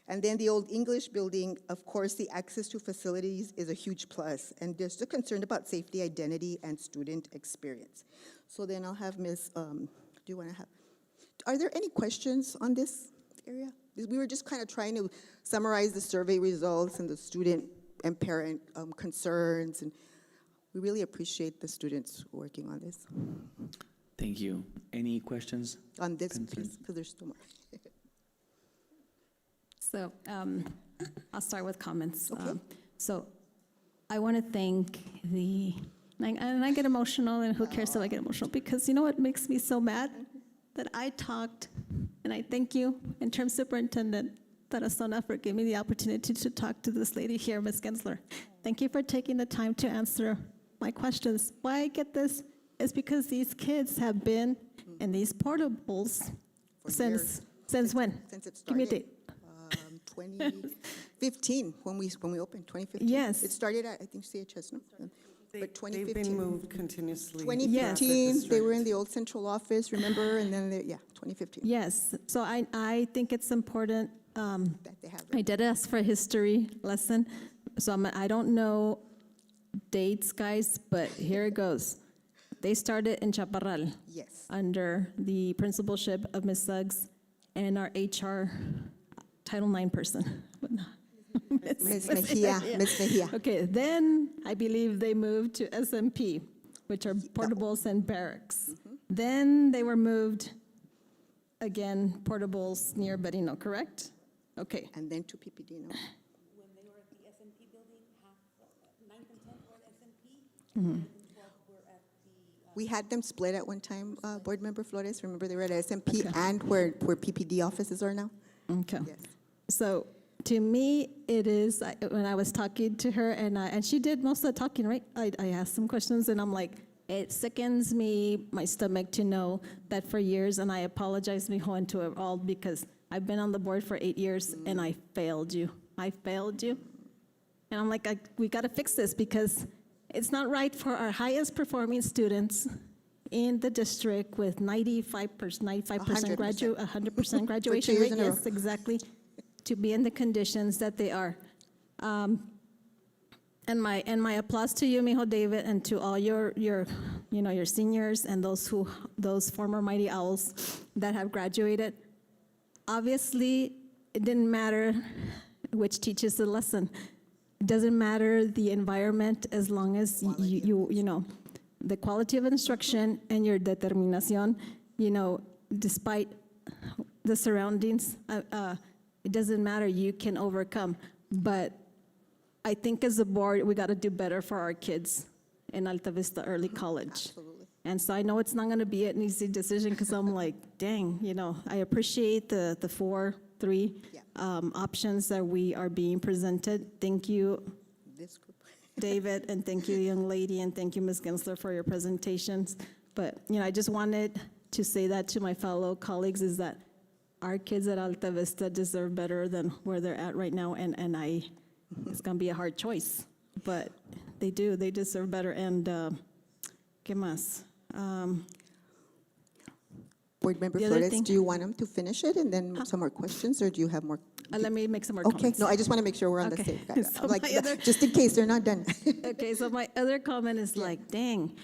And then the old English building, of course, the access to facilities is a huge plus. And there's a concern about safety, identity, and student experience. So then I'll have Ms., are there any questions on this area? We were just kind of trying to summarize the survey results and the student and parent concerns, and we really appreciate the students working on this. Thank you. Any questions? On this piece, because there's still more. So I'll start with comments. Okay. So I want to thank and I get emotional, and who cares if I get emotional, because you know what makes me so mad? That I talked, and I thank you, Interim Superintendent Tarazona, for giving me the opportunity to talk to this lady here, Ms. Gensler. Thank you for taking the time to answer my questions. Why I get this is because these kids have been in these portables since when? Since it started. Give me a date. 2015, when we opened, 2015. Yes. It started at, I think, CHS, no? But 2015. They've been moved continuously. 2015, they were in the old central office, remember? And then, 2015. Yes. So I think it's important. That they have it. I did ask for a history lesson, so I don't know dates, guys, but here it goes. They started in Chaparral. Yes. Under the principalship of Ms. Suggs and our HR Title IX person. Ms. Mejia, Ms. Mejia. Okay, then I believe they moved to SMP, which are portables and barracks. Then they were moved, again, portables near Berino, correct? Okay. And then to PPD, no? When they were at the SMP building, 9th and 10th were at SMP, and 12th were at the... We had them split at one time, Board Member Flores. Remember, they were at SMP and where PPD offices are now? Okay. Yes. So to me, it is, when I was talking to her, and she did most of the talking, right? I asked some questions, and I'm like, it sickens me, my stomach, to know that for years, and I apologize, mijo, into it all, because I've been on the board for 8 years, and I failed you. I failed you. And I'm like, we got to fix this, because it's not right for our highest performing students in the district with 95% graduate, 100% graduation rate. Yes, exactly. To be in the conditions that they are. And my applause to you, mijo David, and to all your seniors and those former Mighty Owls that have graduated. Obviously, it didn't matter which teaches the lesson. It doesn't matter the environment as long as you know the quality of instruction and your determinación. Despite the surroundings, it doesn't matter. You can overcome, but I think as a board, we got to do better for our kids in Alta Vista Early College. Absolutely. And so I know it's not going to be an easy decision because I'm like, dang, I appreciate the three options that we are being presented. Thank you, This group. David, and thank you, young lady, and thank you, Ms. Gensler, for your presentations. But, I just wanted to say that to my fellow colleagues is that our kids at Alta Vista deserve better than where they're at right now, and it's going to be a hard choice, but they deserve better. And, ¿qué más? Board Member The other Flores, thing- do you want him to finish it and then some more questions, or do you have more? Let me make some more Okay, comments. no, I just want to make sure we're on the Okay. same. So Like, my other- just in case they're not done. Okay, so my other comment is like, dang,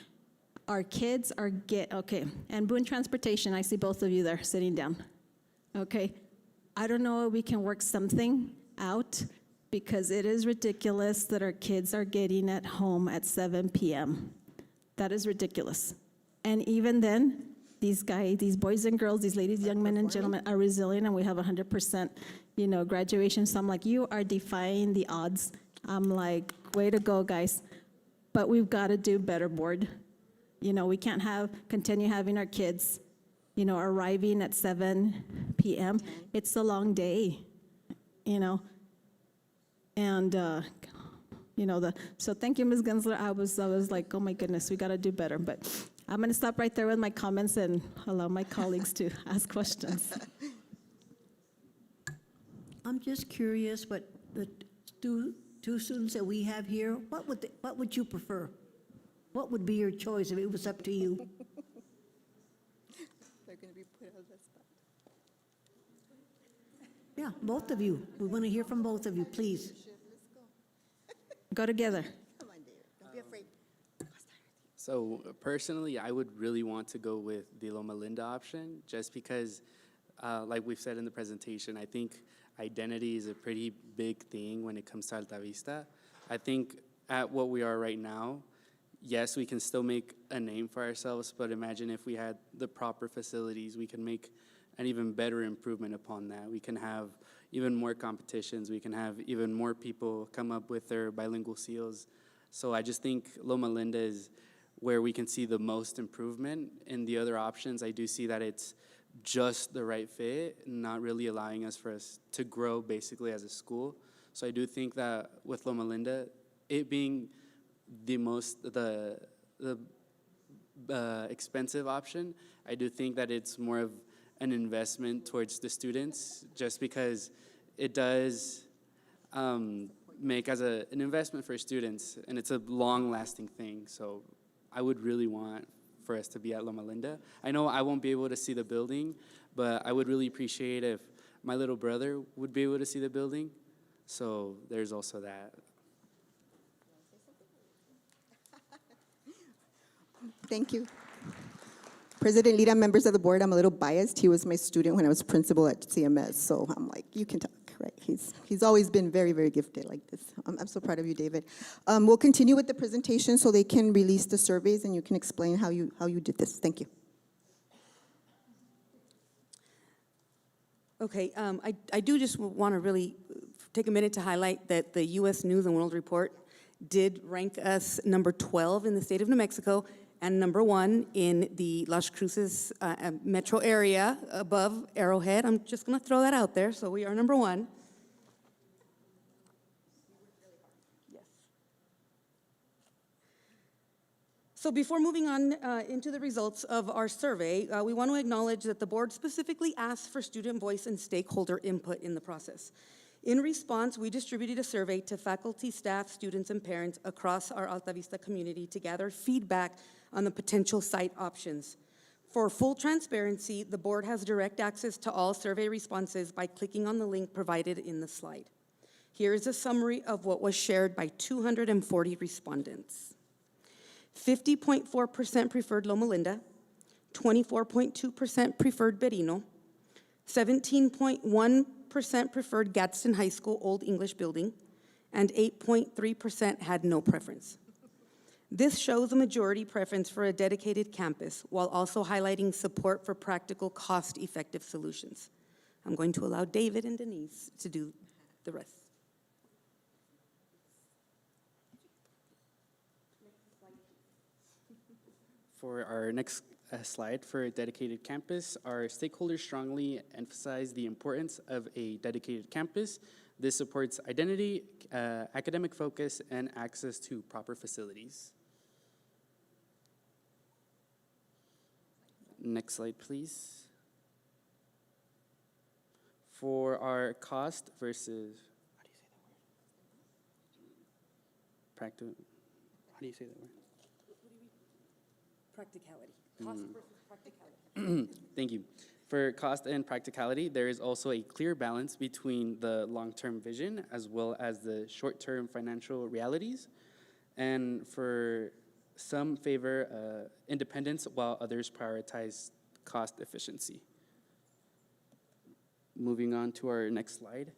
our kids are okay. And Boone Transportation, I see both of you there sitting down. Okay, I don't know if we can work something out because it is ridiculous that our kids are getting at home at 7 p.m. That is ridiculous. And even then, these boys and girls, these ladies, young men and gentlemen are resilient, and we have 100%, graduation. So I'm like, you are defying the odds. I'm like, way to go, guys. But we've got to do better, board. We can't continue having our kids, arriving at 7 p.m. It's a long day, And, so thank you, Ms. Gensler. I was like, oh my goodness, we got to do better. But I'm going to stop right there with my comments and allow my colleagues to ask questions. I'm just curious, but the two students that we have here, what would you prefer? What would be your choice if it was up to you? They're going to be put on the spot. Yeah, both of you. We want to hear from both of you, please. Go together. Come on, David, don't be afraid. So personally, I would really want to go with the Loma Linda option, just because, like we've said in the presentation, I think identity is a pretty big thing when it comes to Alta Vista. I think at what we are right now, yes, we can still make a name for ourselves, but imagine if we had the proper facilities, we can make an even better improvement upon that. We can have even more competitions. We can have even more people come up with their bilingual seals. So I just think Loma Linda is where we can see the most improvement. In the other options, I do see that it's just the right fit, not really allowing us to grow basically as a school. So I do think that with Loma Linda, it being the expensive option, I do think that it's more of an investment towards the students, just because it does make as an investment for students, and it's a long-lasting thing. So I would really want for us to be at Loma Linda. I know I won't be able to see the building, but I would really appreciate if my little brother would be able to see the building. So there's also that. Thank you. President Lira, members of the board, I'm a little biased. He was my student when I was principal at CMS, so I'm like, you can talk, right? He's always been very, very gifted like this. I'm so proud of you, David. We'll continue with the presentation so they can release the surveys and you can explain how you did this. Thank you. Okay, I do just want to really take a minute to highlight that the U.S. News and World Report did rank us number 12 in the state of New Mexico and number 1 in the Las Cruces metro area above Arrowhead. I'm just going to throw that out there. So we are number 1. Yes. So before moving on into the results of our survey, we want to acknowledge that the board specifically asked for student voice and stakeholder input in the process. In response, we distributed a survey to faculty, staff, students, and parents across our Alta Vista community to gather feedback on the potential site options. For full transparency, the board has direct access to all survey responses by clicking on the link provided in the slide. Here is a summary of what was shared by 240 respondents. 50.4% preferred Loma Linda, 24.2% preferred Berino, 17.1% preferred Gadsden High School Old English Building, and 8.3% had no preference. This shows a majority preference for a dedicated campus, while also highlighting support for practical, cost-effective solutions. I'm going to allow David and Denise to do the rest. For our next slide for a dedicated campus, our stakeholders strongly emphasize the importance of a dedicated campus. This supports identity, academic focus, and access to proper facilities. Next slide, please. For our cost versus, how do you say that word? Practicality. Cost versus practicality. Thank you. For cost and practicality, there is also a clear balance between the long-term vision as well as the short-term financial realities. And for some favor independence while others prioritize cost efficiency. Moving on to our next slide.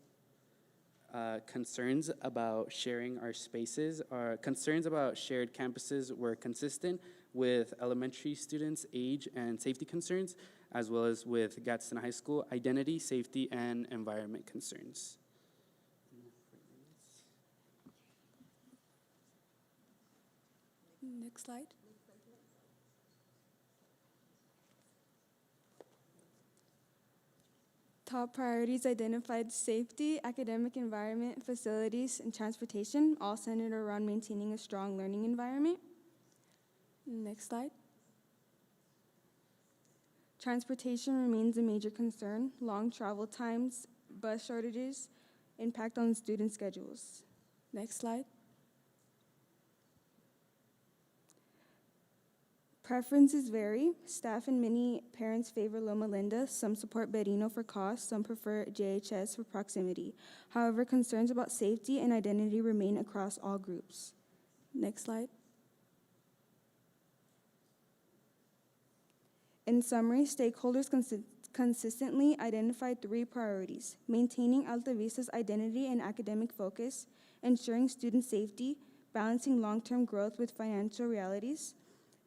Concerns about sharing our spaces. Our concerns about shared campuses were consistent with elementary students' age and safety concerns, as well as with Gadsden High School identity, safety, and environment concerns. Next slide. Top priorities identified safety, academic environment, facilities, and transportation, all centered around maintaining a strong learning environment. Next slide. Transportation remains a major concern. Long travel times, bus shortages, impact on student schedules. Next slide. Preferences vary. Staff and many parents favor Loma Linda. Some support Berino for cost. Some prefer JHS for proximity. However, concerns about safety and identity remain across all groups. Next slide. In summary, stakeholders consistently identified 3 priorities: maintaining Alta Vista's identity and academic focus, ensuring student safety, balancing long-term growth with financial realities.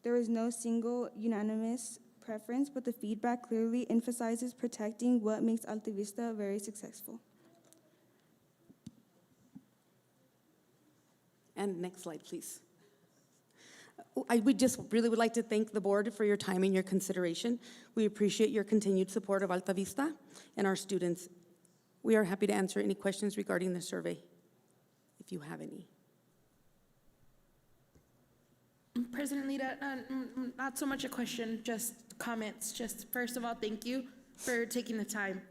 There is no single unanimous preference, but the feedback clearly emphasizes protecting what makes Alta Vista very successful. And next slide, please. We just really would like to thank the board for your time and your consideration. We appreciate your continued support of Alta Vista and our students. We are happy to answer any questions regarding the survey, if you have any. President Lita, not so much a question, just comments. Just first of all, thank you for taking the time.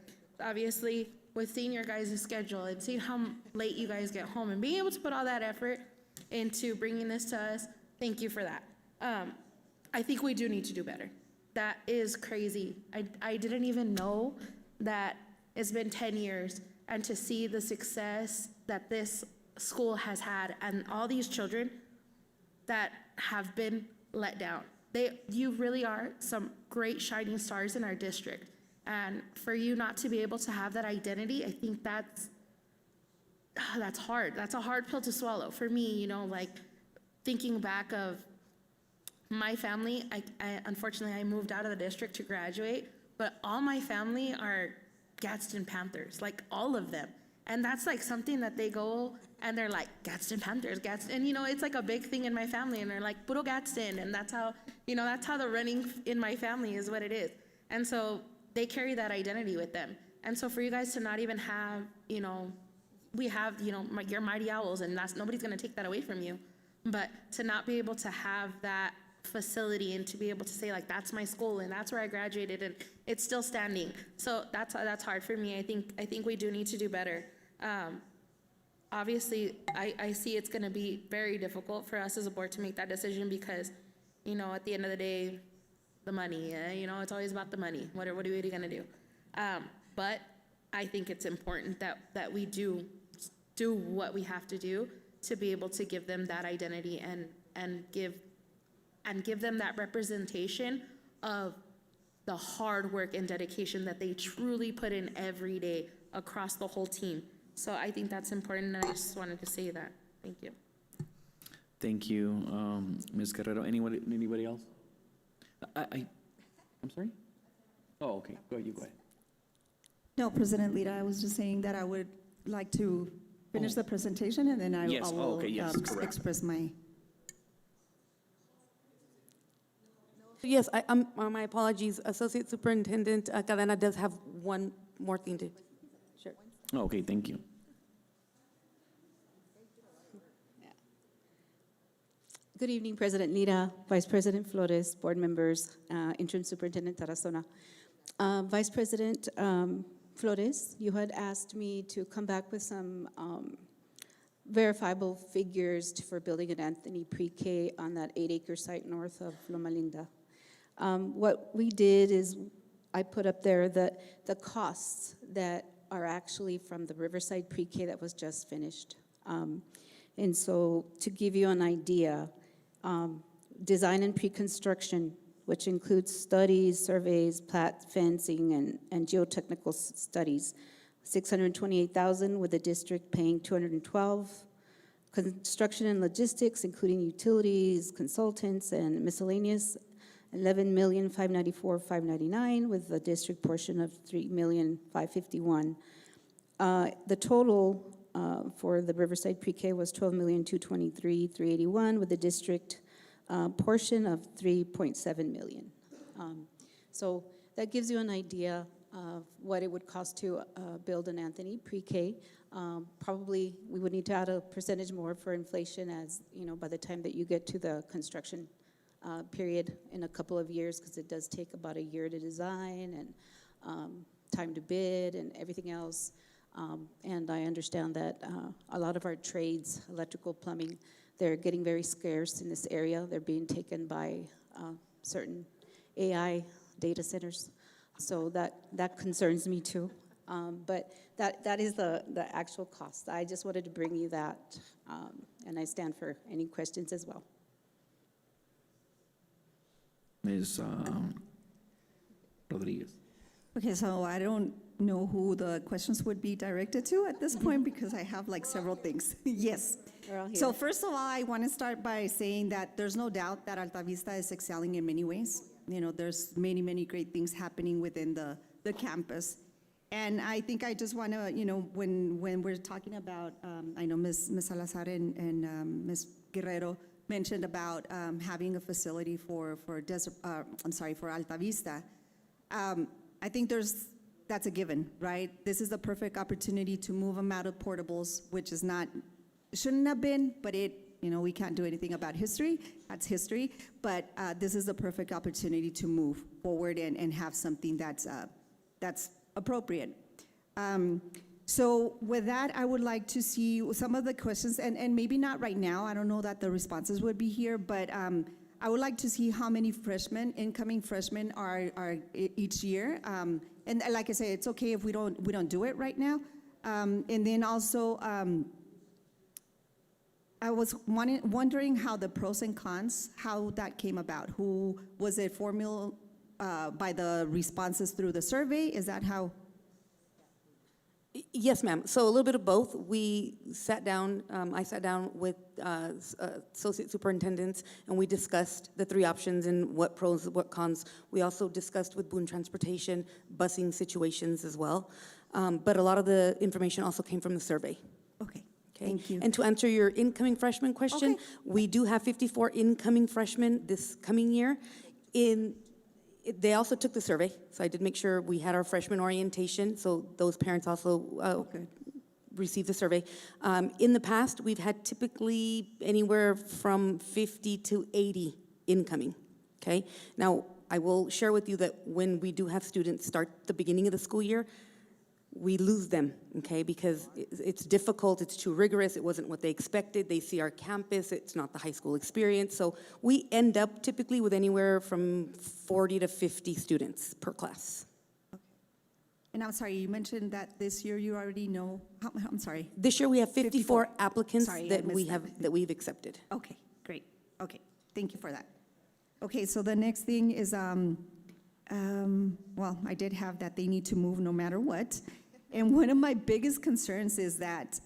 Obviously, with seeing your guys' schedule and seeing how late you guys get home and being able to put all that effort into bringing this to us, thank you for that. I think we do need to do better. That is crazy. I didn't even know that it's been 10 years, and to see the success that this school has had and all these children that have been let down. You really are some great shining stars in our district. And for you not to be able to have that identity, I think that's hard. That's a hard pill to swallow. For me, you know, like thinking back of my family, unfortunately, I moved out of the district to graduate, but all my family are Gadsden Panthers, like all of them. And that's like something that they go and they're like, Gadsden Panthers, Gadsden. And, you know, it's like a big thing in my family. And they're like, Puro Gadsden. And that's how, you know, that's how the running in my family is what it is. And so they carry that identity with them. And so for you guys to not even have, you know, we have, you know, your Mighty Owls, and nobody's going to take that away from you. But to not be able to have that facility and to be able to say, like, that's my school and that's where I graduated and it's still standing. So that's hard for me. I think we do need to do better. Obviously, I see it's going to be very difficult for us as a board to make that decision because, you know, at the end of the day, the money, you know, it's always about the money. What are we really going to do? But I think it's important that we do do what we have to do to be able to give them that identity and give them that representation of the hard work and dedication that they truly put in every day across the whole team. So I think that's important, and I just wanted to say that. Thank you. Thank you, Ms. Guerrero. Anybody else? I'm sorry? Oh, okay. Go ahead, you go ahead. No, President Lira, I was just saying that I would like to finish the presentation, and then I Yes. will Oh, okay. Yes, correct. express my... Yes, my apologies. Associate Superintendent Cadena does have one more thing to share. Oh, okay, thank you. Good evening, President Lira, Vice President Flores, board members, Interim Superintendent Tarazona. Vice President Flores, you had asked me to come back with some verifiable figures for building an Anthony Pre-K on that 8-acre site north of Loma Linda. What we did is I put up there the costs that are actually from the Riverside Pre-K that was just finished. And so to give you an idea, design and pre-construction, which includes studies, surveys, plat, fencing, and geotechnical studies, $628,000 with the district paying $212,000. Construction and logistics, including utilities, consultants, and miscellaneous, $11,594,599 with the district portion of $3,551,000. The total for the Riverside Pre-K was $12,223,381 with the district portion of $3.7 million. So that gives you an idea of what it would cost to build an Anthony Pre-K. Probably we would need to add a percentage more for inflation, as you know, by the time that you get to the construction period in a couple of years, because it does take about a year to design and time to bid and everything else. And I understand that a lot of our trades, electrical, plumbing, they're getting very scarce in this area. They're being taken by certain AI data centers. So that concerns me too. But that is the actual cost. I just wanted to bring you that, and I stand for any questions as well. Ms. Rodriguez. Okay, so I don't know who the questions would be directed to at this point because I have like several things. Yes. We're all here. So first of all, I want to start by saying that there's no doubt that Alta Vista is excelling in many ways. You know, there's many, many great things happening within the campus. And I think I just want to, you know, when we're talking about, I know Ms. Salazar and Ms. Guerrero mentioned about having a facility for Alta Vista. I think that's a given, right? This is the perfect opportunity to move them out of portables, which is shouldn't have been, but we can't do anything about history. That's history. But this is the perfect opportunity to move forward and have something that's appropriate. So with that, I would like to see some of the questions, and maybe not right now. I don't know that the responses would be here, but I would like to see how many incoming freshmen are each year. And like I say, it's okay if we don't do it right now. And then also, I was wondering how the pros and cons, how that came about. Who was it formulated by the responses through the survey? Is that how? Yes, ma'am. So a little bit of both. We sat down, I sat down with associate superintendents, and we discussed the three options and what pros, what cons. We also discussed with Boone Transportation, busing situations as well. But a lot of the information also came from the survey. Okay. Thank you. And to answer your incoming freshman question, Okay. we do have 54 incoming freshmen this coming year. They also took the survey, so I did make sure we had our freshman orientation, so those parents also received the survey. In the past, we've had typically anywhere from 50 to 80 incoming, okay? Now, I will share with you that when we do have students start the beginning of the school year, we lose them, okay, because it's difficult, it's too rigorous, it wasn't what they expected, they see our campus, it's not the high school experience, so we end up typically with anywhere from 40 to 50 students per class. And I'm sorry, you mentioned that this year you already know, I'm sorry. This year, we have 54 applicants Sorry, I that missed that we've accepted. Okay, great. Okay, thank you for that. Okay, so the next thing is, well, I did have that they need to move no matter what. And one of my biggest concerns is that,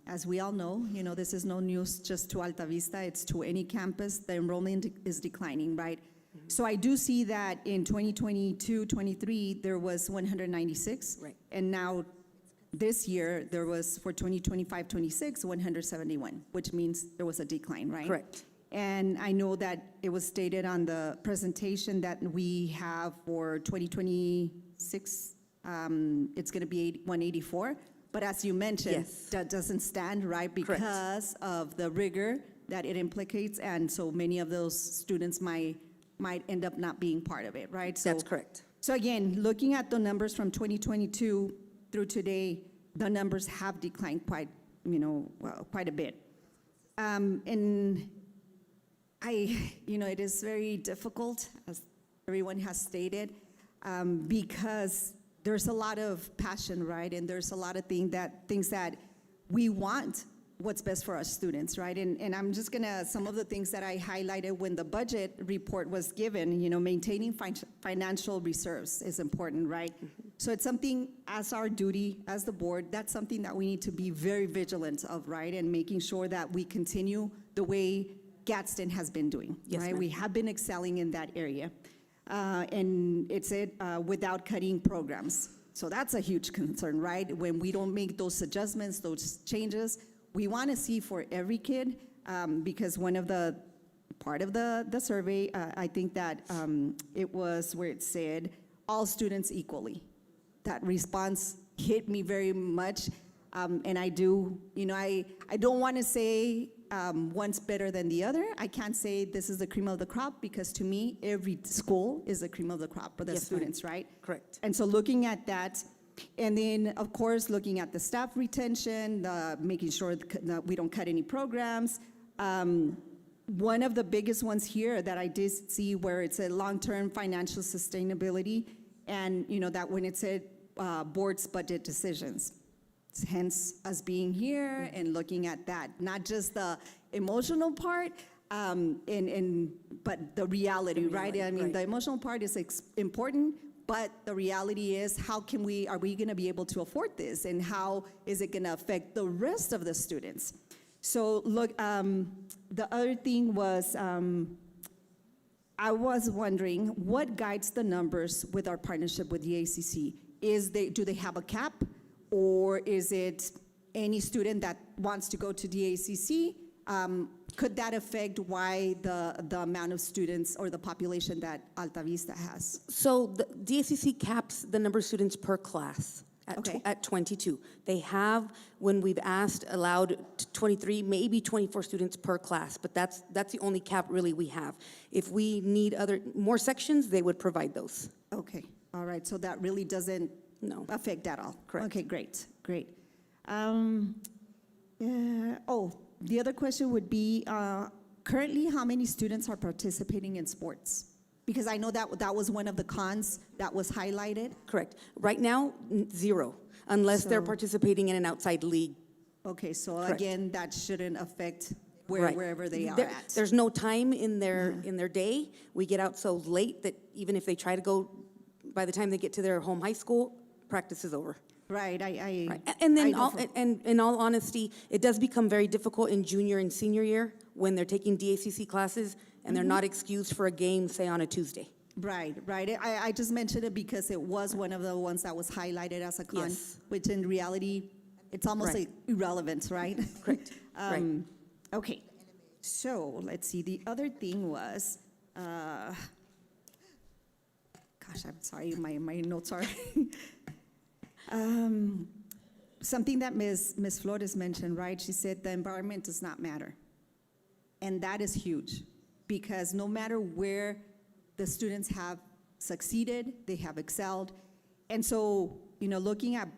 as we all know, this is no news just to Alta Vista, it's to any campus, the enrollment is declining, right? So I do see that in 2022-23, there was 196. Right. And now this year, there was, for 2025-26, 171, which means there was a decline, right? Correct. And I know that it was stated on the presentation that we have for 2026, it's going to be 184. But as you mentioned, Yes. that doesn't stand, right? Correct. Because of the rigor that it implicates, and so many of those students might end up not being part of it, right? So, That's correct. So again, looking at the numbers from 2022 through today, the numbers have declined quite a bit. And it is very difficult, as everyone has stated, because there's a lot of passion, right? And there's a lot of things that we want what's best for our students, right? And I'm just gonna, some of the things that I highlighted when the budget report was given, maintaining financial reserves is important, right? So it's something as our duty, as the board, that's something that we need to be very vigilant of, right? And making sure that we continue the way Gadsden has been doing, Yes, right? ma'am. We have been excelling in that area. And it's without cutting programs. So that's a huge concern, right? When we don't make those adjustments, those changes, we want to see for every kid, because part of the survey, I think that it was where it said all students equally. That response hit me very much, and I do, I don't want to say one's better than the other. I can't say this is the cream of the crop, because to me, every school is the cream of the crop for the Yes, ma'am. students, right? Correct. And so looking at that, and then, of course, looking at the staff retention, making sure that we don't cut any programs. One of the biggest ones here that I did see where it said long-term financial sustainability, and that when it said board's budget decisions. Hence us being here and looking at that, not just the emotional part, but the reality, right? I mean, the emotional part is important, but the reality is, are we going to be able to afford this, and how is it going to affect the rest of the students? So look, the other thing was, I was wondering what guides the numbers with our partnership with the ACC. Do they have a cap, or is it any student that wants to go to the ACC? Could that affect why the amount of students or the population that Alta Vista has? So the DACC caps the number of students per class at, Okay. at 22. They have, when we've asked, allowed 23, maybe 24 students per class, but that's the only cap really we have. If we need more sections, they would provide those. Okay, all right, so that really doesn't affect at all? Correct. Okay, great. The other question would be, currently, how many students are participating in sports? Because I know that was one of the cons that was highlighted. Correct. Right now, 0, unless they're So- participating in an outside league. Okay, so Correct. again, that shouldn't affect Right. wherever they are There- at. There's no time in their day. We get out so late that even if they try to go, by the time they get to their home high school, practice is over. Right, Right. And then, and in all honesty, it does become very difficult in junior and senior year when they're taking DACC classes and they're not excused for a game, say, on a Tuesday. Right. I just mentioned it because it was one of the ones that was highlighted as a con, Yes. which in reality, it's almost Right. like irrelevant, right? Correct. Right. Okay, so let's see, the other thing was, gosh, I'm sorry, my notes are, something that Ms. Flores mentioned, right? She said the environment does not matter. And that is huge, because no matter where the students have succeeded, they have excelled. And so, looking at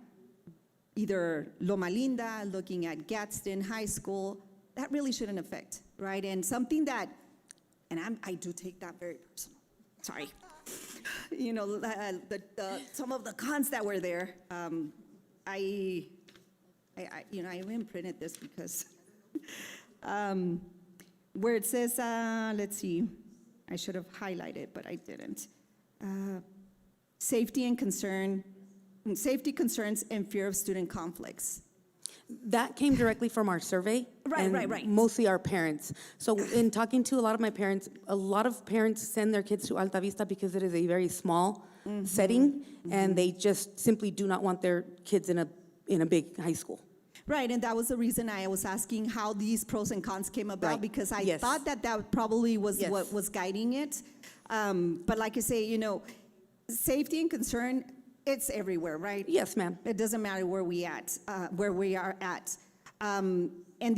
either Loma Linda, looking at Gadsden High School, that really shouldn't affect, right? And something that, and I do take that very personal. sorry. You know, some of the cons that were there. I even printed this because where it says, let's see, I should have highlighted, but I didn't. Safety concerns and fear of student conflicts. That came directly from our survey. Right. Mostly our parents. So in talking to a lot of my parents, a lot of parents send their kids to Alta Vista because it is a very small setting, and they just simply do not want their kids in a big high school. Right, and that was the reason I was asking how these pros and cons came about, Right. because I Yes. thought that probably was Yes. what was guiding it. But like I say, you know, safety and concern, it's everywhere, right? Yes, ma'am. It doesn't matter where we are at. And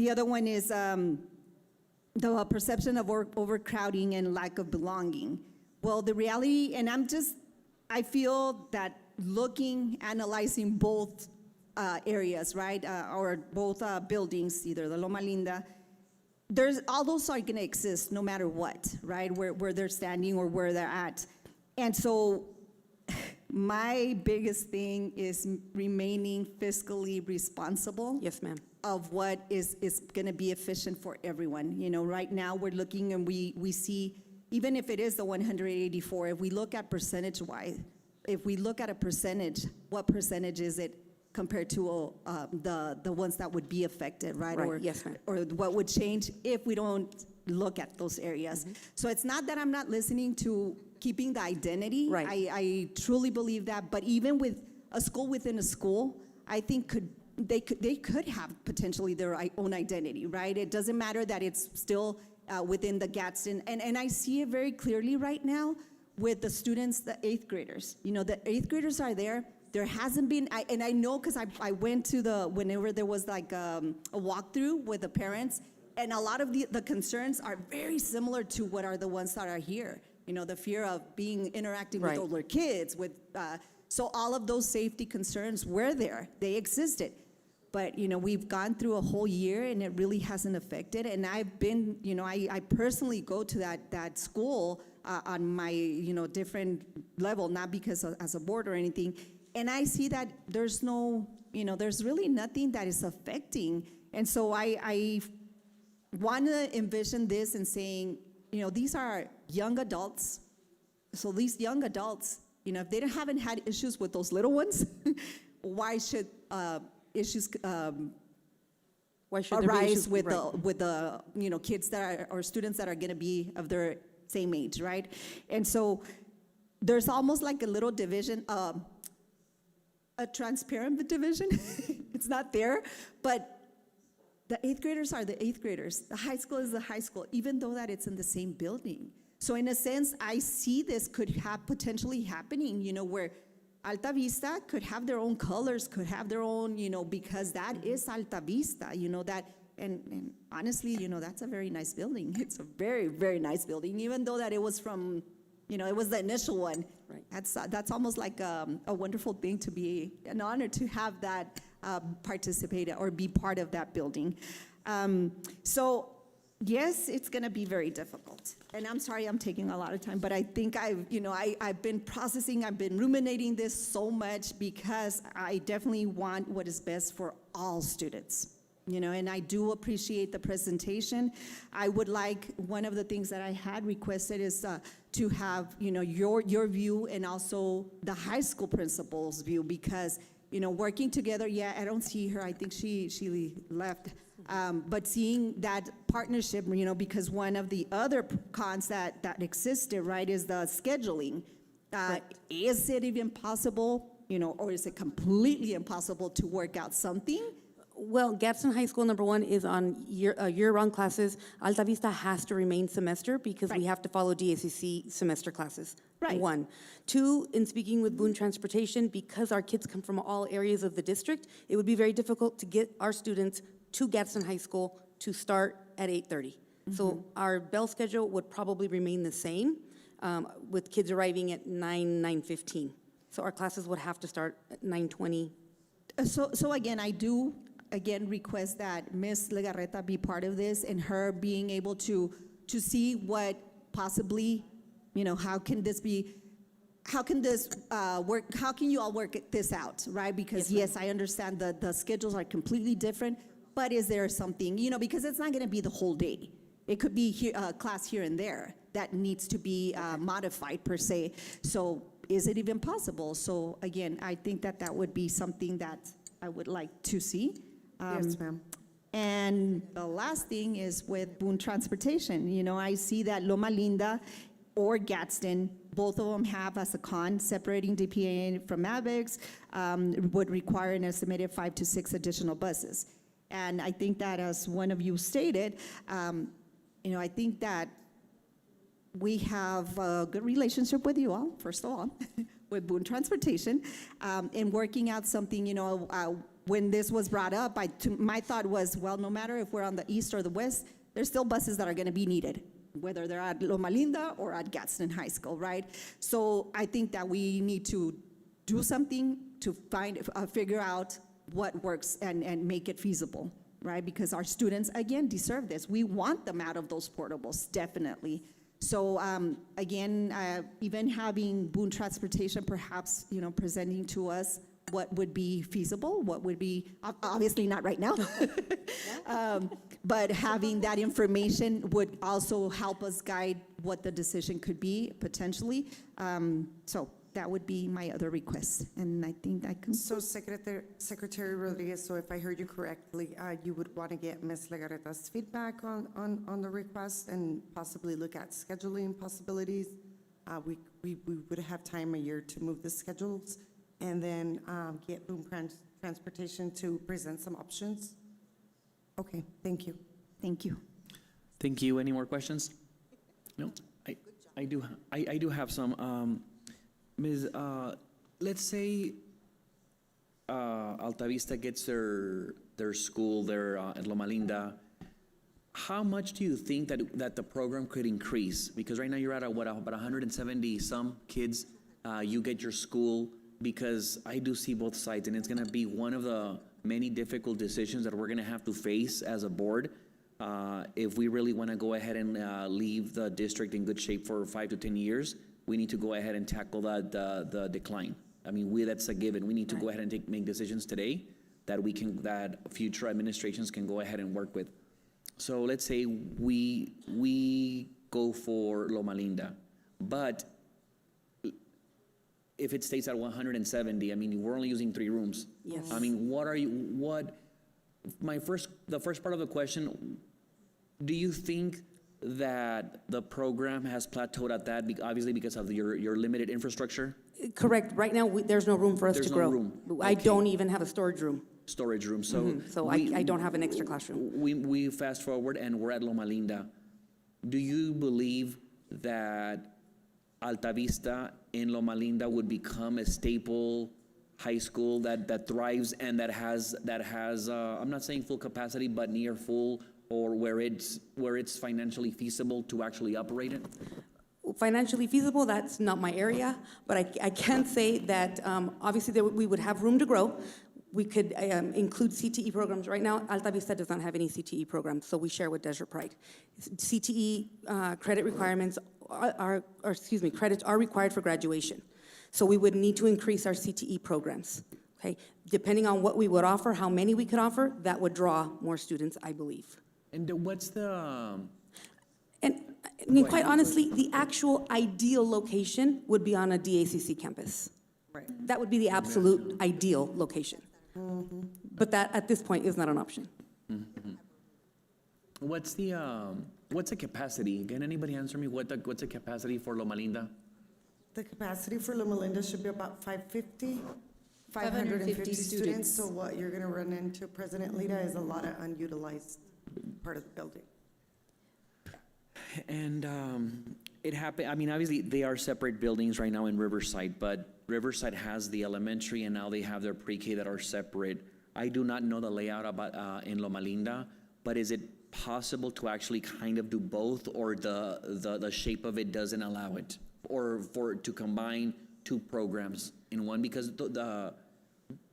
the other one is the perception of overcrowding and lack of belonging. Well, the reality, and I feel that analyzing both areas, right, or both buildings, either the Loma Linda, all those are gonna exist no matter what, right, where they're standing or where they're at. And so my biggest thing is remaining fiscally responsible. Yes, ma'am. Of what is gonna be efficient for everyone. You know, right now we're looking and we see, even if it is the 184, if we look at percentage-wise, if we look at a percentage, what percentage is it compared to the ones that would be affected, right? Right, yes, ma'am. Or what would change if we don't look at those areas. So it's not that I'm not listening to keeping the identity. Right. I truly believe that, but even with a school within a school, I think they could have potentially their own identity, right? It doesn't matter that it's still within the Gadsden, and I see it very clearly right now with the students, the 8th graders. You know, the 8th graders are there. There hasn't been, and I know because I went to whenever there was like a walkthrough with the parents, and a lot of the concerns are very similar to what are the ones that are here. You know, the fear of interacting with Right. older kids, so all of those safety concerns were there. They existed. But, you know, we've gone through a whole year and it really hasn't affected. And I've been, you know, I personally go to that school on my, you know, different level, not because as a board or anything. And I see that there's there's really nothing that is affecting. And so I want to envision this and saying, you know, these are young adults. So these young adults, you know, if they haven't had issues with those little ones, why should issues arise with the you know, kids that are, or students that are going to be of their same age, right? And so there's almost like a little division, a transparent division. It's not there, but the 8th graders are the 8th graders. The high school is the high school, even though that it's in the same building. So in a sense, I see this could have potentially happening, you know, where Alta Vista could have their own colors, could have their own, you know, because that is Alta Vista, you know, that, and honestly, you know, that's a very nice building. It's a very, very nice building, even though that it was from, you know, it was the initial one. Right. That's almost like a wonderful thing to be, an honor to have that participate or be part of that building. So yes, it's going to be very difficult. And I'm sorry I'm taking a lot of time, but I think I've been processing, I've been ruminating this so much because I definitely want what is best for all students. You know, and I do appreciate the presentation. I would like, one of the things that I had requested is to have, you know, your view and also the high school principal's view, because, you know, working together, yeah, I don't see her, I think she left. But seeing that partnership, you know, because one of the other cons that existed, right, is the scheduling. Is it even possible, you know, or is it completely impossible to work out something? Well, Gadsden High School, number one, is on year-round classes. Alta Vista has to remain semester because we have to follow DACC semester classes. Right. 1. 2, in speaking with Boone Transportation, because our kids come from all areas of the district, it would be very difficult to get our students to Gadsden High School to start at 8:30. So our bell schedule would probably remain the same, with kids arriving at 9:15. So our classes would have to start at 9:20. So again, I do request that Ms. Legarreta be part of this, and her being able to see what possibly, You know, how can this work? How can you all work this out, right? Because yes, I understand the schedules are completely different, but is there something, you know, because it's not going to be the whole day. It could be a class here and there that needs to be modified per se. So is it even possible? So again, I think that would be something that I would like to see. Yes, ma'am. And the last thing is with Boone Transportation. You know, I see that Loma Linda or Gadsden, both of them have as a con, separating DPA from ABEX would require an estimated 5 to 6 additional buses. And I think that, as one of you stated, you know, I think that we have a good relationship with you all, first of all, with Boone Transportation, in working out something, you know, when this was brought up, my thought was, well, no matter if we're on the east or the west, there's still buses that are going to be needed, whether they're at Loma Linda or at Gadsden High School, right? So I think that we need to do something to figure out what works and make it feasible, right? Because our students, again, deserve this. We want them out of those portables, definitely. So again, even having Boone Transportation perhaps, you know, presenting to us what would be feasible, what would be, obviously not right now, but having that information would also help us guide what the decision could be potentially. So that would be my other request, and I think I can. So Secretary Rodriguez, so if I heard you correctly, you would want to get Ms. Legarreta's feedback on the request and possibly look at scheduling possibilities. We would have time a year to move the schedules, and then get Boone Transportation to present some options. Okay, thank you. Thank you. Thank you. Any more questions? No? I do have some. Ms., let's say Alta Vista gets their school there at Loma Linda. How much do you think that the program could increase? Because right now you're at about 170 some kids. You get your school, because I do see both sides, and it's going to be one of the many difficult decisions that we're going to have to face as a board if we really want to go ahead and leave the district in good shape for 5 to 10 years. We need to go ahead and tackle the decline. I mean, that's a given. We need to go ahead and make decisions today that future administrations can go ahead and work with. So let's say we go for Loma Linda, but if it stays at 170, I mean, we're only using 3 rooms. Yes. I mean, the first part of the question, do you think that the program has plateaued at that, obviously because of your limited infrastructure? Correct. Right now, there's no room for us to grow. There's no room. I Okay. don't even have a storage room. Storage room. So, So I don't have an extra classroom. We fast forward and we're at Loma Linda. Do you believe that Alta Vista in Loma Linda would become a staple high school that thrives and that has I'm not saying full capacity, but near full, or where it's financially feasible to actually operate it? Financially feasible, that's not my area, but I can say that obviously we would have room to grow. We could include CTE programs. Right now, Alta Vista does not have any CTE programs, so we share with Desert Pride. CTE credit requirements credits are required for graduation. So we would need to increase our CTE programs, okay? Depending on what we would offer, how many we could offer, that would draw more students, I believe. And what's the... And I mean, quite honestly, the actual ideal location would be on a DACC campus. Right. That would be the absolute ideal location. But that, at this point, is not an option. What's the capacity? Can anybody answer me what's the capacity for Loma Linda? The capacity for Loma Linda should be about 550 students. So what you're going to run into, President Lira, is a lot of unutilized part of the building. And it happened, I mean, obviously they are separate buildings right now in Riverside, but Riverside has the elementary and now they have their pre-K that are separate. I do not know the layout about in Loma Linda, but is it possible to actually kind of do both, or the shape of it doesn't allow it, or to combine 2 programs in one? Because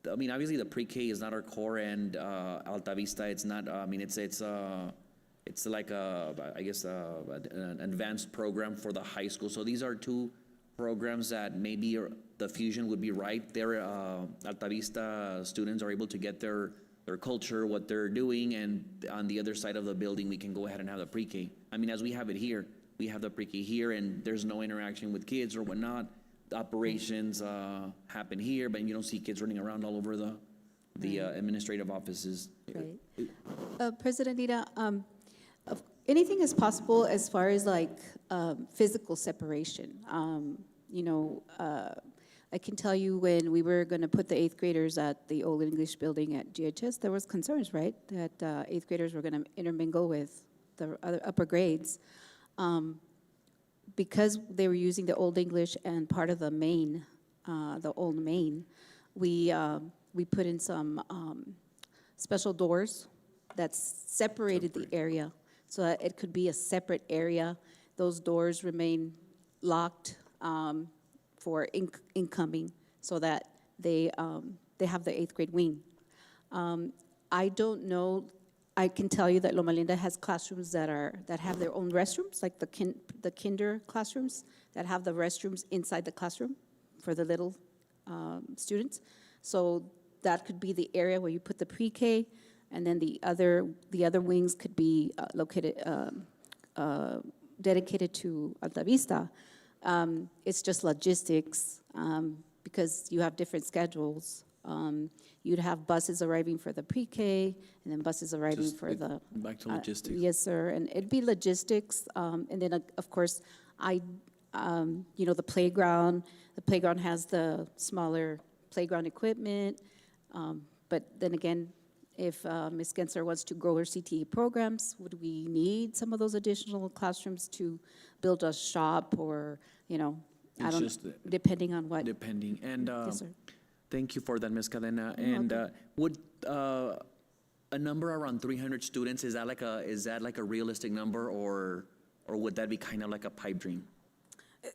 I mean, obviously the pre-K is not our core, and Alta Vista, it's not, I mean, it's it's like I guess an advanced program for the high school. So these are two programs that maybe the fusion would be right. Their Alta Vista students are able to get their culture, what they're doing, and on the other side of the building, we can go ahead and have the pre-K. I mean, as we have it here, we have the pre-K here, and there's no interaction with kids or whatnot. The operations happen here, but you don't see kids running around all over the administrative offices. Right. President Lira, anything is possible as far as like physical separation. You know, I can tell you when we were going to put the 8th graders at the old English building at GHS, there was concerns, right? That 8th graders were going to intermingle with the other upper grades. Because they were using the old English and part of the main, the old main, we put in some special doors that separated the area so that it could be a separate area. Those doors remain locked for incoming so that they have the 8th grade wing. I don't know. I can tell you that Loma Linda has classrooms that have their own restrooms, like the kinder classrooms that have the restrooms inside the classroom for the little students. So that could be the area where you put the pre-K, and then the other wings could be located dedicated to Alta Vista. It's just logistics because you have different schedules. You'd have buses arriving for the pre-K and then buses arriving for back to logistics. Yes, sir, and it'd be logistics. And then, of course, you know, the playground. The playground has the smaller playground equipment. But then again, if Ms. Gensler wants to grow her CTE programs, would we need some of those additional classrooms to build a shop or, you know, depending on what? Depending. And yes, sir. Thank you for that, Ms. Cadena. And would a number around 300 students, is that like a realistic number, or would that be kind of like a pipe dream?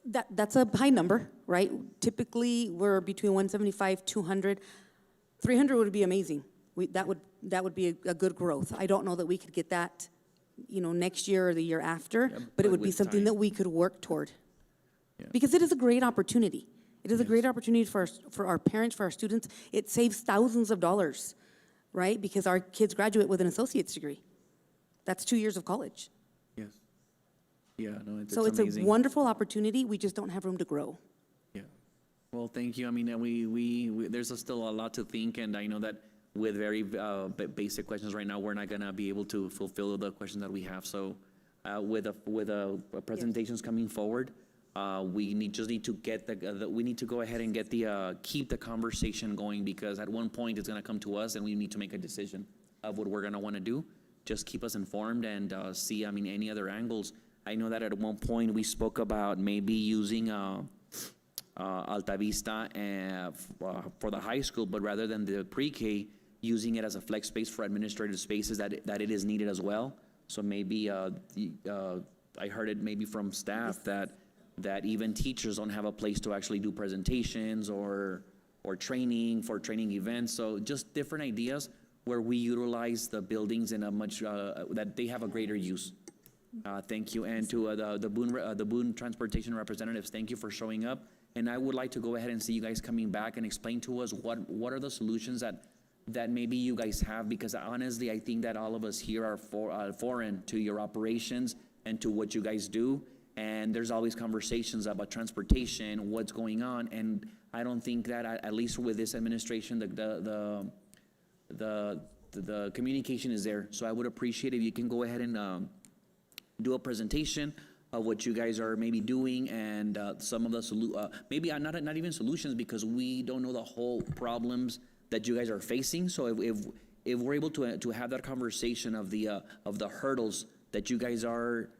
That's a high number, right? Typically, we're between 175, 200. 300 would be amazing. That would be a good growth. I don't know that we could get that, you know, next year or the year after, but it would be something that we could work toward. Yeah. Because it is a great opportunity. It is a great opportunity for our parents, for our students. It saves thousands of dollars, right? Because our kids graduate with an associate's degree. That's 2 years of college. Yes. Yeah, no, it's So it's amazing. a wonderful opportunity. We just don't have room to grow. Yeah. Well, thank you. I mean, we there's still a lot to think, and I know that with very basic questions right now, we're not going to be able to fulfill the questions that we have. So with presentations coming forward, we just need to get we need to go ahead and get keep the conversation going, because at one point it's going to come to us and we need to make a decision of what we're going to want to do. Just keep us informed and see, I mean, any other angles. I know that at one point we spoke about maybe using Alta Vista for the high school, but rather than the pre-K, using it as a flex space for administrative spaces that it is needed as well. So maybe I heard it maybe from staff that even teachers don't have a place to actually do presentations or training for training events. So just different ideas where we utilize the buildings in a much that they have a greater use. Thank you, and to the Boone transportation representatives, thank you for showing up. And I would like to go ahead and see you guys coming back and explain to us what are the solutions that maybe you guys have, because honestly, I think that all of us here are foreign to your operations and to what you guys do. And there's always conversations about transportation, what's going on, and I don't think that at least with this administration, the communication is there. So I would appreciate if you can go ahead and do a presentation of what you guys are maybe doing, and some of the maybe not even solutions, because we don't know the whole problems that you guys are facing. So if we're able to have that conversation of the hurdles that you guys are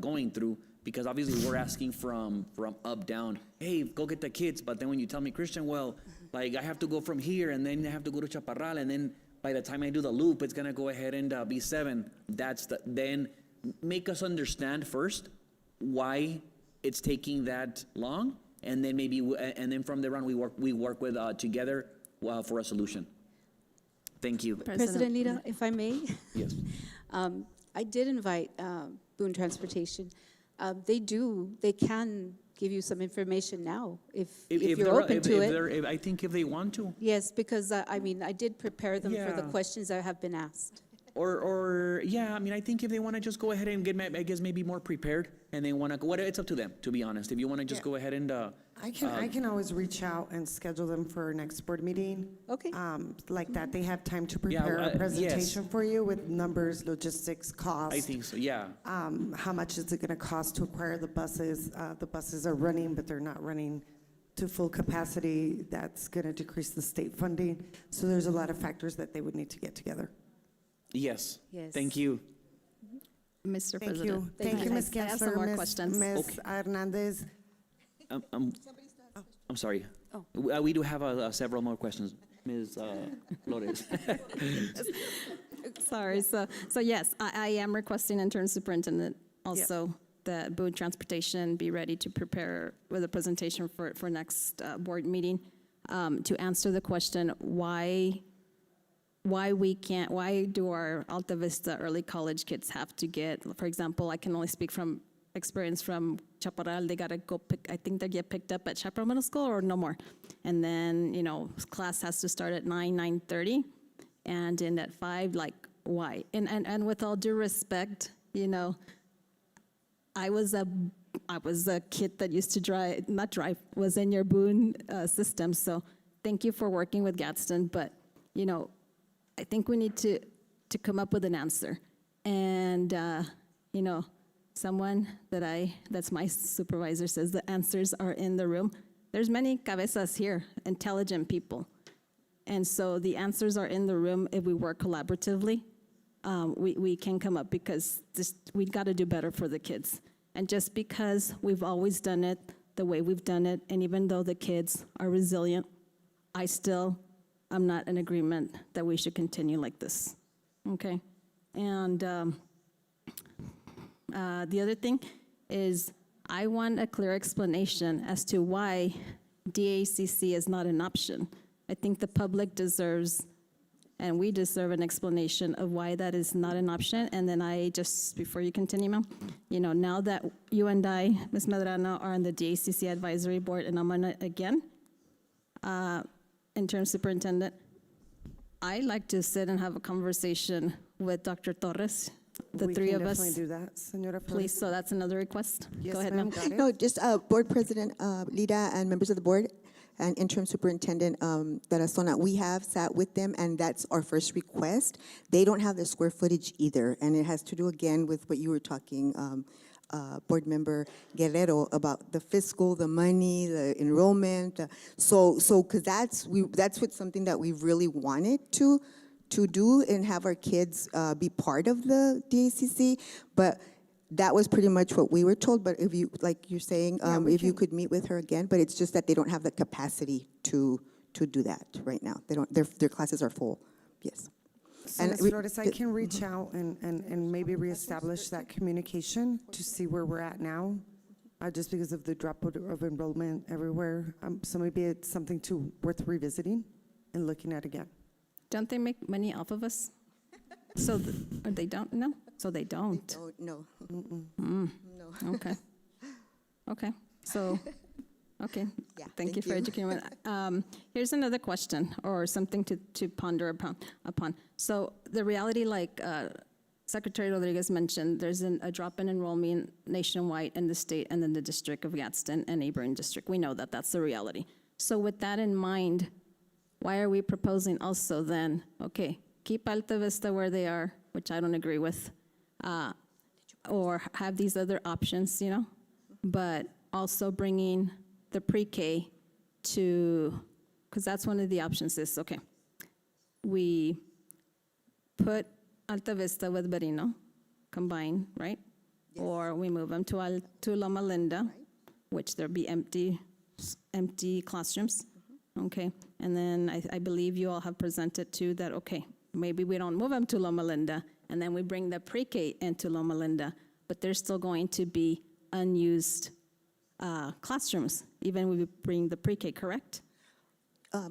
going through, because obviously we're asking from up down, hey, go get the kids, but then when you tell me, Christian, well, like I have to go from here and then I have to go to Chaparral, and then by the time I do the loop, it's gonna go ahead and be 7. Then make us understand first why it's taking that long, and then maybe and then from there on we work with together for a solution. Thank you. President Lira, if I may. Yes. I did invite Boone Transportation. They can give you some information now if you're open to it. I think if they want to. Yes, because I mean, I did prepare them for the Yeah. questions that have been asked. Or yeah, I mean, I think if they want to just go ahead and get, I guess, maybe more prepared, and they want to, it's up to them, to be honest. If you want to just go ahead and, I can always reach out and schedule them for our next board meeting. Okay. Like that, they have time to Yeah, prepare a yes. presentation for you with numbers, logistics, cost. I think so, yeah. How much is it gonna cost to acquire the buses? The buses are running, but they're not running to full capacity. That's gonna decrease the state funding. So there's a lot of factors that they would need to get together. Yes. Yes. Thank you. Mr. Thank President. you. Thank you, Ms. I have some Kessler, more Ms. questions. Ms. Hernandez. I'm sorry. We do have several more questions. Ms. Flores. Sorry, so yes, I am requesting interim superintendent also that Boone Transportation be ready to prepare with a presentation for next board meeting to answer the question why do our Alta Vista early college kids have to get, for example, I can only speak from experience from Chaparral, they gotta go I think they get picked up at Chaparral Middle School or no more. And then, class has to start at 9:30 and end at 5, like why? And with all due respect, I was a kid that used to was in your Boone system. So thank you for working with Gadsden, but I think we need to come up with an answer. And someone that's my supervisor says the answers are in the room. There's many cabezas here, intelligent people. And so the answers are in the room if we work collaboratively. We can come up because we've got to do better for the kids. And just because we've always done it the way we've done it, and even though the kids are resilient, I'm not in agreement that we should continue like this, okay? And the other thing is I want a clear explanation as to why DACC is not an option. I think the public deserves, and we deserve an explanation of why that is not an option. And then before you continue, ma'am, now that you and I, Ms. Medrano, are on the DACC advisory board, and I'm on it again, interim superintendent, I like to sit and have a conversation with Dr. Torres, the three of us. We can definitely do that, Senora Flores. Please, so that's another request. Yes, Go ahead, ma'am. ma'am. Got it. No, just Board President Lira and members of the board and Interim Superintendent Tarazona, we have sat with them, and that's our first request. They don't have the square footage either, and it has to do again with what you were talking, Board Member Guerrero, about the fiscal, the money, the enrollment. Because that's something that we really wanted to do and have our kids be part of the DACC, but that was pretty much what we were told. But if you, like you're saying, if you could meet with her again, but it's just that they don't have the capacity to do that right now. They don't. Their classes are full. Yes. So, Ms. Flores, I can reach out and maybe reestablish that communication to see where we're at now, just because of the drop of enrollment everywhere. So maybe it's something worth revisiting and looking at again. Don't they make money off of us? So they don't? No? So they don't. They don't, no. No. Okay. Okay. So, okay. Yeah, Thank you for educating me. Here's another question or something to ponder upon. So the reality, like Secretary Rodriguez mentioned, there's a drop in enrollment nationwide in the state and in the district of Gadsden and neighboring district. We know that that's the reality. So with that in mind, why are we proposing also then, okay, keep Alta Vista where they are, which I don't agree with, or have these other options, but also bringing the pre-K to, because that's one of the options is, okay, we put Alta Vista with Berino, combine, right? Yes. Or we move them to Loma Linda, right, which there'll be empty classrooms, okay? And then I believe you all have presented too that, okay, maybe we don't move them to Loma Linda, and then we bring the pre-K into Loma Linda, but there's still going to be unused classrooms, even when we bring the pre-K, correct?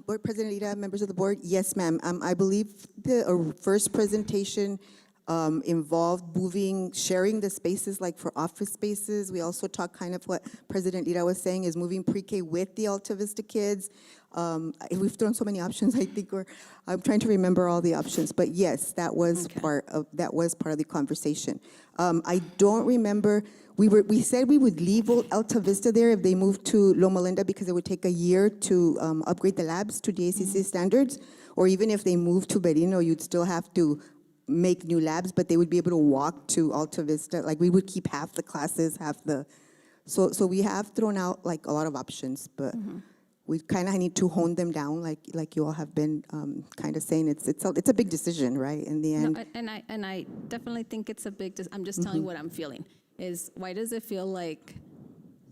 Board President Lira, members of the board, yes, ma'am. I believe the first presentation involved moving, sharing the spaces like for office spaces. We also talked kind of what President Lira was saying is moving pre-K with the Alta Vista kids. We've thrown so many options, I think I'm trying to remember all the options, but yes, that was part of the conversation. I don't remember, we said we would leave Alta Vista there if they moved to Loma Linda because it would take a year to upgrade the labs to DACC standards, or even if they moved to Berino, you'd still have to make new labs, but they would be able to walk to Alta Vista. Like we would keep half the classes, so we have thrown out like a lot of options, but we kind of need to hone them down, like you all have been kind of saying. It's a big decision, right? In the end. No, and I definitely think it's a big. I'm just telling you what I'm feeling. Is why does it feel like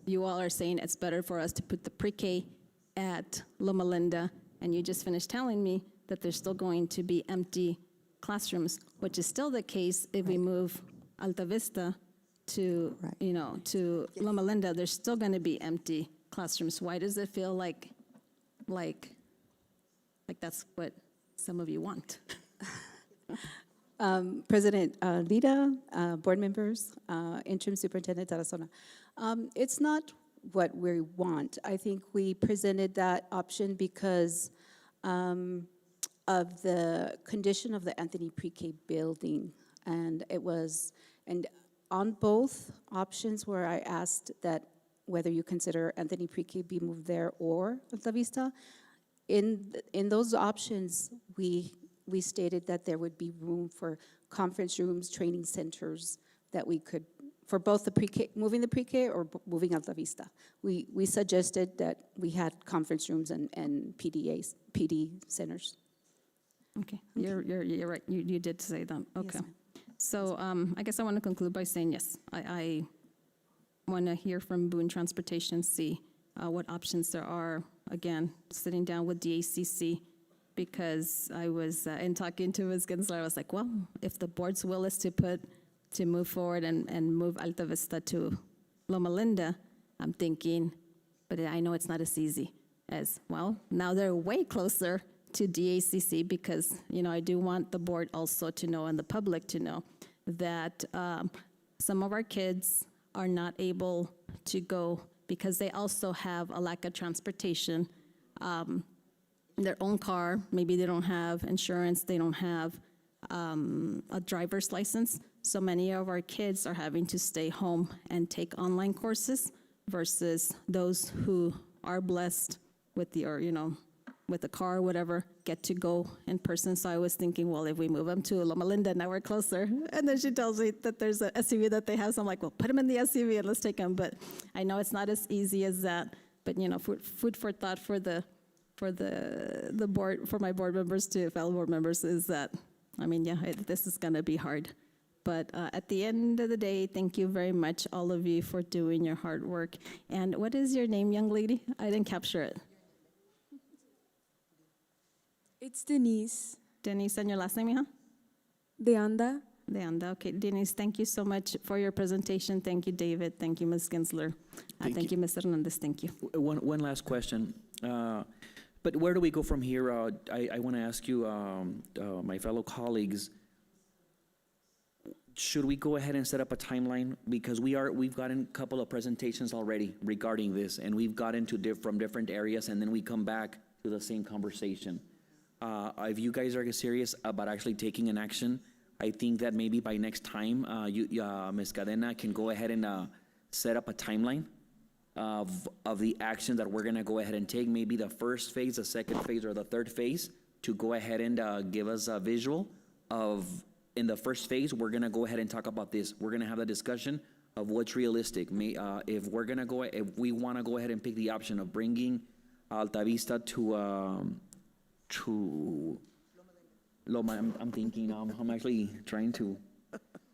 you all are saying it's better for us to put the pre-K at Loma Linda, and you just finished telling me that there's still going to be empty classrooms, which is still the case if we move Alta Vista to, to Loma Linda, there's still going to be empty classrooms. Why does it feel like that's what some of you want? President Lira, board members, Interim Superintendent Tarazona. It's not what we want. I think we presented that option because of the condition of the Anthony Pre-K building. And on both options where I asked that whether you consider Anthony Pre-K be moved there or Alta Vista, in those options, we stated that there would be room for conference rooms, training centers, that we could, for both the pre-K, moving the pre-K or moving Alta Vista. We suggested that we had conference rooms and PD centers. Okay, you're right. You did say that. Okay. Yes, So I guess I want to conclude by saying yes. I want to hear from Boone Transportation, see what options there are. Again, sitting down with DACC, because I was in talking to Ms. Gensler, I was like, well, if the board's will is to move forward and move Alta Vista to Loma Linda, I'm thinking, but I know it's not as easy as, well, now they're way closer to DACC because, I do want the board also to know and the public to know that some of our kids are not able to go because they also have a lack of transportation, their own car, maybe they don't have insurance, they don't have a driver's license. So many of our kids are having to stay home and take online courses versus those who are blessed with with the car or whatever, get to go in person. So I was thinking, well, if we move them to Loma Linda, now we're closer. And then she tells me that there's an SUV that they have. So I'm like, well, put them in the SUV and let's take them. But I know it's not as easy as that. But, food for thought for the board, for my board members too, fellow board members, is that, this is going to be hard. But at the end of the day, thank you very much, all of you, for doing your hard work. And what is your name, young lady? I didn't capture it. It's Denise. Denise, and your last name, hija? De Anda. Okay, Denise, thank you so much for your presentation. Thank you, David. Thank you, Ms. Gensler. Thank you, Ms. Hernandez. Thank you. One last question. But where do we go from here? I want to ask you, my fellow colleagues, should we go ahead and set up a timeline? Because we've gotten a couple of presentations already regarding this, and we've gotten from different areas, and then we come back to the same conversation. If you guys are serious about actually taking an action, I think that maybe by next time, Ms. Cadena can go ahead and set up a timeline of the action that we're gonna go ahead and take, maybe the first phase, the second phase, or the third phase, to go ahead and give us a visual of, in the first phase, we're gonna go ahead and talk about this. We're gonna have a discussion of what's realistic. If we wanna go ahead and pick the option of bringing Alta Vista to Loma, I'm thinking, I'm actually trying to,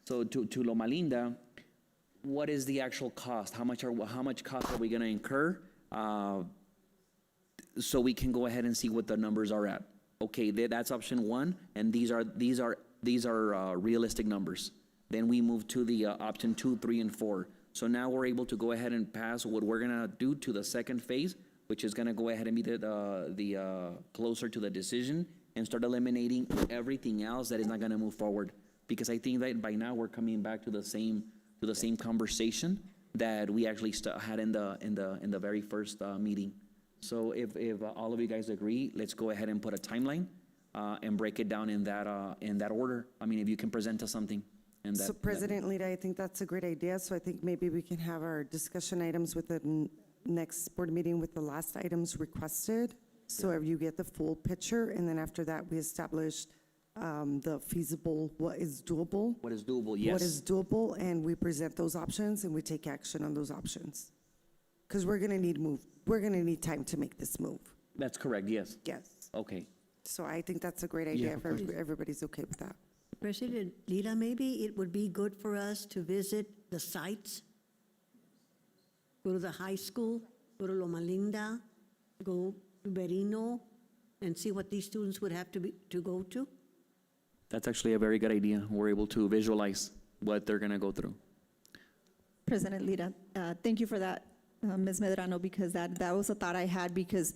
so to Loma Linda, what is the actual cost? How much cost are we gonna incur? So we can go ahead and see what the numbers are at. Okay, that's option one, and these are realistic numbers. Then we move to the option 2, 3, and 4. So now we're able to go ahead and pass what we're gonna do to the second phase, which is gonna go ahead and be the closer to the decision, and start eliminating everything else that is not gonna move forward. Because I think that by now we're coming back to the same conversation that we actually had in the very first meeting. So if all of you guys agree, let's go ahead and put a timeline and break it down in that order. I mean, if you can present us something. So President Lita, I think that's a great idea. So I think maybe we can have our discussion items with the next board meeting with the last items requested. So if you get the full picture, and then after that, we establish the feasible, what is doable. What is doable, yes. What is doable, and we present those options, and we take action on those options. Because we're gonna need time to make this move. That's correct, yes. Yes. Okay. So I think that's a great idea, Yeah. if everybody's okay with that. President Lira, maybe it would be good for us to visit the sites. Go to the high school, go to Loma Linda, go to Berino, and see what these students would have to go to. That's actually a very good idea. We're able to visualize what they're gonna go through. President Lira, thank you for that, Ms. Medrano, because that was a thought I had, because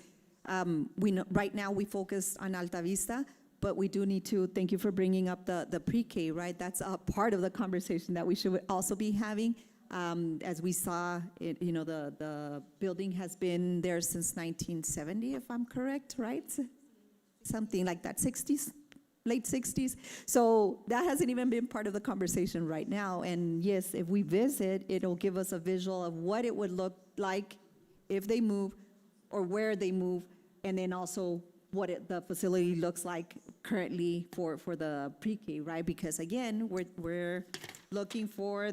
we know, right now we focus on Alta Vista, but we do need to, thank you for bringing up the pre-K, right? That's a part of the conversation that we should also be having. As we saw, the building has been there since 1970, if I'm correct, right? Something like that, 60s, late 60s. So that hasn't even been part of the conversation right now. And yes, if we visit, it'll give us a visual of what it would look like if they move or where they move, and then also what the facility looks like currently for the pre-K, right? Because again, we're looking for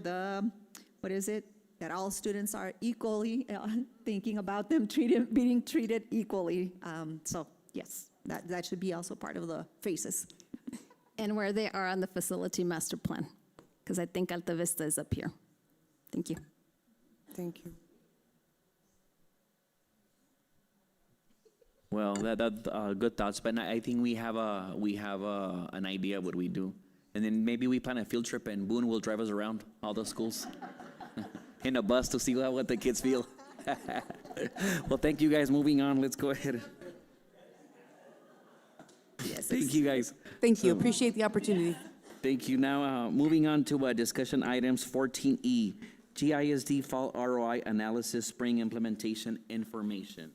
what is it? That all students are equally, thinking about them being treated equally. So yes, that should be also part of the phases. And where they are on the facility master plan, because I think Alta Vista is up here. Thank you. Thank you. Well, that good thoughts, but I think we have an idea of what we do, and then maybe we plan a field trip, and Boone will drive us around all the schools in a bus to see what the kids feel. Well, thank you guys. Moving on, let's go ahead. Yes. Thank you guys. Thank you, appreciate the opportunity. Thank you. Now, moving on to discussion items 14E, GISD Fall ROI Analysis Spring Implementation Information.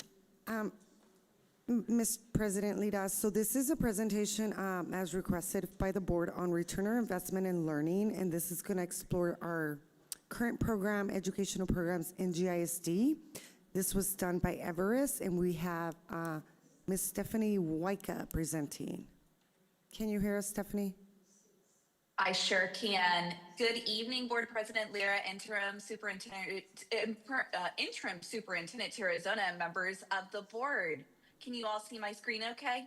Ms. President Lida, so this is a presentation as requested by the board on return on investment in learning, and this is going to explore our current program, educational programs in GISD. This was done by Everest, and we have Ms. Stephanie Waika presenting. Can you hear us, Stephanie? I sure can. Good evening, Board President Lira, Interim Superintendent Arizona, and members of the board. Can you all see my screen okay?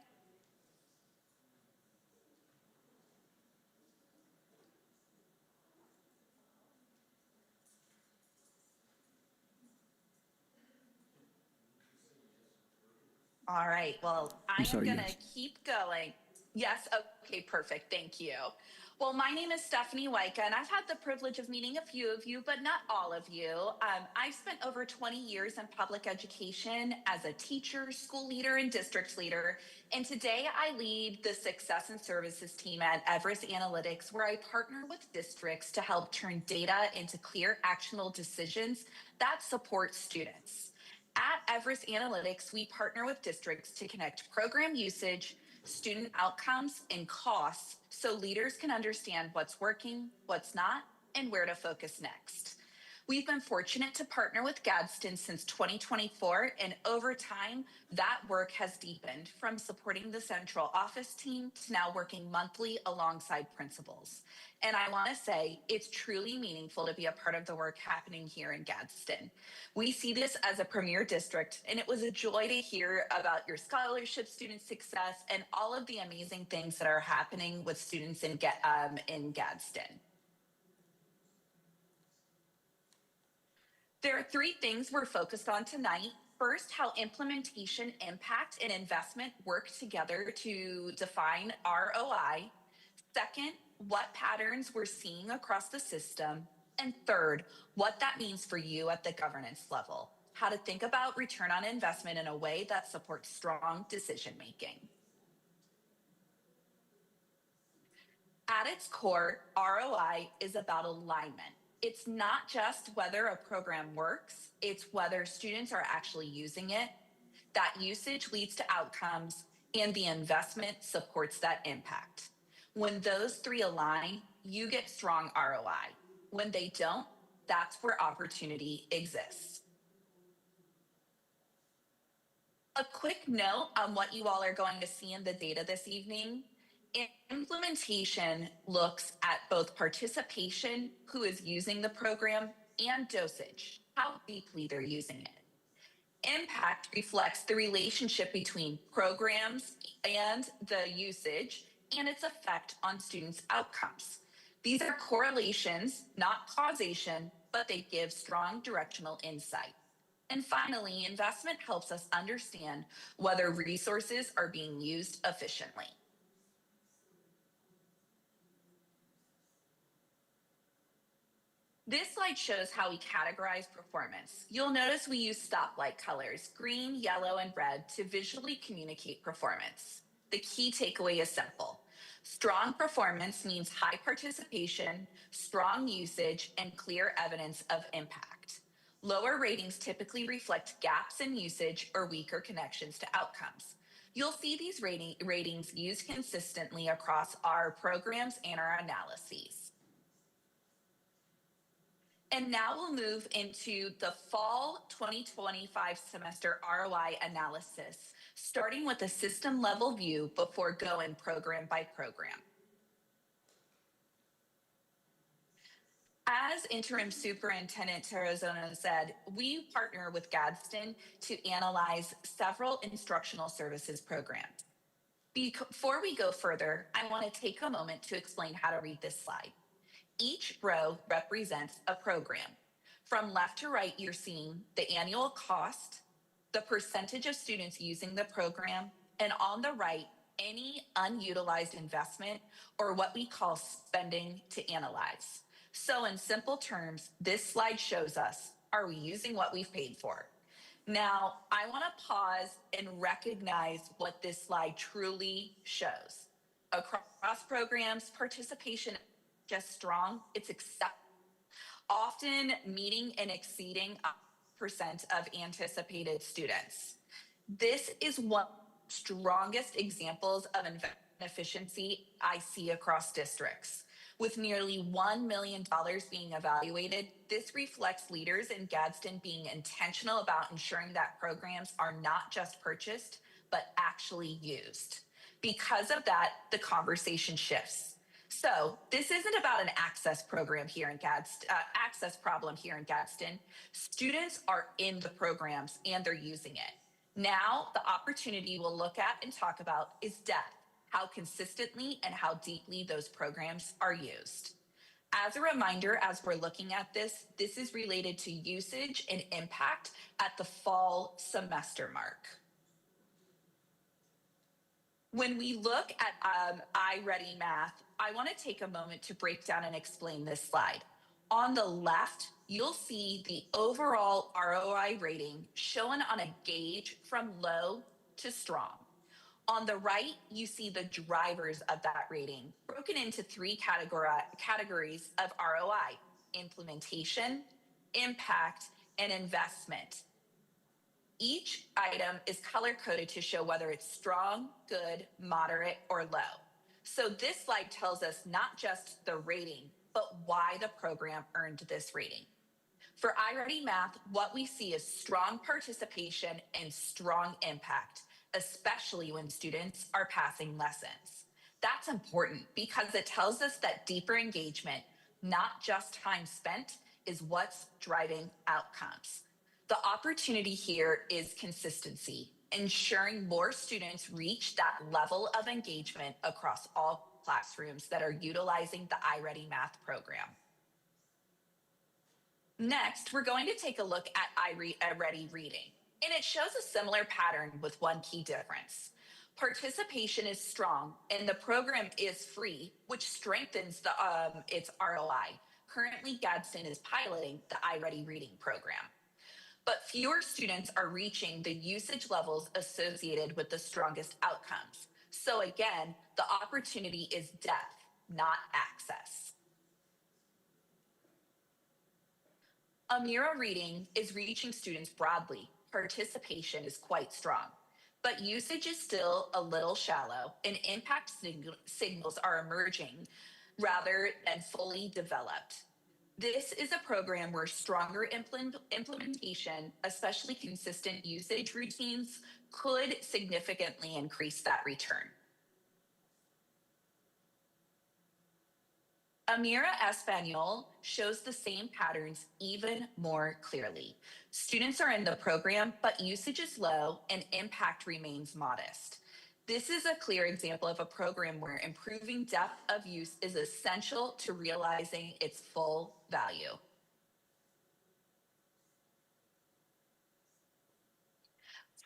All right, well, I am gonna keep going. Yes, okay, perfect, thank you. Well, my name is Stephanie Waika, and I've had the privilege of meeting a few of you, but not all of you. I've spent over 20 years in public education as a teacher, school leader, and district leader. And today I lead the success and services team at Everest Analytics, where I partner with districts to help turn data into clear, actionable decisions that support students. At Everest Analytics, we partner with districts to connect program usage, student outcomes, and costs so leaders can understand what's working, what's not, and where to focus next. We've been fortunate to partner with Gadsden since 2024, and over time, that work has deepened from supporting the central office team to now working monthly alongside principals. And I want to say it's truly meaningful to be a part of the work happening here in Gadsden. We see this as a premier district, and it was a joy to hear about your scholarship, student success, and all of the amazing things that are happening with students in Gadsden. There are three things we're focused on tonight. First, how implementation, impact, and investment work together to define ROI. Second, what patterns we're seeing across the system. And third, what that means for you at the governance level. How to think about return on investment in a way that supports strong decision making. At its core, ROI is about alignment. It's not just whether a program works, it's whether students are actually using it. That usage leads to outcomes, and the investment supports that impact. When those three align, you get strong ROI. When they don't, that's where opportunity exists. A quick note on what you all are going to see in the data this evening. Implementation looks at both participation, who is using the program, and dosage, how deeply they're using it. Impact reflects the relationship between programs and the usage and its effect on students' outcomes. These are correlations, not causation, but they give strong directional insight. And finally, investment helps us understand whether resources are being used efficiently. This slide shows how we categorize performance. You'll notice we use stoplight colors, green, yellow, and red, to visually communicate performance. The key takeaway is simple. Strong performance means high participation, strong usage, and clear evidence of impact. Lower ratings typically reflect gaps in usage or weaker connections to outcomes. You'll see these ratings used consistently across our programs and our analyses. And now we'll move into the fall 2025 semester ROI analysis, starting with a system level view before going program by program. As Interim Superintendent Tarazona said, we partner with Gadsden to analyze several instructional services programs. Before we go further, I want to take a moment to explain how to read this slide. Each row represents a program. From left to right, you're seeing the annual cost, the percentage of students using the program, and on the right, any unutilized investment, or what we call spending to analyze. So in simple terms, this slide shows us, are we using what we've paid for? Now, I want to pause and recognize what this slide truly shows. Across programs, participation just strong, it's acceptable, often meeting and exceeding 1% of anticipated students. This is one of the strongest examples of efficiency I see across districts. With nearly $1 million being evaluated, this reflects leaders in Gadsden being intentional about ensuring that programs are not just purchased, but actually used. Because of that, the conversation shifts. So this isn't about an access program here in access problem here in Gadsden. Students are in the programs and they're using it. Now the opportunity we'll look at and talk about is depth, how consistently and how deeply those programs are used. As a reminder, as we're looking at this, this is related to usage and impact at the fall semester mark. When we look at iReady Math, I want to take a moment to break down and explain this slide. On the left, you'll see the overall ROI rating shown on a gauge from low to strong. On the right, you see the drivers of that rating, broken into three categories of ROI: implementation, impact, and investment. Each item is color-coded to show whether it's strong, good, moderate, or low. So this slide tells us not just the rating, but why the program earned this rating. For iReady Math, what we see is strong participation and strong impact, especially when students are passing lessons. That's important because it tells us that deeper engagement, not just time spent, is what's driving outcomes. The opportunity here is consistency, ensuring more students reach that level of engagement across all classrooms that are utilizing the iReady Math program. Next, we're going to take a look at iReady Reading, and it shows a similar pattern with one key difference. Participation is strong, and the program is free, which strengthens its ROI. Currently, Gadsden is piloting the iReady Reading program. But fewer students are reaching the usage levels associated with the strongest outcomes. So again, the opportunity is depth, not access. A mirror reading is reaching students broadly. Participation is quite strong, but usage is still a little shallow and impact signals are emerging rather than fully developed. This is a program where stronger implementation, especially consistent usage routines, could significantly increase that return. Amira Español shows the same patterns even more clearly. Students are in the program, but usage is low and impact remains modest. This is a clear example of a program where improving depth of use is essential to realizing its full value.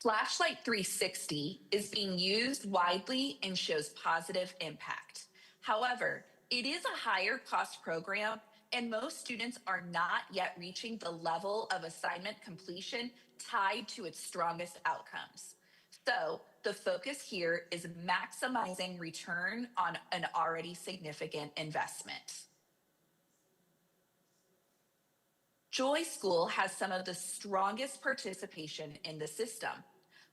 Flashlight 360 is being used widely and shows positive impact. However, it is a higher cost program and most students are not yet reaching the level of assignment completion tied to its strongest outcomes. So the focus here is maximizing return on an already significant investment. Joy School has some of the strongest participation in the system,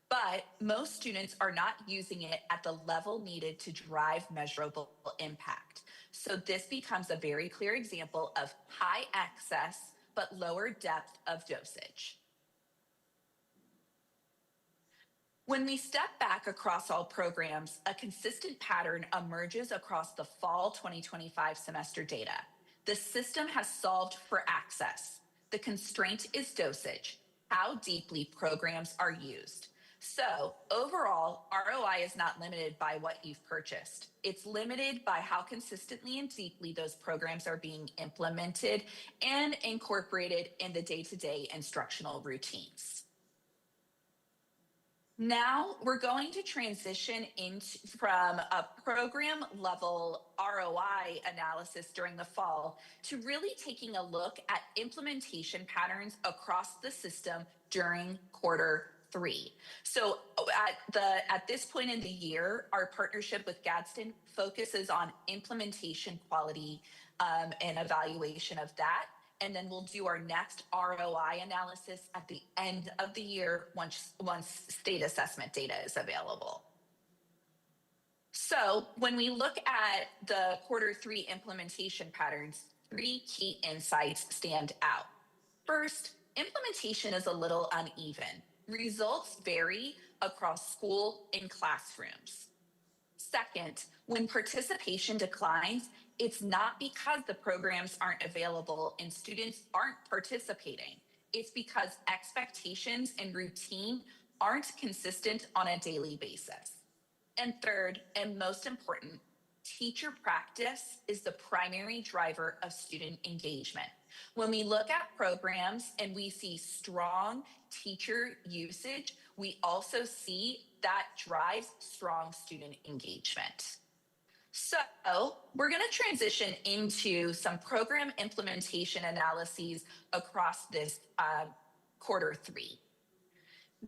but most students are not using it at the level needed to drive measurable impact. So this becomes a very clear example of high access, but lower depth of dosage. When we step back across all programs, a consistent pattern emerges across the fall 2025 semester data. The system has solved for access. The constraint is dosage, how deeply programs are used. So overall, ROI is not limited by what you've purchased. It's limited by how consistently and deeply those programs are being implemented and incorporated in the day-to-day instructional routines. Now we're going to transition from a program level ROI analysis during the fall to really taking a look at implementation patterns across the system during Q3. So at this point in the year, our partnership with Gadsden focuses on implementation quality and evaluation of that. And then we'll do our next ROI analysis at the end of the year once state assessment data is available. So when we look at the Q3 implementation patterns, 3 key insights stand out. First, implementation is a little uneven. Results vary across school and classrooms. Second, when participation declines, it's not because the programs aren't available and students aren't participating. It's because expectations and routine aren't consistent on a daily basis. And third, and most important, teacher practice is the primary driver of student engagement. When we look at programs and we see strong teacher usage, we also see that drives strong student engagement. So we're going to transition into some program implementation analyses across this Q3.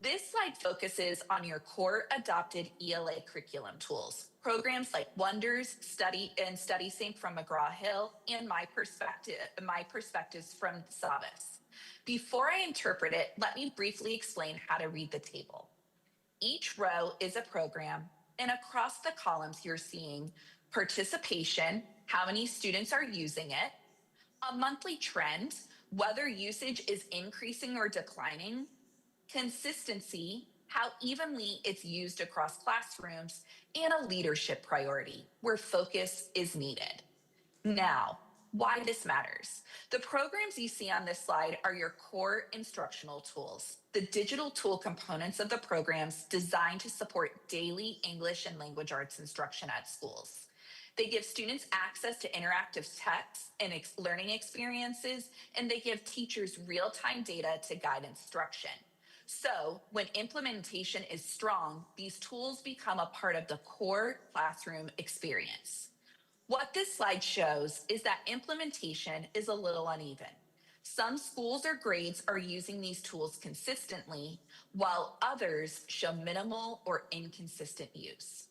This slide focuses on your core adopted ELA curriculum tools, programs like Wonders, StudySync from McGraw-Hill, and My Perspectives from Savas. Before I interpret it, let me briefly explain how to read the table. Each row is a program, and across the columns you're seeing participation, how many students are using it, a monthly trend, whether usage is increasing or declining, consistency, how evenly it's used across classrooms, and a leadership priority, where focus is needed. Now, why this matters. The programs you see on this slide are your core instructional tools, the digital tool components of the programs designed to support daily English and language arts instruction at schools. They give students access to interactive texts and learning experiences, and they give teachers real-time data to guide instruction. So when implementation is strong, these tools become a part of the core classroom experience. What this slide shows is that implementation is a little uneven. Some schools or grades are using these tools consistently, while others show minimal or inconsistent use.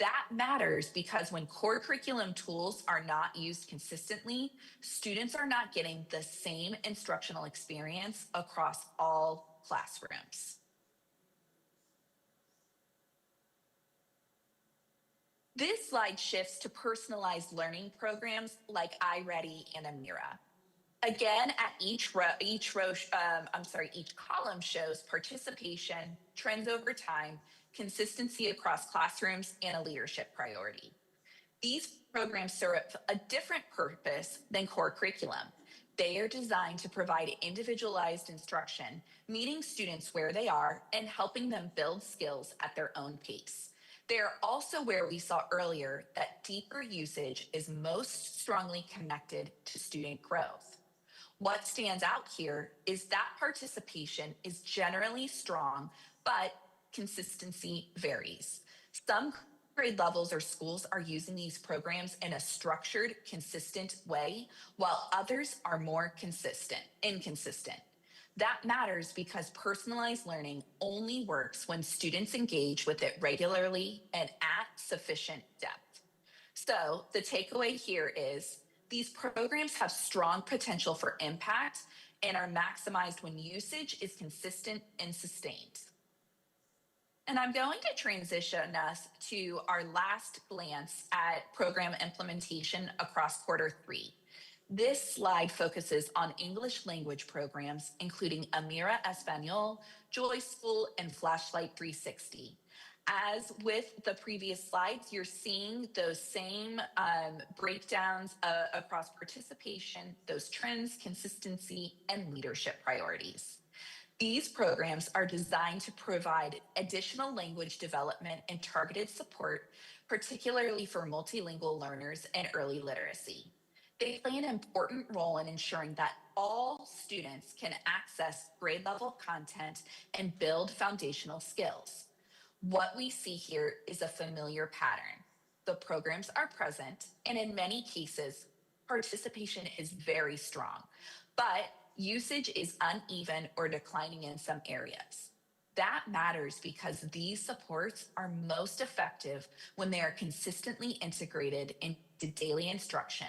That matters because when core curriculum tools are not used consistently, students are not getting the same instructional experience across all classrooms. This slide shifts to personalized learning programs like iReady and Amira. Again, at each column shows participation, trends over time, consistency across classrooms, and a leadership priority. These programs serve a different purpose than core curriculum. They are designed to provide individualized instruction, meeting students where they are and helping them build skills at their own pace. They are also where we saw earlier that deeper usage is most strongly connected to student growth. What stands out here is that participation is generally strong, but consistency varies. Some grade levels or schools are using these programs in a structured, consistent way, while others are more inconsistent. That matters because personalized learning only works when students engage with it regularly and at sufficient depth. So the takeaway here is these programs have strong potential for impact and are maximized when usage is consistent and sustained. And I'm going to transition us to our last glance at program implementation across Q3. This slide focuses on English language programs, including Amira Español, Joy School, and Flashlight 360. As with the previous slides, you're seeing those same breakdowns across participation, those trends, consistency, and leadership priorities. These programs are designed to provide additional language development and targeted support, particularly for multilingual learners and early literacy. They play an important role in ensuring that all students can access grade level content and build foundational skills. What we see here is a familiar pattern. The programs are present, and in many cases, participation is very strong, but usage is uneven or declining in some areas. That matters because these supports are most effective when they are consistently integrated into daily instruction,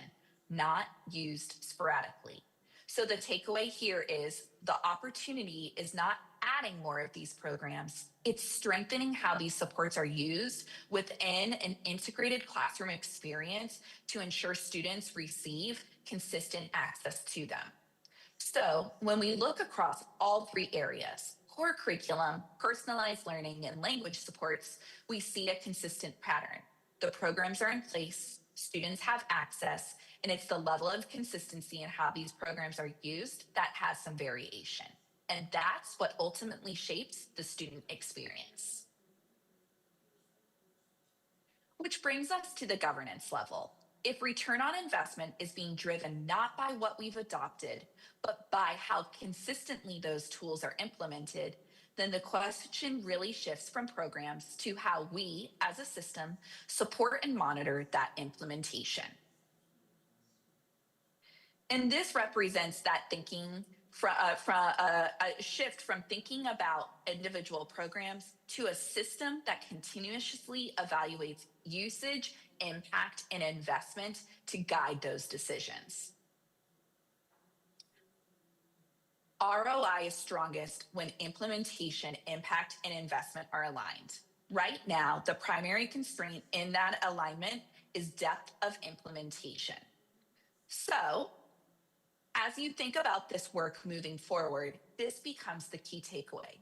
not used sporadically. So the takeaway here is the opportunity is not adding more of these programs, it's strengthening how these supports are used within an integrated classroom experience to ensure students receive consistent access to them. So when we look across all three areas, core curriculum, personalized learning, and language supports, we see a consistent pattern. The programs are in place, students have access, and it's the level of consistency in how these programs are used that has some variation. And that's what ultimately shapes the student experience. Which brings us to the governance level. If return on investment is being driven not by what we've adopted, but by how consistently those tools are implemented, then the question really shifts from programs to how we, as a system, support and monitor that implementation. And this represents that thinking a shift from thinking about individual programs to a system that continuously evaluates usage, impact, and investment to guide those decisions. ROI is strongest when implementation, impact, and investment are aligned. Right now, the primary constraint in that alignment is depth of implementation. So, as you think about this work moving forward, this becomes the key takeaway.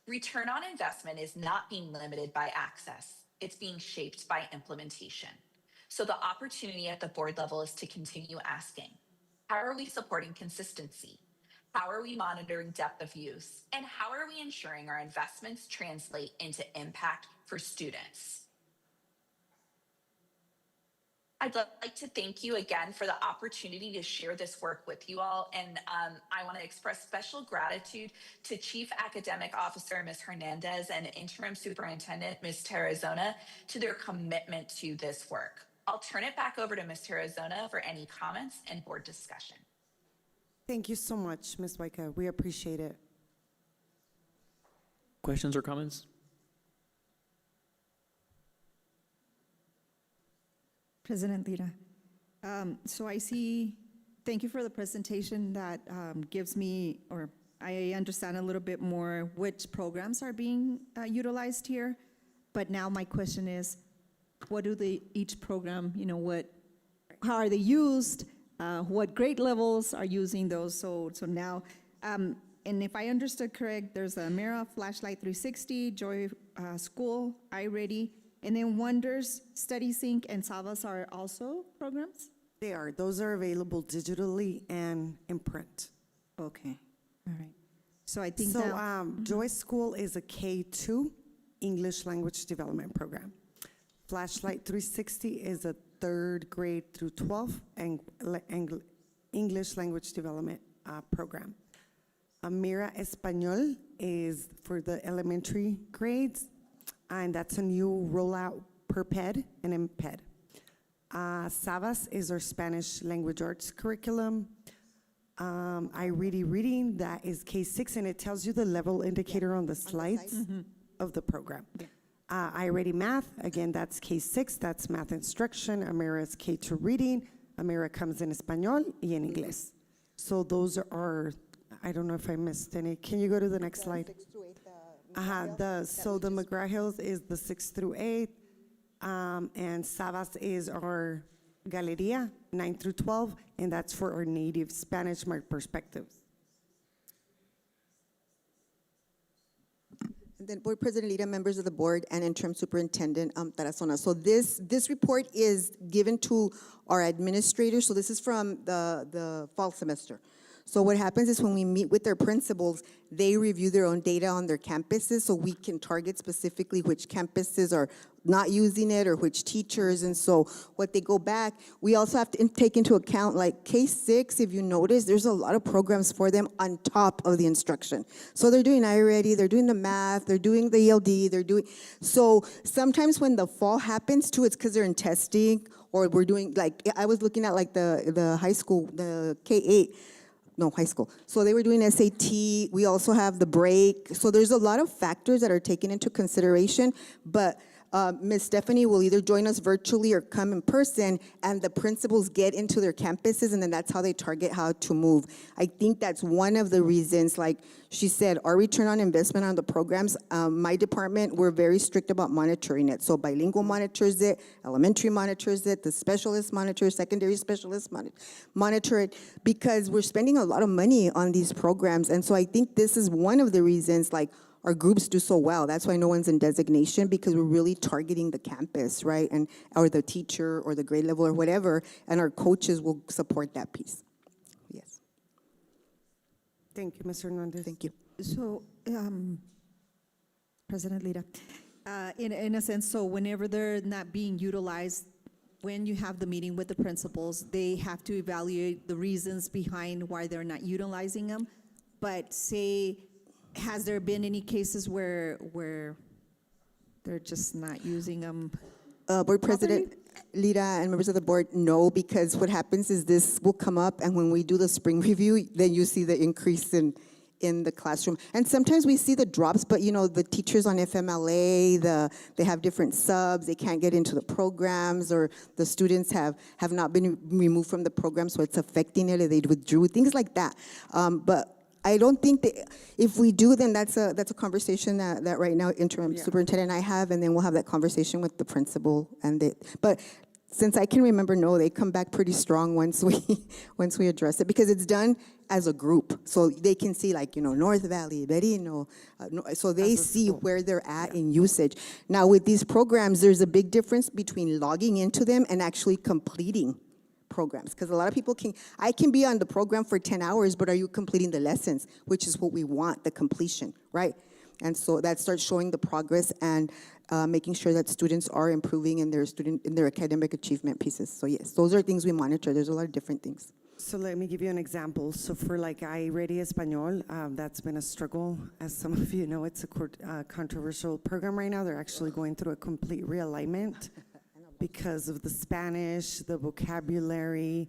Return on investment is not being limited by access, it's being shaped by implementation. So the opportunity at the board level is to continue asking, how are we supporting consistency? How are we monitoring depth of use? And how are we ensuring our investments translate into impact for students? I'd like to thank you again for the opportunity to share this work with you all. And I want to express special gratitude to Chief Academic Officer, Ms. Hernandez, and Interim Superintendent, Ms. Tarazona, to their commitment to this work. I'll turn it back over to Ms. Tarazona for any comments and board discussion. Thank you so much, Ms. Waika. We appreciate it. Questions or comments? President Lira. So I see, thank you for the presentation that gives me, or I understand a little bit more which programs are being utilized here. But now my question is, what do each program, how are they used? What grade levels are using those? So now, and if I understood correct, there's a Mira, Flashlight 360, Joy School, iReady, and then Wonders, StudySync, and Savas are also programs? They are. Those are available digitally and in print. Okay, all right. So I think So now, Joy School is a K-2 English language development program. Flashlight 360 is a 3rd grade through 12th English language development program. Mira Español is for the elementary grades, and that's a new rollout per PED and MPED. Savas is our Spanish language arts curriculum. Reading, that is K6, and it tells you the level indicator on the slides of the program. iReady Math, again, that's K6, that's math instruction. Amira is K2 reading. Amira comes in Español y en Inglés. So those are, I don't know if I missed any. Can you go to the next slide? 6 through 8. So the McGraw-Hill's is the 6 through 8, and Savas is our Galeria, 9 through 12, and that's for our native Spanish perspectives. And then Board President Lira, members of the board, and Interim Superintendent Tarazona. So this report is given to our administrators. So this is from the fall semester. So what happens is when we meet with their principals, they review their own data on their campuses, so we can target specifically which campuses are not using it or which teachers. And so what they go back, we also have to take into account, like K6, if you notice, there's a lot of programs for them on top of the instruction. So they're doing iReady, they're doing the math, they're doing the ELD, so sometimes when the fall happens too, it's because they're in testing, or we're doing, like, I was looking at like the high school, the K8, no, high school. So they were doing SAT. We also have the break. So there's a lot of factors that are taken into consideration, but Ms. Stephanie will either join us virtually or come in person, and the principals get into their campuses, and then that's how they target how to move. I think that's one of the reasons, like she said, our return on investment on the programs, my department, we're very strict about monitoring it. So bilingual monitors it, elementary monitors it, the specialist monitors, secondary specialists monitor it, because we're spending a lot of money on these programs. And so I think this is one of the reasons, like, our groups do so well. That's why no one's in designation, because we're really targeting the campus, right? And or the teacher or the grade level or whatever, and our coaches will support that piece. Yes. Thank you, Ms. Hernandez. Thank you. so President Lira, in a sense, so whenever they're not being utilized, when you have the meeting with the principals, they have to evaluate the reasons behind why they're not utilizing them. But say, has there been any cases where they're just not using them? Board President Lira and members of the board, no, because what happens is this will come up, and when we do the spring review, then you see the increase in the classroom. And sometimes we see the drops, but the teachers on FMLA, they have different subs, they can't get into the programs, or the students have not been removed from the program, so it's affecting it, or they withdrew, things like that. But I don't think that if we do, then that's a conversation that right now interim superintendent and I have, and then we'll have that conversation with the principal but since I can remember, no, they come back pretty strong once we address it, because it's done as a group, so they can see, like, North Valley, Berino, so they see where they're at in usage. Now with these programs, there's a big difference between logging into them and actually completing programs, because a lot of people I can be on the program for 10 hours, but are you completing the lessons, which is what we want, the completion, right? And so that starts showing the progress and making sure that students are improving in their academic achievement pieces. So yes, those are things we monitor. There's a lot of different things. So let me give you an example. So for like iReady Español, that's been a struggle. As some of you know, it's a controversial program right now. They're actually going through a complete realignment because of the Spanish, the vocabulary.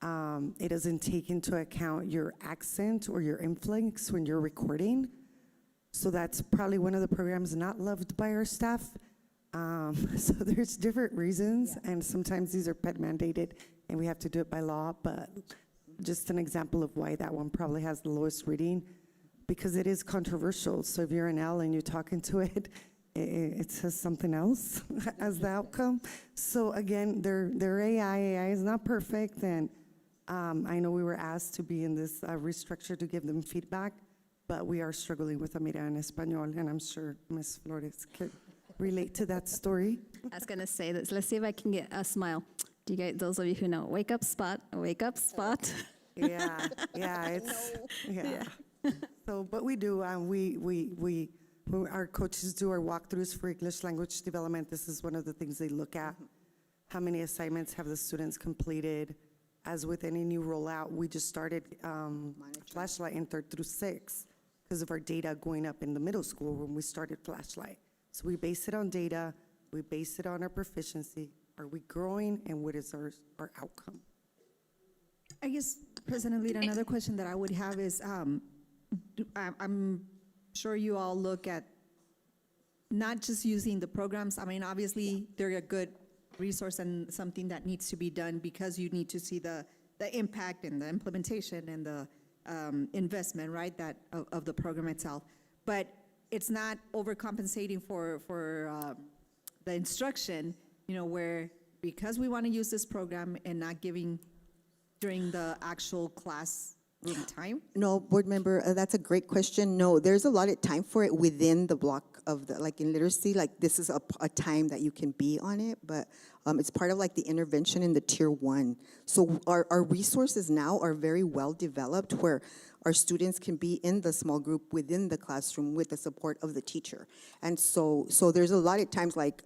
It doesn't take into account your accent or your inflex when you're recording. So that's probably one of the programs not loved by our staff. So there's different reasons, and sometimes these are pet mandated, and we have to do it by law, but just an example of why that one probably has the lowest reading, because it is controversial. So if you're an L and you're talking to it, it says something else as the outcome. So again, their AI is not perfect, and I know we were asked to be in this restructure to give them feedback, but we are struggling with Amira en Español, and I'm sure Ms. Flores could relate to that story. I was going to say this. Let's see if I can get a smile. Do you guys, those of you who know, wake up spot, Yeah, it's, yeah. So, but we do, our coaches do our walkthroughs for English language development. This is one of the things they look at. How many assignments have the students completed? As with any new rollout, we just started Flashlight in 3rd through 6th because of our data going up in the middle school when we started Flashlight. So we base it on data, we base it on our proficiency. Are we growing, and what is our outcome? I guess, President Lira, another question that I would have is, I'm sure you all look at not just using the programs. I mean, obviously, they're a good resource and something that needs to be done because you need to see the impact and the implementation and the investment, right, of the program itself. But it's not overcompensating for the instruction, where because we want to use this program and not giving during the actual classroom time? No, board member, that's a great question. No, there's a lot of time for it within the block of the, like in literacy, like this is a time that you can be on it, but it's part of like the intervention in the tier 1. So our resources now are very well developed where our students can be in the small group within the classroom with the support of the teacher. And so there's a lot of times like,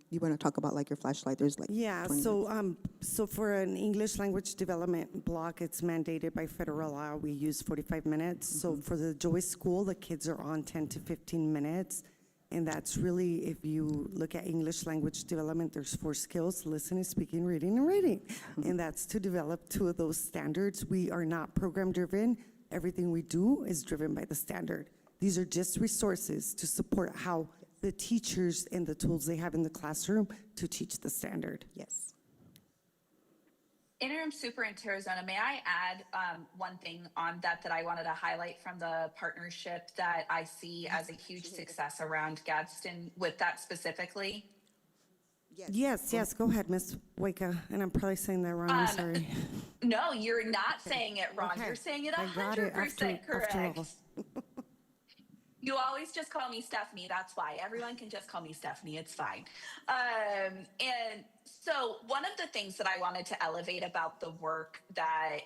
you want to talk about like your Flashlight? There's like Yeah, 20 so minutes. so for an English language development block, it's mandated by federal law. We use 45 minutes. So for the Joyce School, the kids are on 10 to 15 minutes. And that's really, if you look at English language development, there's 4 skills: listening, speaking, reading, and writing. And that's to develop 2 of those standards. We are not program driven. Everything we do is driven by the standard. These are just resources to support how the teachers and the tools they have in the classroom to teach the standard. Yes. Interim Superintendent Tarazona, may I add one thing on that I wanted to highlight from the partnership that I see as a huge success around Gadsden with that specifically? Yes, go ahead, Ms. Weka. And I'm probably saying that wrong, I'm sorry. No, you're not saying it wrong. Okay. You're saying it I got it 100% correct. after all. You always just call me Stephanie. That's why. Everyone can just call me Stephanie. It's fine. And so one of the things that I wanted to elevate about the work that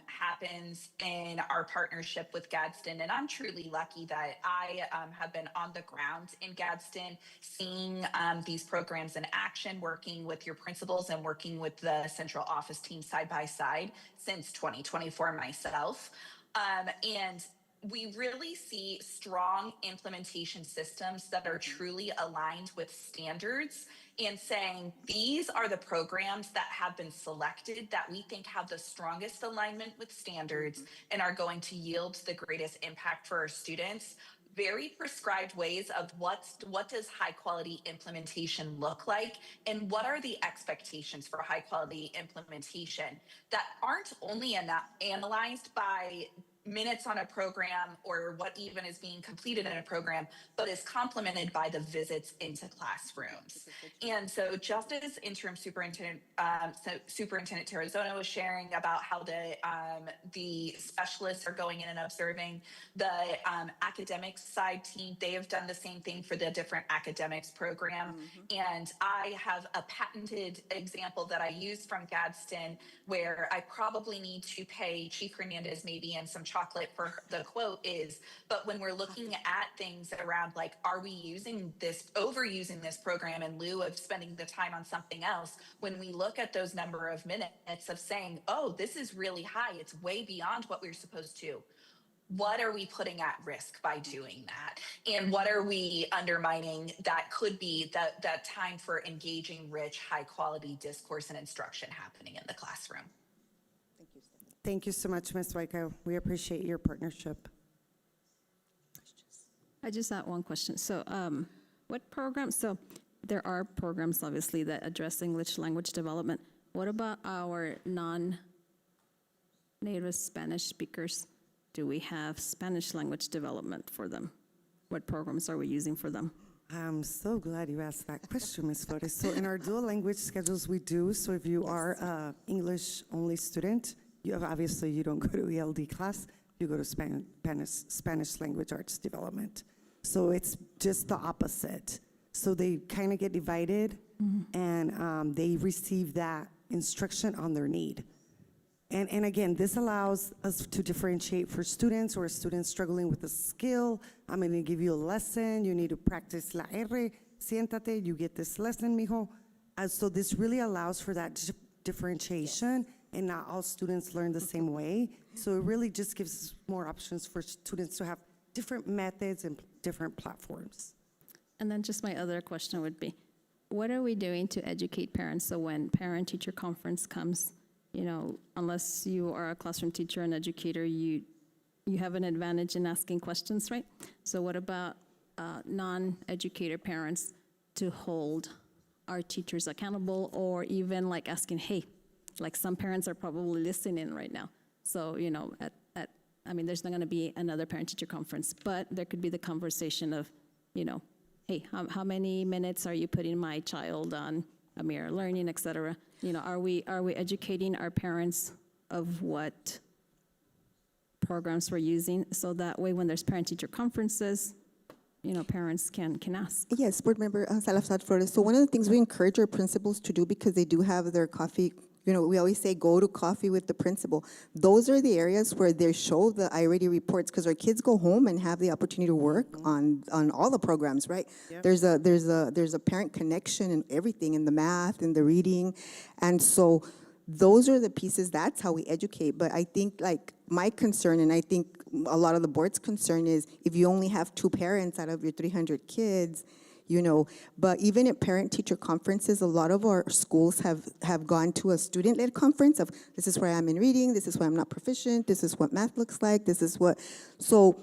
happens in our partnership with Gadsden, and I'm truly lucky that I have been on the ground in Gadsden, seeing these programs in action, working with your principals and working with the central office team side by side since 2024 myself. And we really see strong implementation systems that are truly aligned with standards and saying these are the programs that have been selected that we think have the strongest alignment with standards and are going to yield the greatest impact for our students. Very prescribed ways of what does high quality implementation look like and what are the expectations for high quality implementation that aren't only analyzed by minutes on a program or what even is being completed in a program, but is complemented by the visits into classrooms. And so just as Interim Superintendent Tarazona was sharing about how the specialists are going in and observing, the academics side team, they have done the same thing for the different academics program. And I have a patented example that I use from Gadsden where I probably need to pay Chief Hernandez maybe and some chocolate for the quote is, but when we're looking at things around like, are we overusing this program in lieu of spending the time on something else? When we look at those number of minutes of saying, oh, this is really high, it's way beyond what we're supposed to. What are we putting at risk by doing that? And what are we undermining that could be that time for engaging rich, high quality discourse and instruction happening in the classroom? Thank you so much, Ms. Waiko. We appreciate your partnership. I just have one question. So what programs, so there are programs, obviously, that address English language development. What about our non-native Spanish speakers? Do we have Spanish language development for them? What programs are we using for them? I'm so glad you asked that question, Ms. Flores. So in our dual language schedules, we do. So if you are an English-only student, obviously you don't go to ELD class, you go to Spanish language arts development. So it's just the opposite. So they kind of get divided, and they receive that instruction on their need. And again, this allows us to differentiate for students or students struggling with a skill. I'm going to give you a lesson. You need to practice la R. Siéntate. You get this lesson, mijo. So this really allows for that differentiation, and not all students learn the same way. So it really just gives us more options for students to have different methods and different platforms. And then just my other question would be, what are we doing to educate parents so when parent-teacher conference comes, you know, unless you are a classroom teacher and educator, you have an advantage in asking questions, right? So what about non-educator parents to hold our teachers accountable, or even like asking, hey, like some parents are probably listening right now. So, you know, I mean, there's not going to be another parent-teacher conference, but there could be the conversation of, you know, hey, how many minutes are you putting my child on a mirror learning, et cetera? You know, are we educating our parents of what programs we're using, so that way when there's parent-teacher conferences, you know, parents can ask? Yes, Board Member Sala Flores. So one of the things we encourage our principals to do, because they do have their coffee, you know, we always say go to coffee with the principal. Those are the areas where they show the I-ready reports, because our kids go home and have the opportunity to work on all the programs, right? Yep. There's a parent connection in everything, in the math, in the reading, and so those are the pieces. That's how we educate. But I think, like, my concern, and I think a lot of the board's concern, is if you only have 2 parents out of your 300 kids, you know. But even at parent-teacher conferences, a lot of our schools have gone to a student-led conference of, this is where I'm in reading, this is where I'm not proficient, this is what math looks like, this is what. So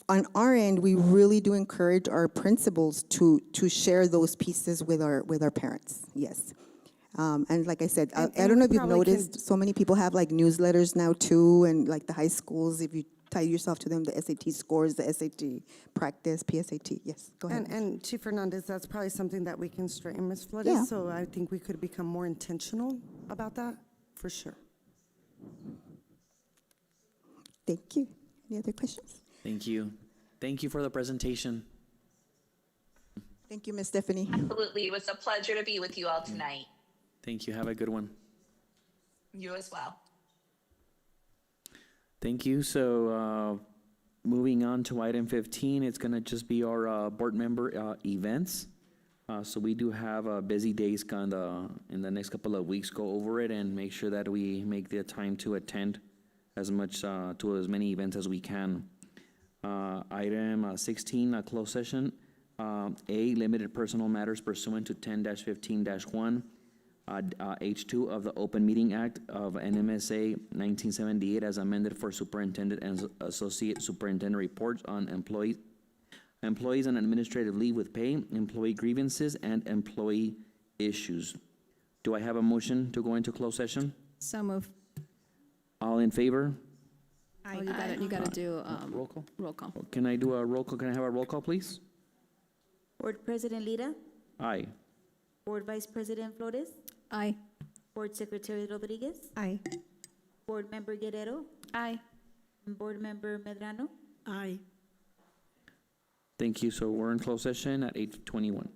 on our end, we really do encourage our principals to share those pieces with our parents, yes. And like I said, I don't know if you've noticed, so many people have like newsletters now too, and like the high schools, if you tie yourself to them, the SAT scores, the SAT practice, PSAT. Yes, go ahead. And Chief Hernandez, that's probably something that we can straighten, Ms. Flores. Yeah. So I think we could become more intentional about that, for sure. Thank you. Any other questions? Thank you. Thank you for the presentation. Thank you, Ms. Stephanie. Absolutely. It was a pleasure to be with you all tonight. Thank you. Have a good one. You as well. Thank you. So moving on to item 15, it's going to just be our board member events. So we do have busy days kind of in the next couple of weeks. Go over it and make sure that we make the time to attend as much to as many events as we can. Item 16, a closed session. A, limited personal matters pursuant to 10-15-1. H2 of the Open Meeting Act of NMSA 1978 as amended for superintendent and associate superintendent reports on employees on administrative leave with pay, employee grievances, and employee issues. Do I have a motion to go into closed session? So move. All in favor? Oh, you gotta do roll call. Roll call. Can I do a roll call? Can I have a roll call, please? Board President Lira, Aye. Board Vice President Flores, Aye. Board Secretary Rodriguez, Aye. Board Member Guerrero, Aye. and Board Member Medrano. Aye. Thank you. So we're in closed session at 8:21.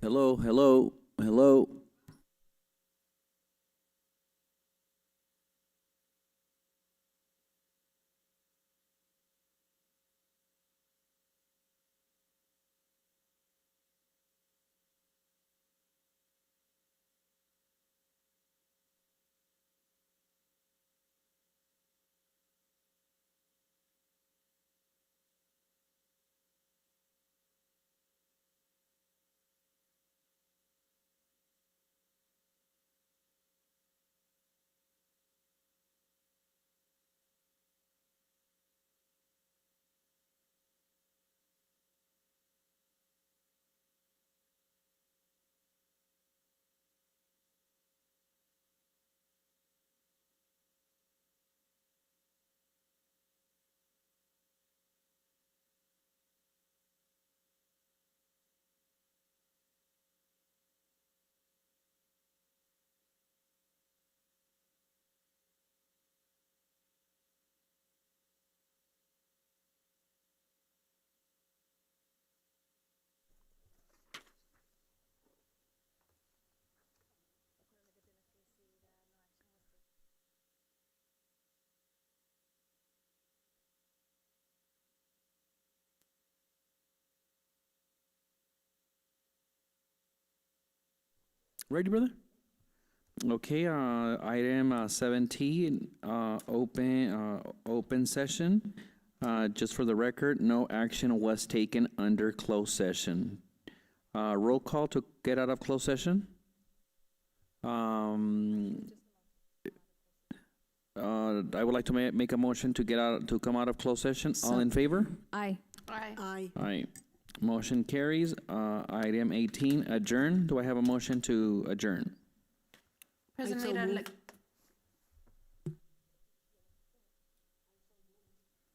Hello, hello, hello. Ready, brother? Okay, item 17, open session. Just for the record, no action was taken under closed session. Roll call to get out of closed session. I would like to make a motion to come out of closed session. All in favor? Aye. Aye. Aye. Motion carries. Item 18, adjourn. Do I have a motion to adjourn? President Lira,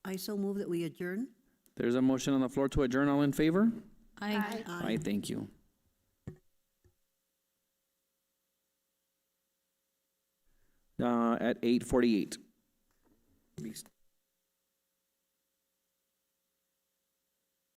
I so move that we adjourn. There's a motion on the floor to adjourn. All in favor? Aye. Aye, thank you. At 8:48.